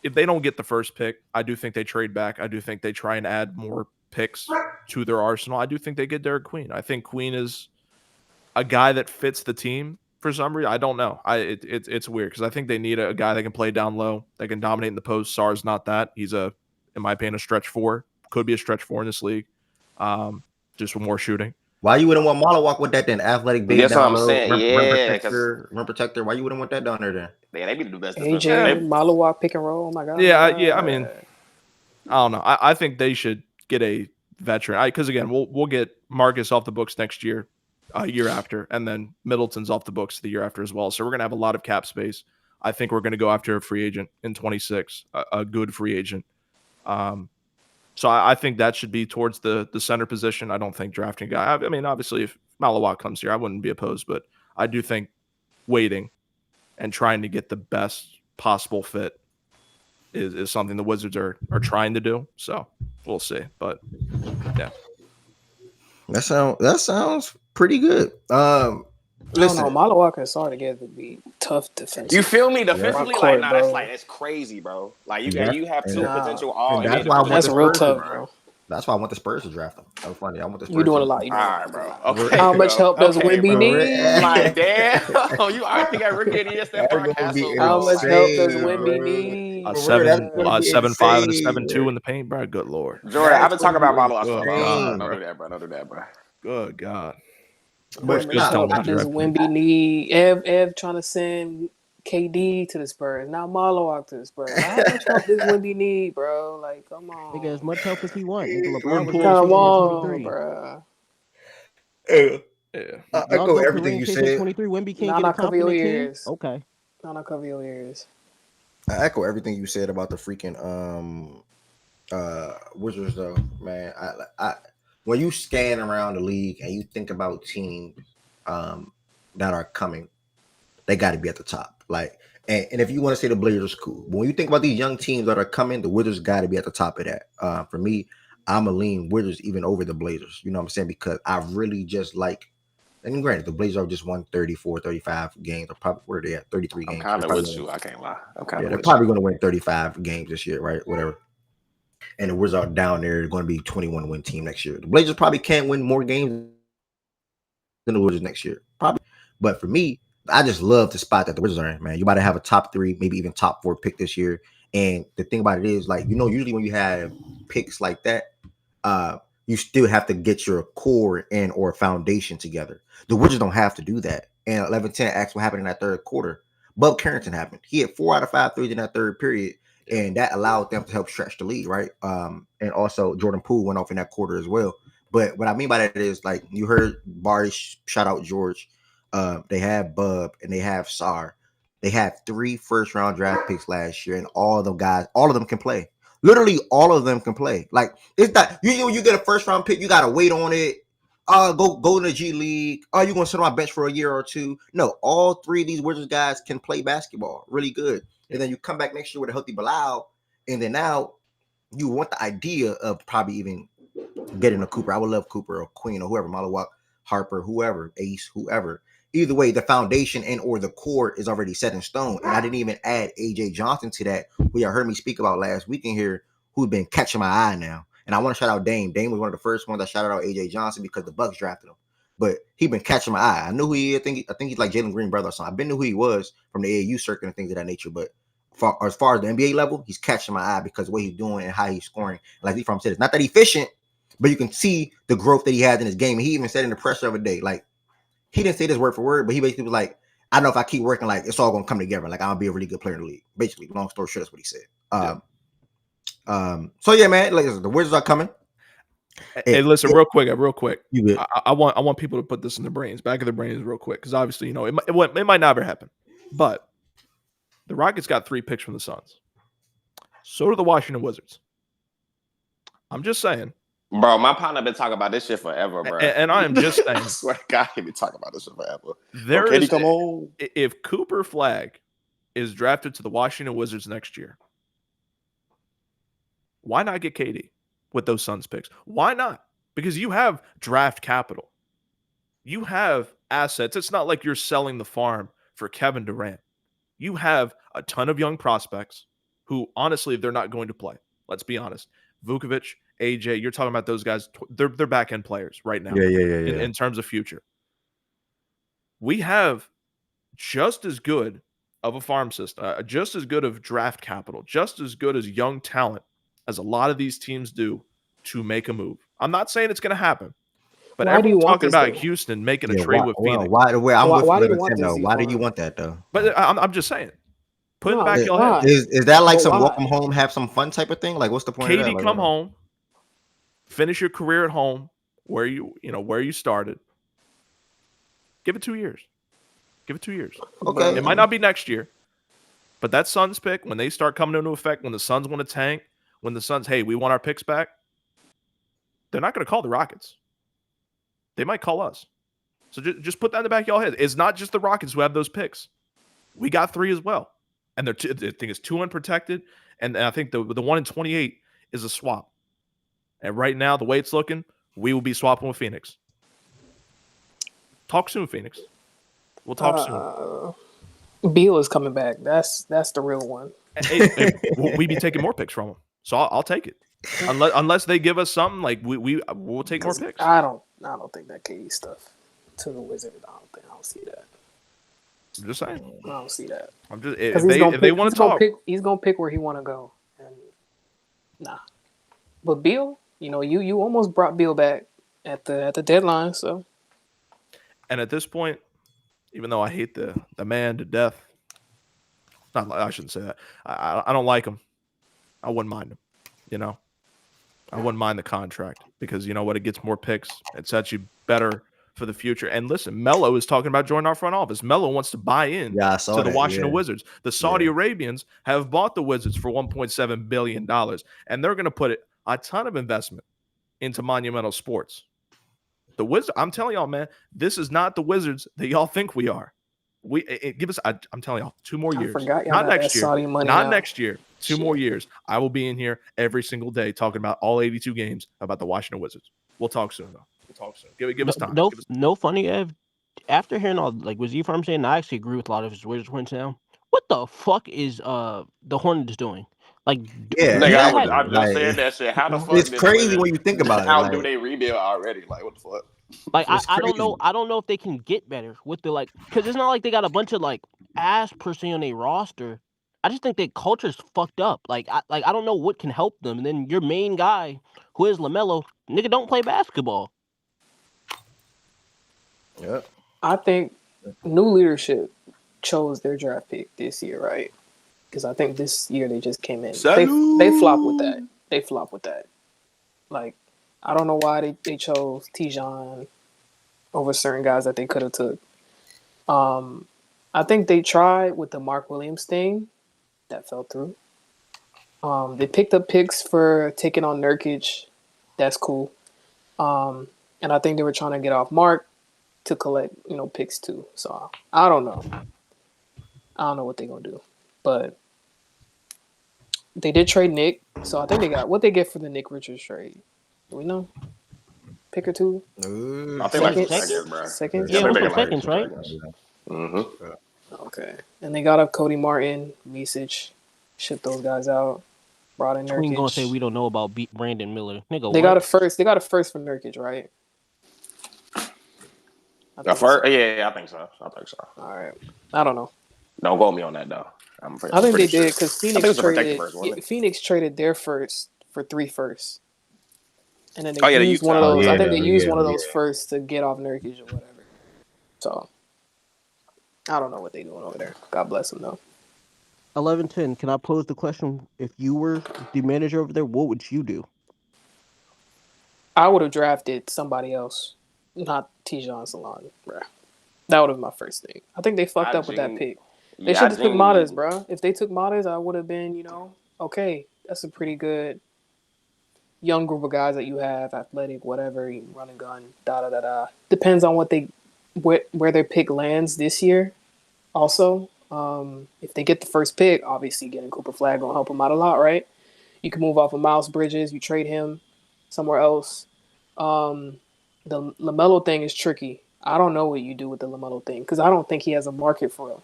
B: if they don't get the first pick, I do think they trade back. I do think they try and add more picks to their arsenal. I do think they get Derek Queen. I think Queen is a guy that fits the team for some reason. I don't know. It's weird because I think they need a guy that can play down low, that can dominate in the post. Sarr's not that. He's in my opinion, a stretch 4. Could be a stretch 4 in this league. Just with more shooting.
A: Why you wouldn't want Malawach with that then? Athletic big down low, rim protector. Why you wouldn't want that down there then?
L: Yeah, they be the best.
H: AJ Malawach pick and roll. Oh my god.
B: Yeah. I mean, I don't know. I think they should get a veteran. Because again, we'll get Marcus off the books next year, year after, and then Middleton's off the books the year after as well. So we're gonna have a lot of cap space. I think we're gonna go after a free agent in 26, a good free agent. So I think that should be towards the center position. I don't think drafting a guy. I mean, obviously, if Malawach comes here, I wouldn't be opposed. But I do think waiting and trying to get the best possible fit is something the Wizards are trying to do. So we'll see. But yeah,
A: that sounds pretty good.
H: I don't know.
A: Listen,
H: Milwaukee and Sar together be tough defensive.
L: You feel me?
A: yeah,
L: Defensively,
H: Front
L: like
H: court,
L: nah,
H: bro.
L: that's crazy, bro. Like
A: and that's
L: you have two
H: Nah,
L: potential all
A: and that's
L: NBA
A: why I want
H: that's
A: the
L: defenders
H: real
L: on
A: Spurs to.
L: one,
H: tough,
L: bro.
H: bro.
A: That's why I want the Spurs to draft them. That's funny. I want the
H: You
A: Spurs
H: doing a
A: to.
H: lot. You
L: All
H: doing a
L: right,
H: lot.
L: bro.
H: How
L: Okay,
H: much
L: bro.
H: help does
L: Okay,
H: Wimby
L: bro.
H: need?
L: Like, damn, you already got Ricky and ES that
A: That's gonna be
L: podcast,
H: How
L: bro.
H: much
L: Like,
H: help does
A: insane,
L: damn.
H: Wimby
A: bro.
B: A
H: need,
A: For real, that's
B: seven,
A: gonna
H: bro?
B: a
A: be
B: 7-5 and a
A: insane,
B: 7-2
A: bro.
B: in the paint, bro. Good lord.
L: Jordan, I've
A: That's
L: been
A: gonna
L: talking about
A: be
L: Milo for a
B: Good
L: long time.
B: God,
A: insane.
L: Don't
B: bro.
L: do that, bro. Don't do that, bro.
B: Good God.
H: How
B: Wish
A: But
B: good
H: much
A: nah,
B: Stone
H: help
B: got
H: does
B: drafted.
H: Wimby need? Ev trying to send KD to the Spurs. Now Marlowe to the Spurs. How much help does Wimby need, bro? Like, come
F: Nigga, as
H: on.
F: much help as he want. Nigga, LeBron
B: Jordan
F: was there
B: Poole.
H: Come
F: chasing
H: on,
F: 23.
H: bro.
A: uh,
B: Yeah.
A: I echo
F: Lonzo
A: everything
F: Kareem
A: you
F: chasing
A: said.
F: 23. Wemby can't
H: Nah,
F: get a
H: not cover your
F: competent team.
H: ears.
F: Okay.
H: Not cover your ears.
A: I echo everything you said about the freaking Wizards though, man. I when you scan around the league and you think about teams um that are coming, they got to be at the top. Like, and if you want to say the Blazers, cool. But when you think about these young teams that are coming, the Wizards got to be at the top of that. For me, I'm a lean Wizards even over the Blazers. You know what I'm saying? Because I really just like. And granted, the Blazers have just won 34, 35 games. Or probably where they at 33
L: I'm
A: games.
L: kind
A: They're
L: of
A: probably
L: with
A: gonna,
L: you. I can't lie. I'm kind
A: yeah,
L: of
A: they're
L: with you.
A: probably going to win 35 games this year, right? Whatever. And the Wizards are down there. They're going to be 21 win team next year. The Blazers probably can't win more games than the Wizards next year. Probably. But for me, I just love the spot that the Wizards are in, man. You about to have a top 3, maybe even top 4 pick this year. And the thing about it is, like, usually when you have picks like that, you still have to get your core and or foundation together. The Wizards don't have to do that. And 11-10 asked what happened in that third quarter. Bub Carrington happened. He had 4 out of 5 threes in that third period, and that allowed them to help stretch the lead, right? And also Jordan Poole went off in that quarter as well. But what I mean by that is, like, you heard Barry shout out George. They have Bub and they have Sar. They have 3 first-round draft picks last year, and all of them guys, all of them can play. Literally, all of them can play. Like, it's not you get a first-round pick, you gotta wait on it. Go to the G League. Oh, you're gonna sit on my bench for a year or two. No, all 3 of these Wizards guys can play basketball really good. And then you come back next year with a healthy Bilal, and then now you want the idea of probably even getting a Cooper. I would love Cooper or Queen or whoever, Malawak, Harper, whoever, Ace, whoever. Either way, the foundation and or the core is already set in stone. And I didn't even add AJ Johnson to that, who y'all heard me speak about last week in here, who's been catching my eye now. And I want to shout out Dame. Dame was one of the first ones I shouted out AJ Johnson because the Bucks drafted him. But he been catching my eye. I knew who he is. I think he's like Jalen Green brother or something. I've been knew who he was from the AAU circuit and things of that nature. But as far as the NBA level, he's catching my eye because of what he's doing and how he's scoring. Like he from said, it's not that efficient, but you can see the growth that he has in his game. And he even said in the press the other day, like, he didn't say this word for word, but he basically was like, I know if I keep working, like, it's all gonna come together. Like, I'm gonna be a really good player in the league. Basically, long story short, that's what he said. So yeah, man, like the Wizards are coming.
B: Hey, listen, real quick.
A: You good?
B: I want people to put this in their brains, back of their brains, real quick, because obviously, it might never happen, but the Rockets got 3 picks from the Suns. So do the Washington Wizards. I'm just saying.
L: Bro, my partner been talking about this shit forever, bro.
B: And I am just saying.
L: I swear to God, he been talking about this shit forever.
B: Come on. If Cooper Flag is drafted to the Washington Wizards next year, why not get KD with those Suns picks? Why not? Because you have draft capital. You have assets. It's not like you're selling the farm for Kevin Durant. You have a ton of young prospects who, honestly, they're not going to play. Let's be honest. Vukovic, AJ, you're talking about those guys. They're back-end players right now.
A: Yeah.
B: In terms of future. We have just as good of a farm system, just as good of draft capital, just as good as young talent as a lot of these teams do to make a move. I'm not saying it's going to happen, but
H: Why do you
B: everyone's
H: want
B: talking
H: this,
B: about
H: though?
B: Houston making a trade with Phoenix.
A: Why I'm with
H: Why do you
A: 11-10
H: want this,
A: though? Why do you
H: Zeke?
A: want that though?
B: But I'm just saying, put it
H: No,
B: back in your
H: why?
B: head.
A: Is that like
H: But
A: some
H: why?
A: welcome home, have some fun type of thing? Like, what's the point of that?
B: KD,
A: Like,
B: come home, finish your career at home where you started. Give it 2 years. Give it 2 years.
A: Okay.
B: It might not be next year, but that Suns pick, when they start coming into effect, when the Suns want to tank, when the Suns, hey, we want our picks back, they're not going to call the Rockets. They might call us. So just put that in the back of your head. It's not just the Rockets who have those picks. We got 3 as well. And I think it's 2 unprotected. And I think the 1 in 28 is a swap. And right now, the way it's looking, we will be swapping with Phoenix. Talk soon, Phoenix. We'll talk soon.
H: Beal is coming back. That's the real one.
B: Hey, we be taking more picks from them, so I'll take it. Unless they give us something like we'll take more picks.
H: I don't think that KD stuff to the Wizards. I don't see that.
B: I'm just saying.
H: I don't see that.
B: I'm just if they want to talk,
H: he's gonna pick where he want to go. And nah, but Beal, you almost brought Beal back at the deadline. So,
B: and at this point, even though I hate the man to death, I shouldn't say that. I don't like him. I wouldn't mind him. I wouldn't mind the contract because you know what? It gets more picks. It sets you better for the future. And listen, Melo is talking about joining our front office. Melo wants to buy in to the Washington Wizards. The Saudi Arabians have bought the Wizards for $1.7 billion, and they're going to put a ton of investment into Monumental Sports. The Wizards, I'm telling y'all, man, this is not the Wizards that y'all think we are. Give us, I'm telling y'all, 2 more years. Not next year. Not next year. 2 more years. I will be in here every single day talking about all 82 games about the Washington Wizards. We'll talk soon, though. We'll talk soon. Give us time.
F: No funny, Ev. After hearing all what Z Farm saying, I actually agree with a lot of his Wizards points now. What the fuck is the Hornets doing? Like,
L: nigga, I just said that shit. How the fuck?
A: It's crazy when you think about it.
L: How do they rebuild already? Like, what the fuck?
F: Like, I don't know. I don't know if they can get better with the because it's not like they got a bunch of ass per se on their roster. I just think their culture's fucked up. I don't know what can help them. And then your main guy, who is LaMelo, nigga, don't play basketball.
A: Yeah.
H: I think new leadership chose their draft pick this year, right? Because I think this year they just came in. They flopped with that. Like, I don't know why they chose Tijon over certain guys that they could have took. I think they tried with the Mark Williams thing. That fell through. They picked up picks for taking on Nurkic. That's cool. And I think they were trying to get off Mark to collect, picks too. So I don't know. I don't know what they're gonna do. But they did trade Nick. So I think they got what they get for the Nick Richards trade. Do we know? Pick or two?
L: I think seconds, bro.
H: Seconds?
F: Yeah, it was seconds, right?
L: Mm-hmm.
H: Okay. And they got up Cody Martin, Misic, shipped those guys out. Brought in Nurkic.
F: We gonna say we don't know about Brandon Miller. Nigga,
H: They got a first for Nurkic, right?
L: Yeah, I think so.
H: All right. I don't know.
L: Don't quote me on that though.
H: I think they did because Phoenix traded their first for 3 firsts. And then they used one of those. I think they used one of those first to get off Nurkic or whatever. So I don't know what they're doing over there. God bless them though.
F: 11-10. Can I pose the question? If you were the manager over there, what would you do?
H: I would have drafted somebody else, not Tijon Salon, bro. That would have been my first thing. I think they fucked up with that pick. They should have took Matas, bro. If they took Matas, I would have been, okay, that's a pretty good young group of guys that you have, athletic, whatever, you run and gun, da-da-da-da. Depends on where their pick lands this year. Also, if they get the first pick, obviously getting Cooper Flag gonna help them out a lot, right? You can move off of Miles Bridges, you trade him somewhere else. The LaMelo thing is tricky. I don't know what you do with the LaMelo thing because I don't think he has a market for him.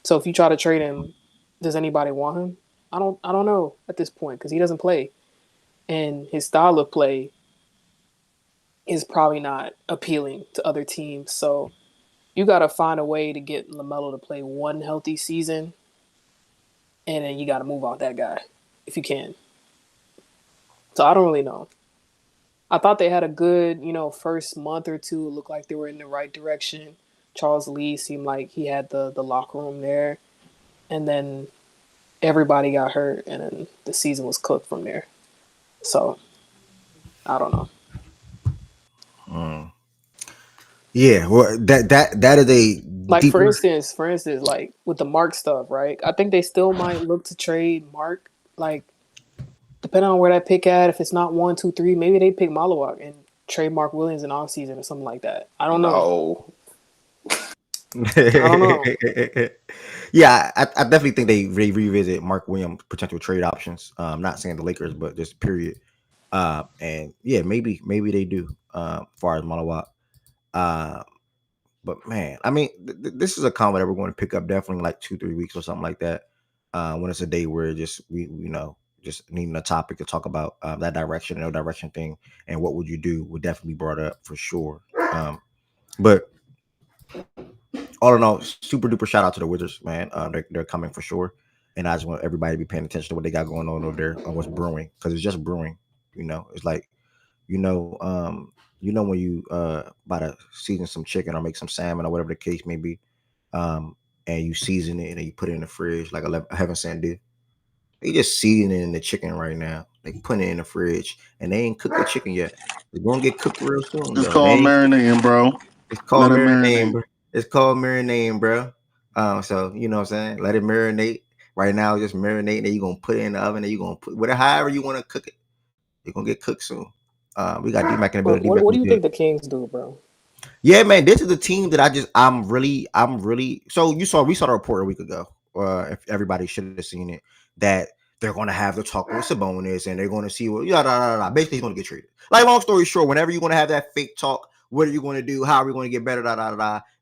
H: So if you try to trade him, does anybody want him? I don't know at this point because he doesn't play, and his style of play is probably not appealing to other teams. So you got to find a way to get LaMelo to play one healthy season, and then you got to move off that guy if you can. So I don't really know. I thought they had a good, first month or two. It looked like they were in the right direction. Charles Lee seemed like he had the locker room there. And then everybody got hurt, and then the season was cooked from there. So, I don't know.
A: Yeah, well, that is a
H: like for instance, like with the Mark stuff, right? I think they still might look to trade Mark, like depending on where that pick at. If it's not 1, 2, 3, maybe they pick Malawak and trade Mark Williams in off season or something like that. I don't know.
A: I don't know. Yeah, I definitely think they revisit Mark Williams' potential trade options. Not saying the Lakers, but just period. And yeah, maybe they do. As far as Malawak. But man, I mean, this is a comment that we're going to pick up definitely in like 2-3 weeks or something like that. When it's a day where just we just needing a topic to talk about that direction, no direction thing, and what would you do would definitely be brought up for sure. But all in all, super duper shout out to the Wizards, man. They're coming for sure, and I just want everybody to be paying attention to what they got going on over there on what's brewing because it's just brewing. It's like you know, when you about to season some chicken or make some salmon or whatever the case may be, and you season it and then you put it in the fridge like a Heaven Sent did. They just seasoning in the chicken right now. They putting it in the fridge and they ain't cooked the chicken yet. It's gonna get cooked real soon
C: It's
A: though. They
C: called
A: ain't,
C: marinating, bro.
A: it's called
C: Let it
A: marinating,
C: marinate.
A: bro. It's called marinating, bro. So you know what I'm saying? Let it marinate. Right now, just marinating. Then you're gonna put it in the oven and you're gonna put whatever however you want to cook it. It's gonna get cooked soon. We got D-Mac in the
H: But
A: building. D-Mac
H: what
A: was
H: do you
A: good.
H: think the Kings do, bro?
A: Yeah, man, this is the team that I'm really. So we saw the report a week ago. If everybody should have seen it, that they're going to have the talk with Sabonis and they're going to see what basically he's going to get traded. Like long story short, whenever you're going to have that fake talk, what are you going to do? How are we going to get better?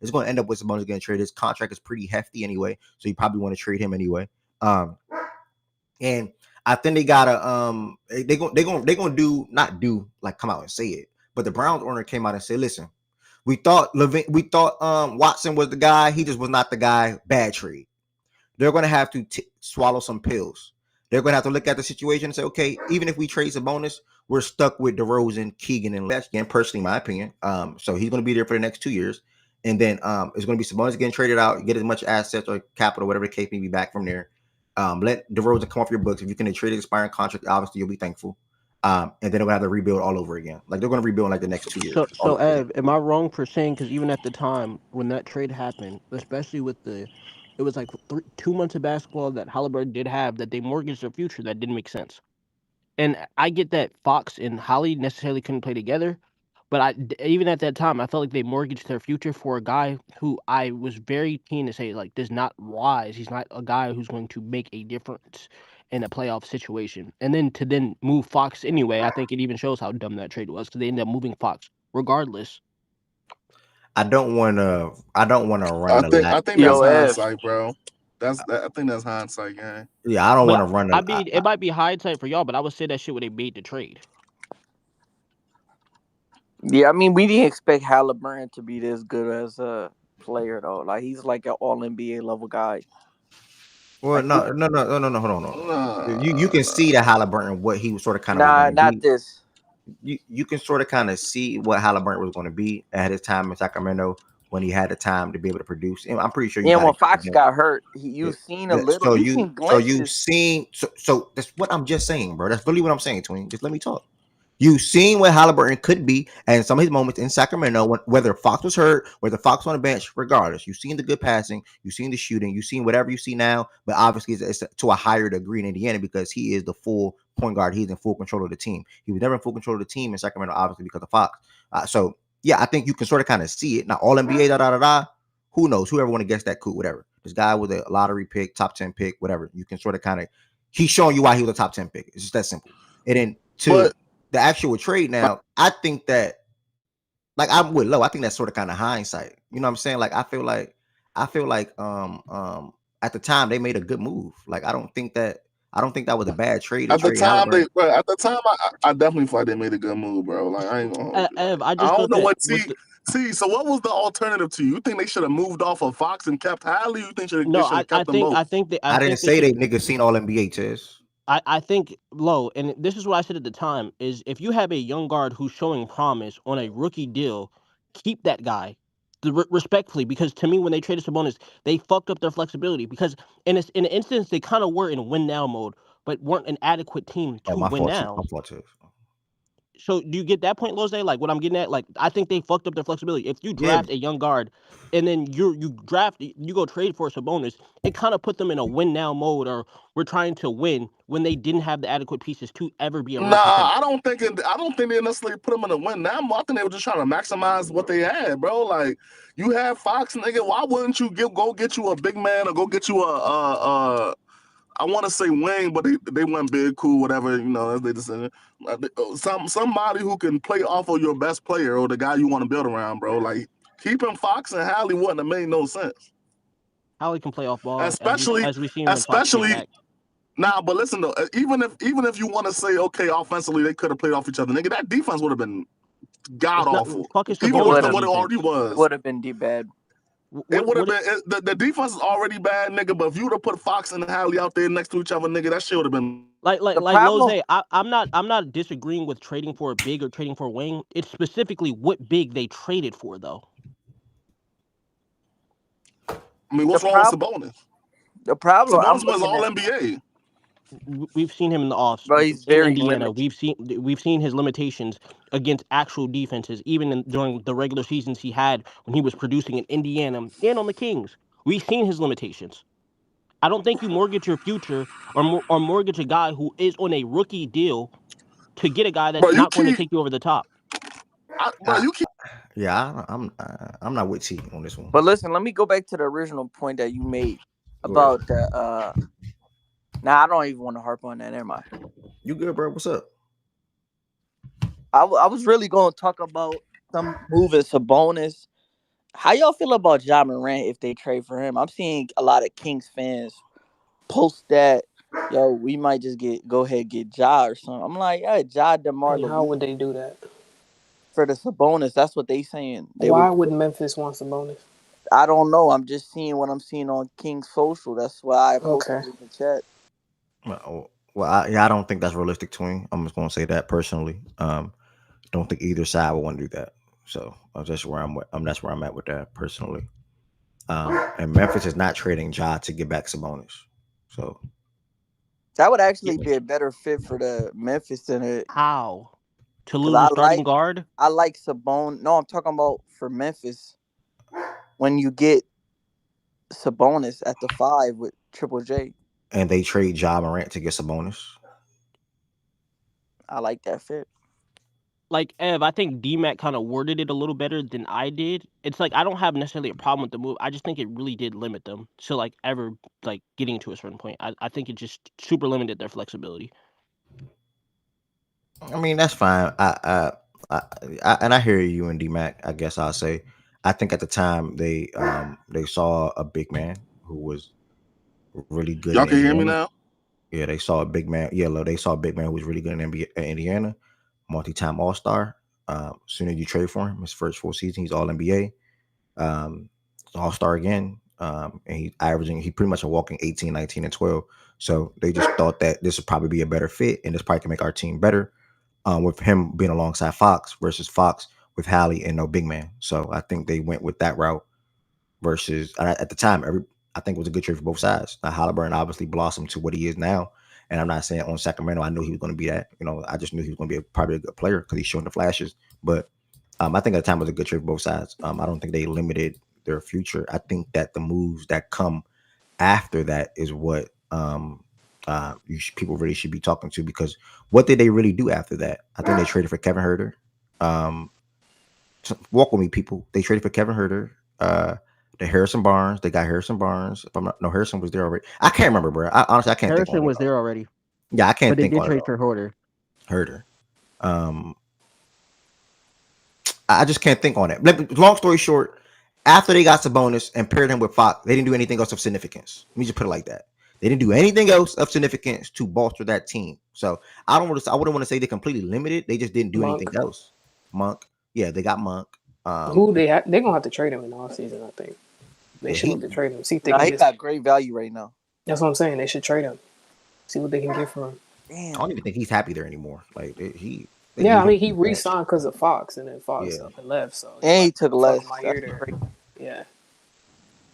A: It's going to end up with Sabonis getting traded. His contract is pretty hefty anyway, so you probably want to trade him anyway. And I think they gotta they gonna do not do like come out and say it, but the Browns owner came out and said, listen. We thought Watson was the guy. He just was not the guy. Bad trade. They're going to have to swallow some pills. They're going to have to look at the situation and say, okay, even if we trade Sabonis, we're stuck with DeRozan, Keegan, and that's again personally my opinion. So he's going to be there for the next 2 years, and then it's going to be Sabonis getting traded out, get as much assets or capital, whatever the case may be, back from there. Let DeRozan come off your books. If you can trade an expiring contract, obviously you'll be thankful. And then they're gonna have to rebuild all over again. Like they're gonna rebuild in like the next 2 years.
F: So Ev, am I wrong for saying, because even at the time when that trade happened, especially with it was like 2 months of basketball that Halliburton did have that they mortgaged their future, that didn't make sense. And I get that Fox and Holly necessarily couldn't play together, but even at that time, I felt like they mortgaged their future for a guy who I was very keen to say like does not rise. He's not a guy who's going to make a difference in a playoff situation. And then to move Fox anyway, I think it even shows how dumb that trade was because they ended up moving Fox regardless.
A: I don't want to run the
C: I think that's hindsight, bro. I think that's hindsight, gang.
A: Yeah, I don't want to run the.
F: It might be hindsight for y'all, but I would say that shit when they made the trade.
M: Yeah, I mean, we didn't expect Halliburton to be this good as a player, though. Like, he's like an all NBA level guy.
A: Well,
M: Like,
A: no, hold on, no. You can see that Halliburton what he was sort of kind of was
M: nah,
A: going to
M: not
A: be.
M: this.
A: You can sort of kind of see what Halliburton was going to be at his time in Sacramento when he had the time to be able to produce. And I'm pretty sure you
M: Yeah,
A: got
M: when
A: it.
M: Fox got hurt, you've seen a little.
A: So
M: You've seen glimpses.
A: so that's what I'm just saying, bro. That's really what I'm saying, Twin. Just let me talk. You've seen what Halliburton could be, and some of his moments in Sacramento, whether Fox was hurt, whether Fox on the bench, regardless, you've seen the good passing, you've seen the shooting, you've seen whatever you see now, but obviously it's to a higher degree in Indiana because he is the full point guard. He's in full control of the team. He was never in full control of the team in Sacramento, obviously because of Fox. So yeah, I think you can sort of kind of see it. Now, all NBA, who knows? Whoever want to guess that, cool, whatever. This guy was a lottery pick, top 10 pick, whatever. You can sort of kind of, he's showing you why he was a top 10 pick. It's just that simple. And then the actual trade now, I think that, like I'm with Low, I think that's sort of kind of hindsight. You know what I'm saying? Like I feel like at the time they made a good move. Like I don't think that was a bad trade.
C: At the time, I definitely thought they made a good move, bro. Like I ain't gonna.
F: Ev,
C: I don't know what see. So what was the alternative to you? You think they should have moved off of Fox and kept Hadley? You think they should have kept them both?
A: I didn't say they niggas seen all NBA test.
F: I think Low, and this is what I said at the time, is if you have a young guard who's showing promise on a rookie deal, keep that guy respectfully, because to me, when they traded Sabonis, they fucked up their flexibility because in an instance, they kind of were in win now mode, but weren't an adequate team to win now.
A: My fault too.
F: So do you get that point, Lose? Like what I'm getting at, like I think they fucked up their flexibility. If you draft a young guard and then you go trade for a Sabonis, it kind of put them in a win now mode, or we're trying to win when they didn't have the adequate pieces to ever be a real contender.
C: I don't think they necessarily put them in a win now mode. I think they were just trying to maximize what they had, bro. Like you have Fox, nigga. Why wouldn't you go get you a big man or go get you a I want to say wing, but they went big, cool, whatever, you know, as they decided. Somebody who can play off of your best player or the guy you want to build around, bro. Like
N: keeping Fox and Hallie wouldn't have made no sense.
F: Hallie can play off ball,
N: Especially,
F: as we seen when Fox came back.
N: Nah, but listen though, even if you want to say okay, offensively they could have played off each other, nigga, that defense would have been god awful. Even worse than what it already was.
M: It would have been bad.
N: It would have been the defense is already bad, nigga. But if you would have put Fox and Hallie out there next to each other, nigga, that shit would have been
F: like Lose. I'm not disagreeing with trading for a big or trading for a wing. It's specifically what big they traded for, though.
N: I mean, what's wrong with Sabonis?
M: The problem,
N: Sabonis was all NBA.
F: We've seen him in the offs.
M: But he's
F: in
M: very
F: Indiana.
M: limited.
F: We've seen his limitations against actual defenses, even during the regular seasons he had when he was producing in Indiana and on the Kings. We've seen his limitations. I don't think you mortgage your future or mortgage a guy who is on a rookie deal to get a guy that's not going to take you over the top.
A: Yeah, I'm not with T on this one.
M: But listen, let me go back to the original point that you made about the. Nah, I don't even want to harp on that. Never mind.
A: You good, bro? What's up?
M: I was really going to talk about some moving Sabonis. How y'all feel about Ja Morant if they trade for him? I'm seeing a lot of Kings fans post that, yo, we might just go ahead and get Ja or something. I'm like, yeah, Ja, DeMar.
H: And how would they do that?
M: For the Sabonis, that's what they saying.
H: Why would Memphis want Sabonis?
M: I don't know. I'm just seeing what I'm seeing on King's social. That's why I posted in the chat.
A: Well, I don't think that's realistic, Twin. I'm just gonna say that personally. Don't think either side would want to do that. So that's where that's where I'm at with that personally. And Memphis is not trading Ja to get back Sabonis. So
M: that would actually be a better fit for the Memphis than it.
F: How? To lose a starting guard?
M: I like Sabonis. No, I'm talking about for Memphis. When you get Sabonis at the 5 with Triple J.
A: And they trade Ja Morant to get Sabonis.
M: I like that fit.
F: Like Ev, I think D-Mac kind of worded it a little better than I did. It's like I don't have necessarily a problem with the move. I just think it really did limit them to like ever like getting to a certain point. I think it just super limited their flexibility.
A: I mean, that's fine. And I hear you and D-Mac. I guess I'll say. I think at the time they saw a big man who was really good.
N: Y'all can hear me now?
A: Yeah, they saw a big man. Yeah, they saw a big man who was really good in Indiana, multi-time All-Star. Soon as you trade for him, his first full season, he's All NBA, All-Star again. And he pretty much a walking 18, 19, and 12. So they just thought that this would probably be a better fit, and this probably can make our team better. With him being alongside Fox versus Fox with Hallie and no big man. So I think they went with that route versus at the time, I think it was a good trade for both sides. Now Halliburton obviously blossomed to what he is now. And I'm not saying on Sacramento, I knew he was going to be that. I just knew he was going to be probably a good player because he's showing the flashes. But I think at the time it was a good trade for both sides. I don't think they limited their future. I think that the moves that come after that is what people really should be talking to, because what did they really do after that? I think they traded for Kevin Huerter. Walk with me, people. They traded for Kevin Huerter. The Harrison Barnes. They got Harrison Barnes. If I'm not, no, Harrison was there already. I can't remember, bro. Honestly, I can't.
F: Harrison was there already.
A: Yeah, I can't think.
F: But they did trade for
A: Huerter. I just can't think on it. Long story short, after they got Sabonis and paired him with Fox, they didn't do anything else of significance. Let me just put it like that. They didn't do anything else of significance to bolster that team. So I wouldn't want to say they completely limited. They just didn't do anything else. Monk. Yeah, they got Monk.
H: Who they're gonna have to trade him in the offseason, I think. They should look to trade him. See if they
M: he got great value right now.
H: That's what I'm saying. They should trade him. See what they can get from him.
A: Damn. I don't even think he's happy there anymore. Like he
H: re-signed because of Fox, and then Fox up and left. So
M: and he took less.
H: Yeah.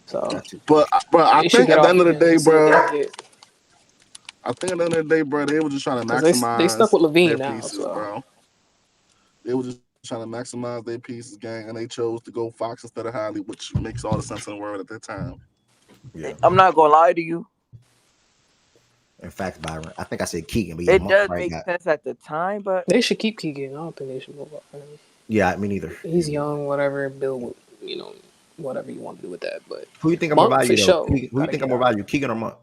H: So,
N: but I think at the end of the day, bro. I think at the end of the day, bro, they were just trying to maximize.
H: They stuck with Levine now,
N: pieces, bro. They were just trying to maximize their pieces, gang, and they chose to go Fox instead of Hallie, which makes all the sense in the world at that time.
A: Yeah,
M: I'm not gonna lie to you.
A: In fact, Byron, I think I said Keegan, but
M: it does make sense at the time, but
H: they should keep Keegan. I don't think they should move up.
A: Yeah, me neither.
H: He's young, whatever. Build, whatever you want to do with that. But
A: who you think I'm more value? Who you think I'm more value, Keegan or Monk?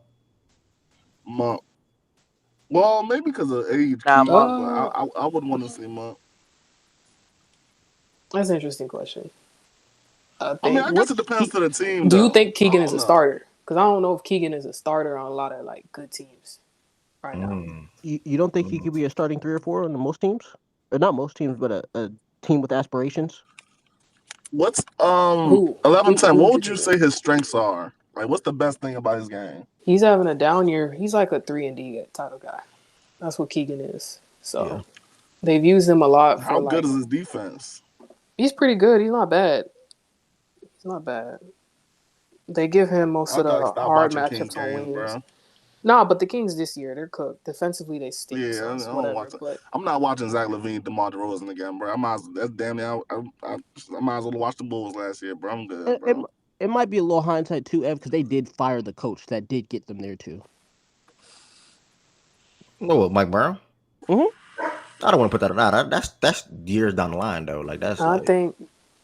N: Monk. Well, maybe because of age.
M: Nah,
N: Monk, I would want to say Monk.
H: That's an interesting question. I
N: I mean,
H: think.
N: I guess it depends to the team.
H: Do you
N: Though.
H: think Keegan
N: I
H: is
N: don't
H: a
N: know.
H: starter? Because I don't know if Keegan is a starter on a lot of like good teams right now.
F: You don't think he could be a starting 3 or 4 on most teams? Or not most teams, but a team with aspirations?
N: What's
H: Who
N: 11-10?
H: who
N: What
H: would you
N: would you
H: think
N: say
H: of?
N: his strengths are? Like, what's the best thing about his game?
H: He's having a down year. He's like a 3-and-D type of guy. That's what Keegan is. So they've used him a lot for
N: How good
H: like.
N: is his defense?
H: He's pretty good. He's not bad. He's not bad. They give him most
N: I
H: of
N: gotta
H: the
N: stop
H: hard
N: watching Kings
H: matchups on
N: games,
H: wings.
N: bro.
H: Nah, but the Kings this year, they're cooked. Defensively, they stink,
N: Yeah,
H: so
N: I
H: it's
N: don't
H: whatever.
N: watch it.
H: But
N: I'm not watching Zach LaVine, DeMar DeRozan again, bro. That's damn near. I might as well watch the Bulls last year, bro. I'm good, bro.
F: It might be a little hindsight too, Ev, because they did fire the coach that did get them there too.
A: No, what, Mike Brown?
F: Mm-hmm.
A: I don't want to put that out. That's years down the line though. Like that's
H: I
A: like
H: think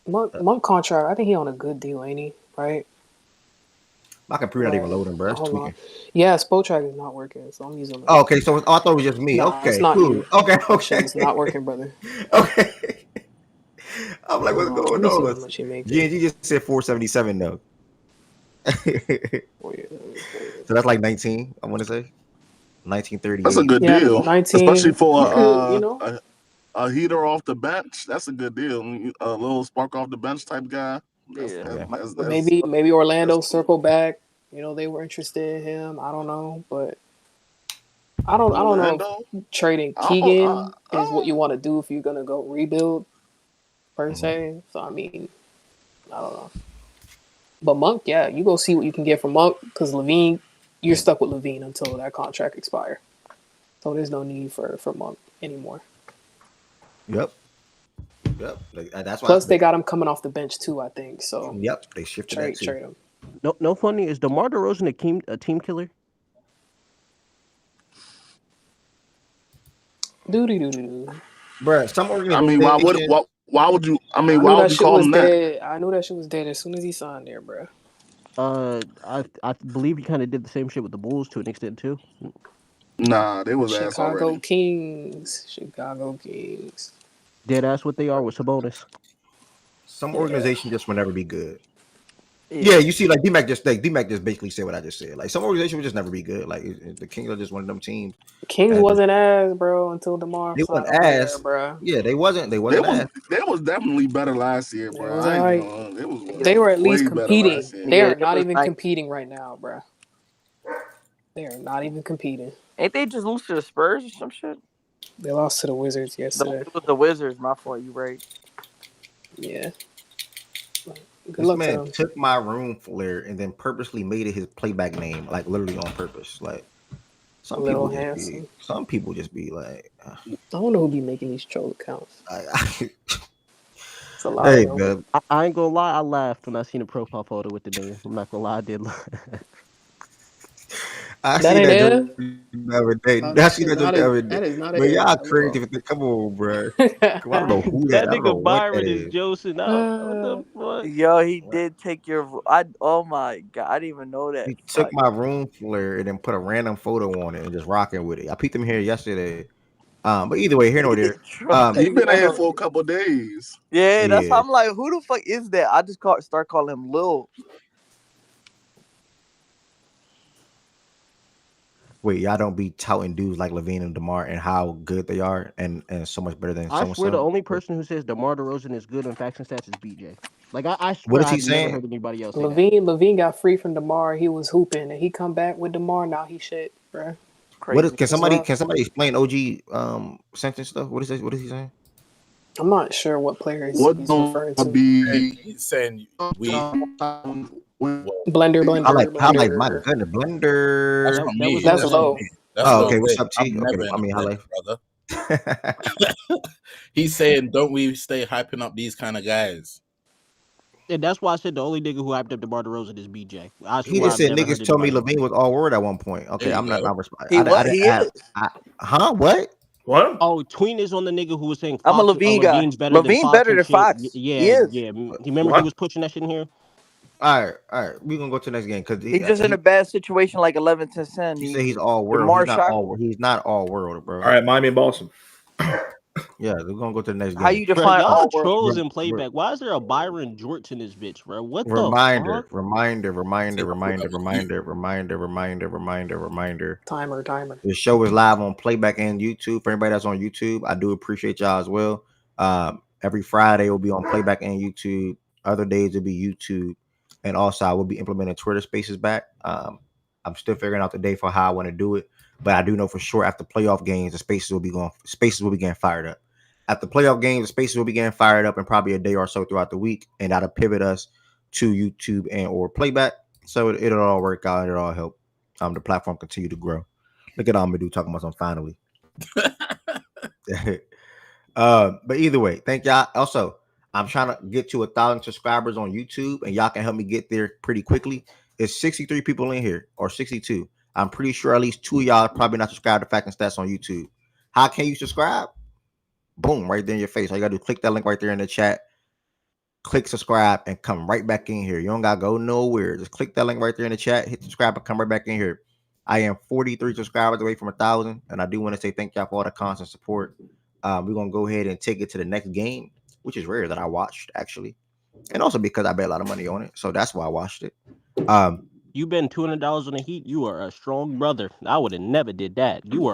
H: Monk contract. I think he on a good deal, ain't he? Right?
A: my computer not even
H: Right.
A: loading, bro. It's
H: Hold on.
A: tweaking.
H: Yeah, Spotrack is not working, so I'm using
A: Oh,
H: like.
A: okay, so I thought it was just me.
H: Nah, it's
A: Okay,
H: not
A: cool.
H: you.
A: Okay,
H: That shit
A: okay,
H: is not working, brother.
A: okay. I'm like,
H: Hold
A: what's
H: on. Let
A: going
H: me see
A: on?
H: how much he making.
A: GNG just said 477 though.
H: Oh, yeah.
A: So that's like 19. I want to say
N: That's a
A: 1938.
N: good
H: Yeah,
N: deal, especially
H: 19.
N: for
H: You could, you know.
N: a heater off the bench. That's a good deal. A little spark off the bench type guy.
M: Yeah.
A: Yeah.
H: Maybe
N: that's
H: Orlando
N: cool.
H: circle back. You know, they were interested in him. I don't know, but I don't know
N: Orlando.
H: if trading
N: I don't,
H: Keegan is what you want to do if you're gonna go rebuild per
A: Mhm.
H: se. So I mean, I don't know. But Monk, yeah, you go see what you can get from Monk because Levine, you're stuck with Levine until that contract expires. So there's no need for Monk anymore.
A: Yep. Yep. That's why.
H: Plus, they got him coming off the bench too. I think so.
A: Yep. They shifted that too.
H: Trade him.
F: No funny. Is DeMar DeRozan a team killer?
H: Doo.
A: Bro, some
N: I mean,
A: organization.
N: why would you? I mean,
H: I knew
N: why would
H: that
N: you
H: shit
N: call
H: was
N: him that?
H: dead. I knew that shit was dead as soon as he signed there, bro.
F: I believe he kind of did the same shit with the Bulls to an extent too.
N: Nah, they was ass
H: Chicago
N: already.
H: Kings.
F: Dead ass what they are with Sabonis.
A: Some
H: Yeah.
A: organization just will never be good. Yeah, you see, like D-Mac just basically said what I just said. Like some organization would just never be good. Like the Kings are just one of them teams.
H: Kings
A: that
H: wasn't ass, bro, until DeMar
A: they
H: signed
A: wasn't
H: over there,
A: ass.
H: bro.
A: Yeah, they wasn't ass.
N: They was definitely better last year,
H: It
N: bro.
H: was
N: I ain't
H: alright.
N: gonna. It was
H: They were at least
N: way better
H: competing.
N: last year.
H: They
M: Yeah,
H: are
M: it
H: not
M: was
H: even
M: nice.
H: competing right now, bro. They are not even competing.
M: Ain't they just lose to the Spurs or some shit?
H: They lost to the Wizards yesterday.
M: It was the Wizards. My fault. You right.
H: Yeah. Good
A: This
H: luck to
A: man
H: them.
A: took my room flare and then purposely made it his playback name, like literally on purpose. Like some
H: Little
A: people
H: handsome.
A: just be like,
H: I don't know who be making these troll accounts. It's a lot
A: hey,
H: of them.
A: man.
F: I ain't gonna lie, I laughed when I seen a profile photo with the name. I'm not gonna lie, I did laugh.
A: I
H: That
A: see
H: ain't
A: that joke
H: Ev?
A: the other day.
H: Oh,
A: I
H: that
A: see
H: shit
A: that joke
H: not
A: the
H: a,
A: other day.
H: that is not
A: But
H: a
A: y'all
H: Hold
A: crazy. Come on, bro. I don't know
H: on.
A: who that.
F: That
A: I don't know
F: nigga
A: what that
F: Byron is
A: is.
F: Joseph out. What the fuck?
M: Yo, he did take your. Oh my god, I didn't even know that.
A: He took
M: Fuck.
A: my room flare and then put a random photo on it and just rocking with it. I peeped him here yesterday. But either way, here nor there.
N: He been in here
M: Yo.
N: for a couple days.
M: Yeah, that's how
A: Yeah.
M: I'm like, who the fuck is that? I just start calling him Lil.
A: Wait, y'all don't be touting dudes like Levine and DeMar and how good they are and so much better than
F: I
A: so and
F: swear the
A: so.
F: only person who says DeMar DeRozan is good on facts and stats is BJ. Like I
A: What
F: swear
A: is he
F: I've never
A: saying?
F: heard anybody else say that.
H: Levine got free from DeMar. He was hooping, and he come back with DeMar. Now he shit, bro.
A: What is
M: Crazy.
A: can
H: It's
A: somebody
H: rough.
A: explain OG sentence stuff? What is this? What is he saying?
H: I'm not sure what player
N: What
H: he's
N: gonna
H: referring to.
N: be?
O: He's saying we.
H: Blender.
A: I like my goodness
O: That's
A: blender.
O: not
F: That was
O: me.
H: That's
O: That's not
H: low.
O: me. That's
A: Oh,
O: low.
A: okay. What's
O: Lit.
A: up,
O: I'm
A: T? Okay,
O: never in
A: I
O: a
A: mean,
O: blender,
A: hello.
O: brother. He's saying, don't we stay hyping up these kind of guys?
F: And that's why I said the only nigga who hyped up DeMar DeRozan is BJ. I
A: He
F: swear
A: just
F: I've
A: said
F: never heard
A: niggas told me
F: anybody else.
A: Levine was all word at one point.
O: There
A: Okay,
O: you
A: I'm not
O: go.
A: responding.
M: He is.
A: Huh? What?
B: What?
F: Oh, Tween is on the nigga who was saying
M: I'm a
F: Fox.
M: Levine guy.
F: Levine's better than
M: Levine
F: Fox
M: better
F: and
M: than
F: shit.
M: Fox. He
F: Yeah.
M: is.
F: You remember he
B: What?
F: was pushing that shit in here?
A: All right. We're gonna go to the next game because
M: He's just in a bad situation like 11 to 10.
A: he said he's all world.
M: DeMar shot.
A: He's not all world, bro.
B: All right, Miami and Boston.
A: Yeah, we're gonna go to the next
M: How
A: game.
M: you
F: Bro,
M: define
F: y'all
M: all world?
F: trolls
A: Re-
F: in
A: re-
F: playback. Why is there a Byron Jorts in this bitch, bro? What the
A: Reminder,
F: fuck?
A: reminder, reminder, reminder, reminder, reminder, reminder, reminder, reminder.
H: Timer.
A: The show is live on playback and YouTube. For anybody that's on YouTube, I do appreciate y'all as well. Every Friday will be on playback and YouTube. Other days will be YouTube, and also I will be implementing Twitter Spaces back. I'm still figuring out the day for how I want to do it, but I do know for sure after playoff games, the Spaces will be going. Spaces will be getting fired up. After playoff games, the Spaces will be getting fired up in probably a day or so throughout the week, and that'll pivot us to YouTube and or playback. So it'll all work out. It'll all help. The platform continue to grow. Look at Amadou talking about something finally. But either way, thank y'all. Also, I'm trying to get to 1,000 subscribers on YouTube, and y'all can help me get there pretty quickly. It's 63 people in here, or 62. I'm pretty sure at least 2 of y'all probably not subscribed to Fact and Stats on YouTube. How can you subscribe? Boom, right there in your face. All you gotta do is click that link right there in the chat. Click subscribe and come right back in here. You don't gotta go nowhere. Just click that link right there in the chat, hit subscribe, and come right back in here. I am 43 subscribers away from 1,000, and I do want to say thank y'all for all the constant support. We're gonna go ahead and take it to the next game, which is rare that I watched actually, and also because I bet a lot of money on it, so that's why I watched it.
F: You bet $200 on the Heat. You are a strong brother. I would have never did that. You are